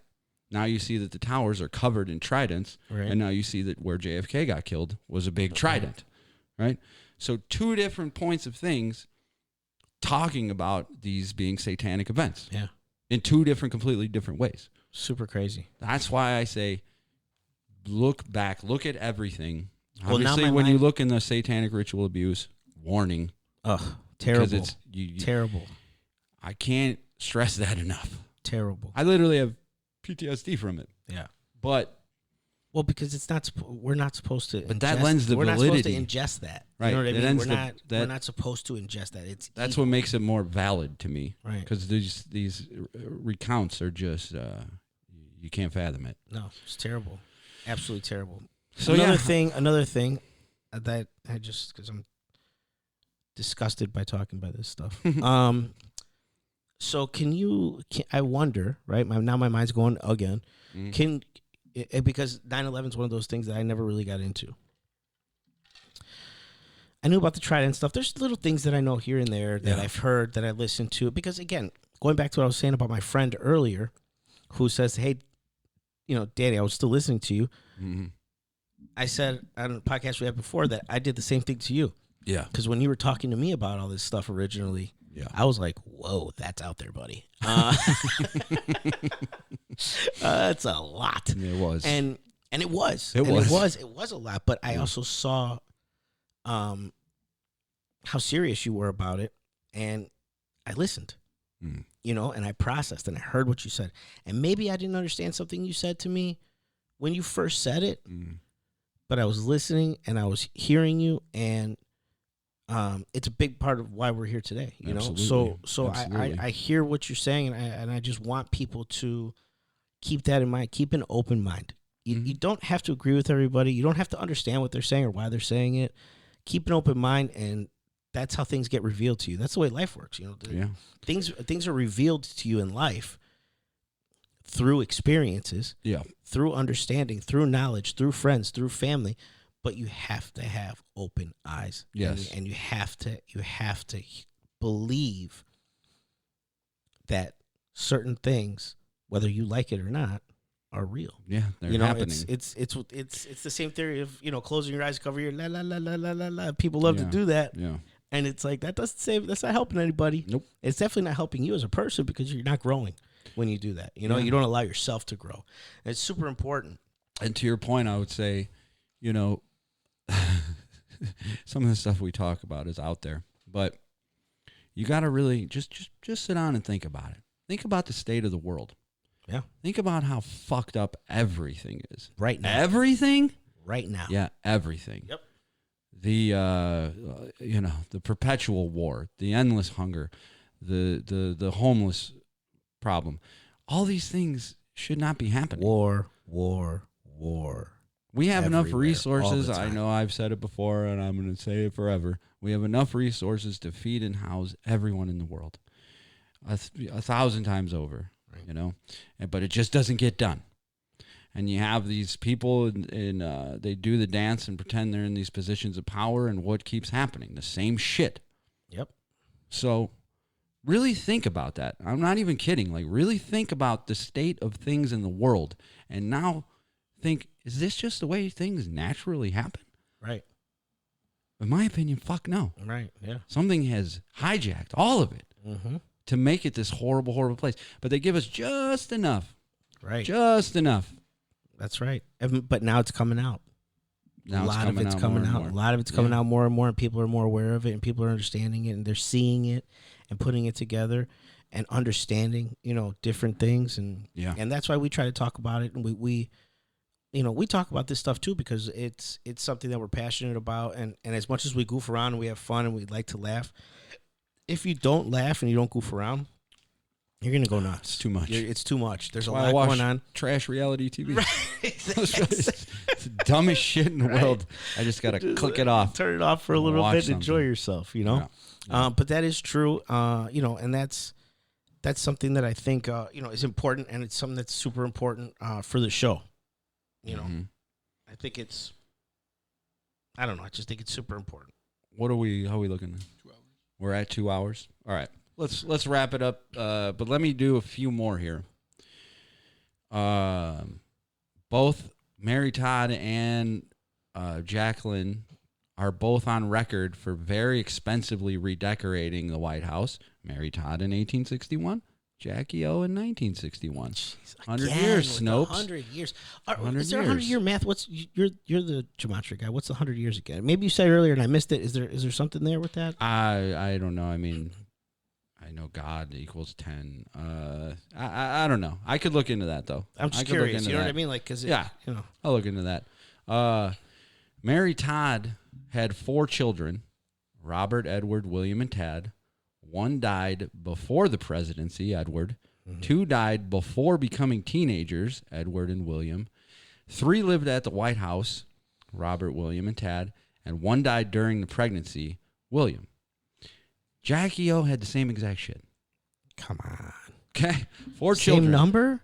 Now you see that the towers are covered in tridents, Right. and now you see that where JFK got killed was a big trident, right? So two different points of things talking about these being satanic events. Yeah. In two completely different ways. Super crazy. That's why I say look back, look at everything. Well, now Obviously, my when you mind- look in the satanic ritual abuse, warning. Ugh, terrible. Because it's terrible. I can't stress that enough. Terrible. I literally have PTSD from it. Yeah. But Well, because it's not. We're not supposed to. But that lends the We're validity. not supposed to ingest that. Right. You know what I It mean? ends We're the- not. that- We're not supposed to ingest that. that's evil. what makes it more valid to me. Right. Because these recounts are just you can't fathom it. No, it's terrible. Absolutely terrible. So Another yeah, thing that I just because I'm disgusted by talking about this stuff. So I wonder, right? Now my mind's going again. Mhm. Because 9/11 is one of those things that I never really got into. I knew about the trident stuff. There's little things that I know here and there that Yeah. I've heard, that I listened to. Because again, going back to what I was saying about my friend earlier, who says, "Hey, Danny, I was still listening to you." Mhm. I said on a podcast we had before that I did the same thing to you. Yeah, Because when you were talking to me about all this stuff originally, yeah. I was like, "Whoa, that's out there, buddy." That's a lot. It was. And it was. It And was. It was a lot. But I also saw how serious you were about it, and I listened. Mm. And I processed and I heard what you said. And maybe I didn't understand something you said to me when you first said it, but I was listening and I was hearing you, and it's a big part of why we're here today. Absolutely. So Absolutely. I hear what you're saying, and I just want people to keep that in mind. Keep an open mind. You don't have to agree with everybody. You don't have to understand what they're saying or why they're saying it. Keep an open mind, and that's how things get revealed to you. That's the way life works. Yeah. Things are revealed to you in life through experiences, Yeah. through understanding, through knowledge, through friends, through family. But you have to have open eyes. Yes. And you have to believe that certain things, whether you like it or not, are real. Yeah. They're happening. It's the same theory of closing your eyes, cover your la la la la la la la. People love to Yeah. do that, Yeah. and it's like that's not helping anybody. Nope. It's definitely not helping you as a person, because you're not growing when you do that. You Yeah. don't allow yourself to grow. And it's super important. And to your point, I would say, some of the stuff we talk about is out there, but you got to really just sit down and think about it. Think about the state of the world. Yeah. Think about how fucked up everything is. Right now. Everything? Right now. Yeah, everything. Yep. The the perpetual war, the endless hunger, the homeless problem. All these things should not be happening. War. We have enough everywhere, resources. all the I time. know I've said it before, and I'm going to say it forever. We have enough resources to feed and house everyone in the world, 1,000 times over. Right. But it just doesn't get done. And you have these people, they do the dance and pretend they're in these positions of power, and what keeps happening? The same shit. Yep. So really think about that. I'm not even kidding. Like, really think about the state of things in the world, and now think, is this just the way things naturally happen? Right. In my opinion, fuck no. Right. Yeah. Something has hijacked all of it Mm-hmm. to make it this horrible, horrible place. But they give us just enough. Right. Just enough. That's right. But now it's coming out. Now a lot of it's coming out. A lot of it's coming out more and more, and people are more aware of it, and people are understanding it, and they're seeing it and putting it together and understanding, different things. And and that's why we try to talk about it. And we talk about this stuff too, because it's something that we're passionate about. And as much as we goof around and we have fun and we like to laugh, if you don't laugh and you don't goof around, you're going to go nuts. It's too much. It's too much. There's That's a lot going on. Trash reality TV. Right. It's the dumbest shit in the world. I just got to click it off. Turn it off for a little bit and enjoy yourself, Yeah. But that is true, and that's something that I think, is important, and it's something that's super important for the show. I think it's, I don't know, I just think it's super important. How are we looking? 2 hours. We're at 2 hours. All right. Let's wrap it up. But let me do a few more here. Both Mary Todd and Jacqueline are both on record for very expensively redecorating the White House. Mary Todd in 1861, Jackie O in 1961. 100 years, Snopes. 100 years. Is there 100-year math? You're the gematria guy. What's the 100 years again? Maybe you said earlier and I missed it. Is there something there with that? I don't know. I mean, I know God equals 10. I don't know. I could look into that though. I'm just curious. You know what I mean? Like, I'll look into that. Mary Todd had 4 children: Robert, Edward, William, and Tad. 1 died before the presidency, Edward. 2 died before becoming teenagers, Edward and William. 3 lived at the White House, Robert, William, and Tad. And 1 died during the pregnancy, William. Jackie O had the same exact shit. Come on. Okay, 4 children. Same number?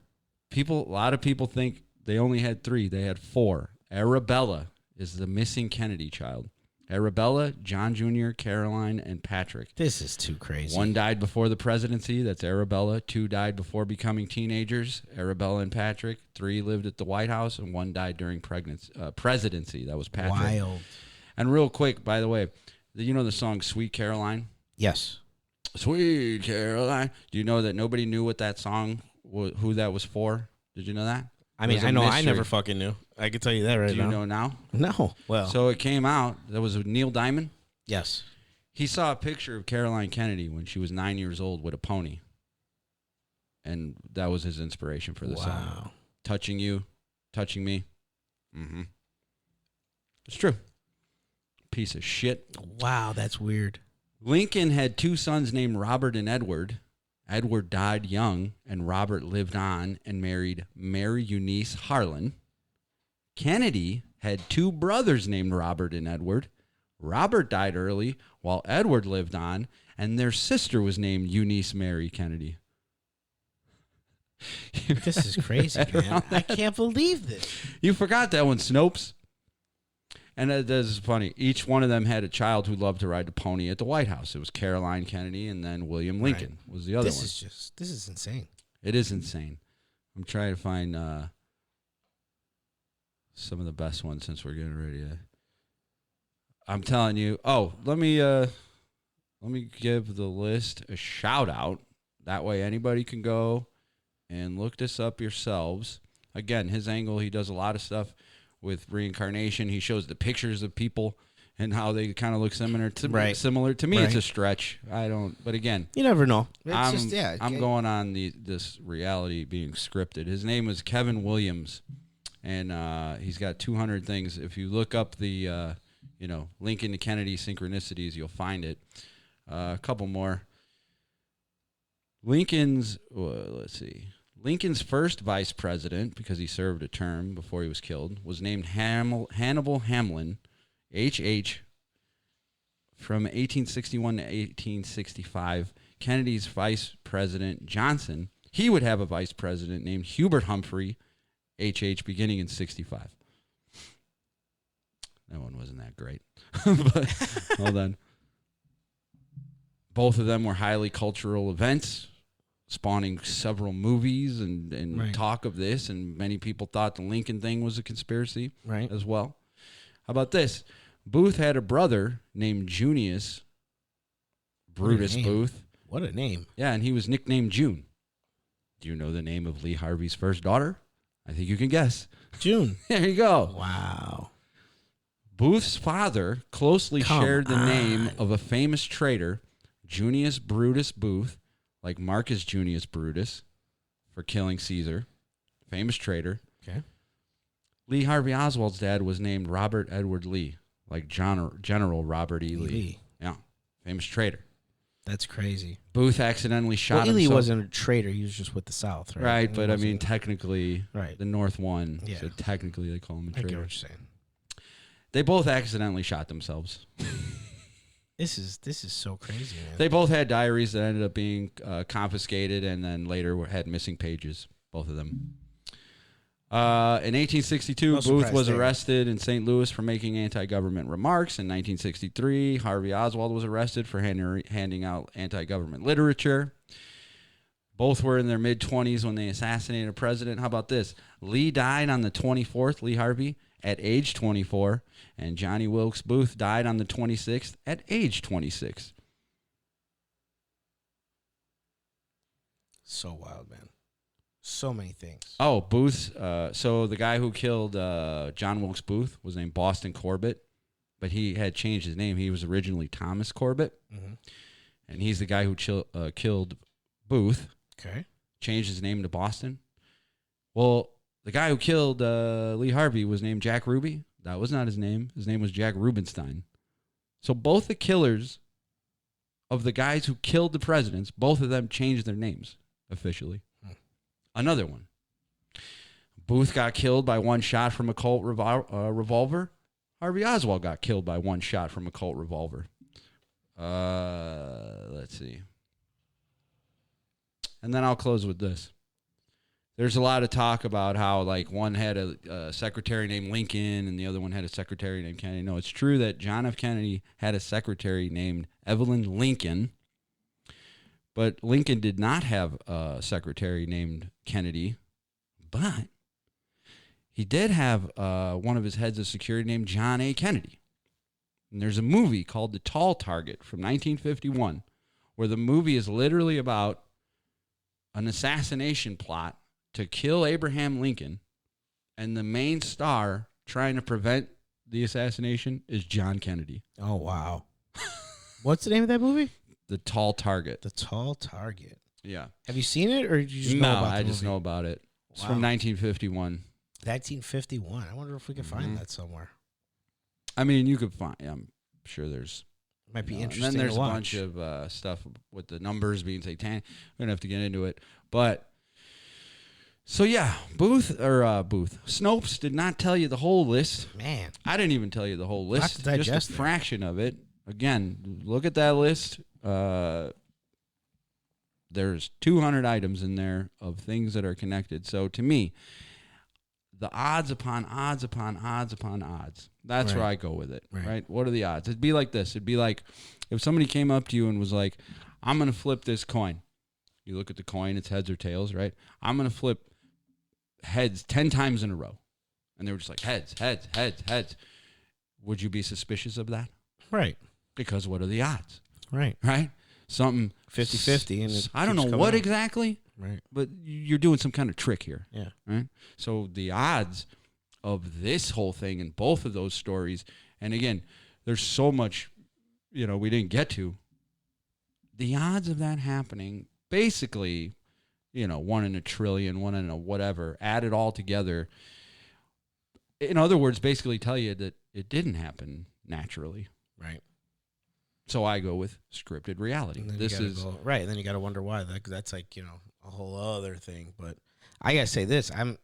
A lot of people think they only had 3. They had 4. Arabella is the missing Kennedy child. Arabella, John Jr., Caroline, and Patrick. This is too crazy. 1 died before the presidency. That's Arabella. 2 died before becoming teenagers. Arabella and Patrick. 3 lived at the White House, and 1 died during presidency. That was Patrick. Wild. And real quick, by the way, you know the song "Sweet Caroline"? Yes. Sweet Caroline. Do you know that nobody knew what that song, who that was for? Did you know that? I mean, I know I never fucking knew. I can tell you that right now. Do you know now? No. Well. So it came out. That was Neil Diamond. Yes. He saw a picture of Caroline Kennedy when she was 9 years old with a pony. And that was his inspiration for the song. Touching you, touching me. Mm-hmm. It's true. Piece of shit. Wow, that's weird. Lincoln had 2 sons named Robert and Edward. Edward died young, and Robert lived on and married Mary Eunice Harlan. Kennedy had 2 brothers named Robert and Edward. Robert died early, while Edward lived on, and their sister was named Eunice Mary Kennedy. This is crazy, man. I can't believe this. You forgot that one, Snopes. And this is funny. Each one of them had a child who loved to ride the pony at the White House. It was Caroline Kennedy, and then William Lincoln was the other one. This is insane. It is insane. I'm trying to find some of the best ones since we're getting ready to. I'm telling you. Oh, let me give the list a shout out. That way anybody can go and look this up yourselves. Again, his angle, he does a lot of stuff with reincarnation. He shows the pictures of people and how they kind of look similar to me. It's a stretch. But again, you never know. I'm going on this reality being scripted. His name is Kevin Williams, and he's got 200 things. If you look up the Lincoln to Kennedy synchronicities, you'll find it. A couple more. Lincoln's first vice president, because he served a term before he was killed, was named Hannibal Hamlin, H.H. From 1861 to 1865. Kennedy's vice president, Johnson, he would have a vice president named Hubert Humphrey, H.H., beginning in 65. That one wasn't that great. But hold on. Both of them were highly cultural events, spawning several movies and talk of this, and many people thought the Lincoln thing was a conspiracy as well. How about this? Booth had a brother named Junius Brutus Booth. What a name. Yeah, and he was nicknamed June. Do you know the name of Lee Harvey's first daughter? I think you can guess. June. There you go. Wow. Booth's father closely Come shared the name on. of a famous traitor, Junius Brutus Booth, like Marcus Junius Brutus, for killing Caesar. Famous traitor. Okay. Lee Harvey Oswald's dad was named Robert Edward Lee, like General Robert E. Lee. Yeah, famous traitor. That's crazy. Booth accidentally shot Lee himself. wasn't a traitor. He was just with the South, right? Right, He but I mean, wasn't- technically, right. the North won, Yeah. so technically they call him a I get traitor. what you're saying. They both accidentally shot themselves. This is so crazy, man. They both had diaries that ended up being confiscated and then later had missing pages, both of them. In 1862, No Booth surprise was there. arrested in St. Louis for making anti-government remarks. In 1963, Harvey Oswald was arrested for handing out anti-government literature. Both were in their mid-20s when they assassinated a president. How about this? Lee died on the 24th, Lee Harvey, at age 24, and Johnny Wilkes Booth died on the 26th at age 26. So wild, man. So many things. Oh, Booth's. So the guy who killed John Wilkes Booth was named Boston Corbett, but he had changed his name. He was originally Thomas Corbett, and he's the guy who killed Booth. Okay. Changed his name to Boston. Well, the guy who killed Lee Harvey was named Jack Ruby. That was not his name. His name was Jack Rubenstein. So both the killers of the guys who killed the presidents, both of them changed their names officially. Another one. Booth got killed by one shot from a Colt revolver. Harvey Oswald got killed by one shot from a Colt revolver. Let's see. And then I'll close with this. There's a lot of talk about how, like, one had a secretary named Lincoln and the other one had a secretary named Kennedy. No, it's true that John F. Kennedy had a secretary named Evelyn Lincoln, but Lincoln did not have a secretary named Kennedy, but he did have one of his heads of security named John A. Kennedy. And there's a movie called The Tall Target from 1951 where the movie is literally about an assassination plot to kill Abraham Lincoln, and the main star trying to prevent the assassination is John Kennedy. Oh, wow. What's the name of that movie? The Tall Target. The Tall Target. Yeah. Have you seen it, or did you just know No, about the I just movie? know about it. It's Wow. from 1951. 1951. I wonder if we can find that somewhere. I mean, you could find. I'm sure there's. Might be And interesting then there's to a watch. bunch of stuff with the numbers being satanic. We don't have to get into it, but. So yeah, Snopes did not tell you the whole list. Man, I didn't even tell you the whole list. to digest Just a there. fraction of it. Again, look at that list. There's 200 items in there of things that are connected. So to me, the odds upon odds upon odds upon odds. That's where Right. I go with it. Right. Right. What are the odds? It'd be like this. It'd be like if somebody came up to you and was like, "I'm going to flip this coin." You look at the coin, it's heads or tails, right? I'm going to flip heads 10 times in a row. And they were just like, heads, heads, heads, heads. Would you be suspicious of that? right, Because what are the odds, right. right? Something 50-50, and it I don't keeps know coming what out. exactly, Right. but you're doing some kind of trick here, Yeah. right? So the odds of this whole thing in both of those stories, and again, there's so much, we didn't get to. The odds of that happening, basically, 1 in a trillion, 1 in a whatever, add it all together. In other words, basically tell you that it didn't happen naturally. Right. So I go with scripted reality. And then This you gotta is go, right. And then you got to wonder why. That's like a whole other thing. But I gotta say this: I'm,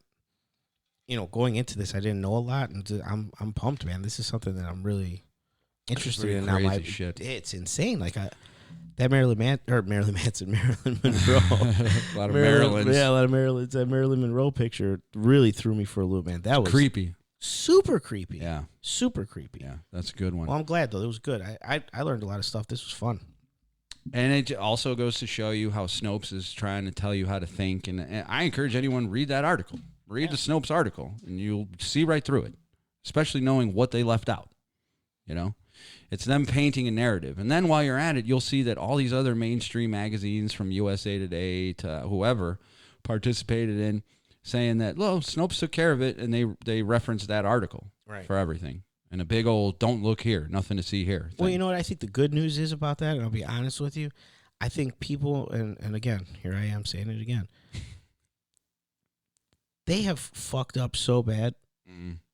going into this, I didn't know a lot, and I'm pumped, man. This is something that I'm really interested pretty in now. crazy shit. It's insane. Like that Marilyn Manson, Marilyn Monroe. a lot of Maryland's. Yeah, a lot of Maryland's. That Marilyn Monroe picture really threw me for a loop, man. That was Creepy. super creepy. Yeah. Super creepy. Yeah. That's a good one. Well, I'm glad though. It was good. I learned a lot of stuff. This was fun. And it also goes to show you how Snopes is trying to tell you how to think. And I encourage anyone to read that article. Read the Snopes article, and you'll see right through it, especially knowing what they left out. It's them painting a narrative. And then while you're at it, you'll see that all these other mainstream magazines from USA Today to whoever participated in saying that, well, Snopes took care of it, and they referenced that article Right. for everything. and a big old "don't look here, nothing to see here" Well, thing. you know what I think the good news is about that, and I'll be honest with you. I think people, and again, here I am saying it again, they have fucked up so bad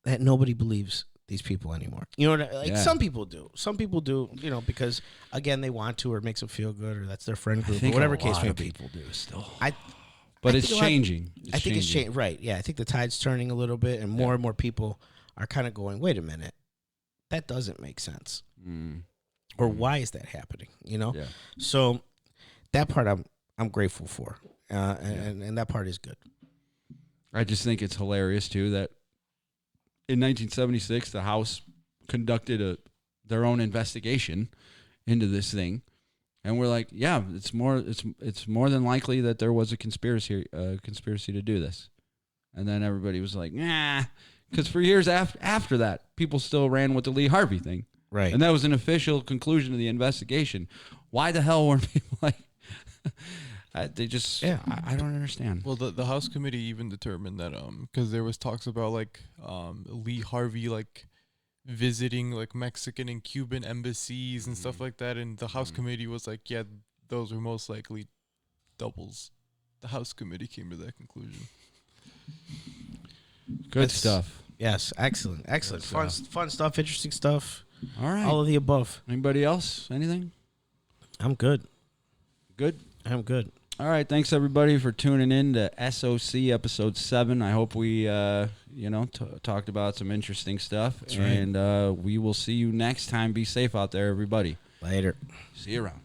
that nobody believes these people anymore. You know what like some people do. Some people do, because again they want to or it makes them feel good or that's their friend group or whatever case may be. People do still. But it's changing. I think it's changing. Right. Yeah, I think the tide's turning a little bit and more people are kind of going, "Wait a minute. That doesn't make sense." Or why is that happening, Yeah. So that part I'm grateful for. And that part is good. I just think it's hilarious too that in 1976 the House conducted their own investigation into this thing, and we're like, yeah, it's more than likely that there was a conspiracy to do this, and then everybody was like, nah, because for years after that, people still ran with the Lee Harvey thing, right? And that was an official conclusion of the investigation. Why the hell weren't people like? They just, I don't understand. Well, the House committee even determined that because there was talks about like Lee Harvey like visiting like Mexican and Cuban embassies and stuff like that, and the House committee was like, yeah, those were most likely doubles. The House committee came to that conclusion. Good stuff. Yes, excellent. Fun stuff, interesting stuff. All right. All of the above. Anybody else? Anything? I'm good. Good? I'm good. All right, thanks everybody for tuning in to SOC episode 7. I hope we, talked about some interesting stuff. That's right. And we will see you next time. Be safe out there, everybody. Later. See you around.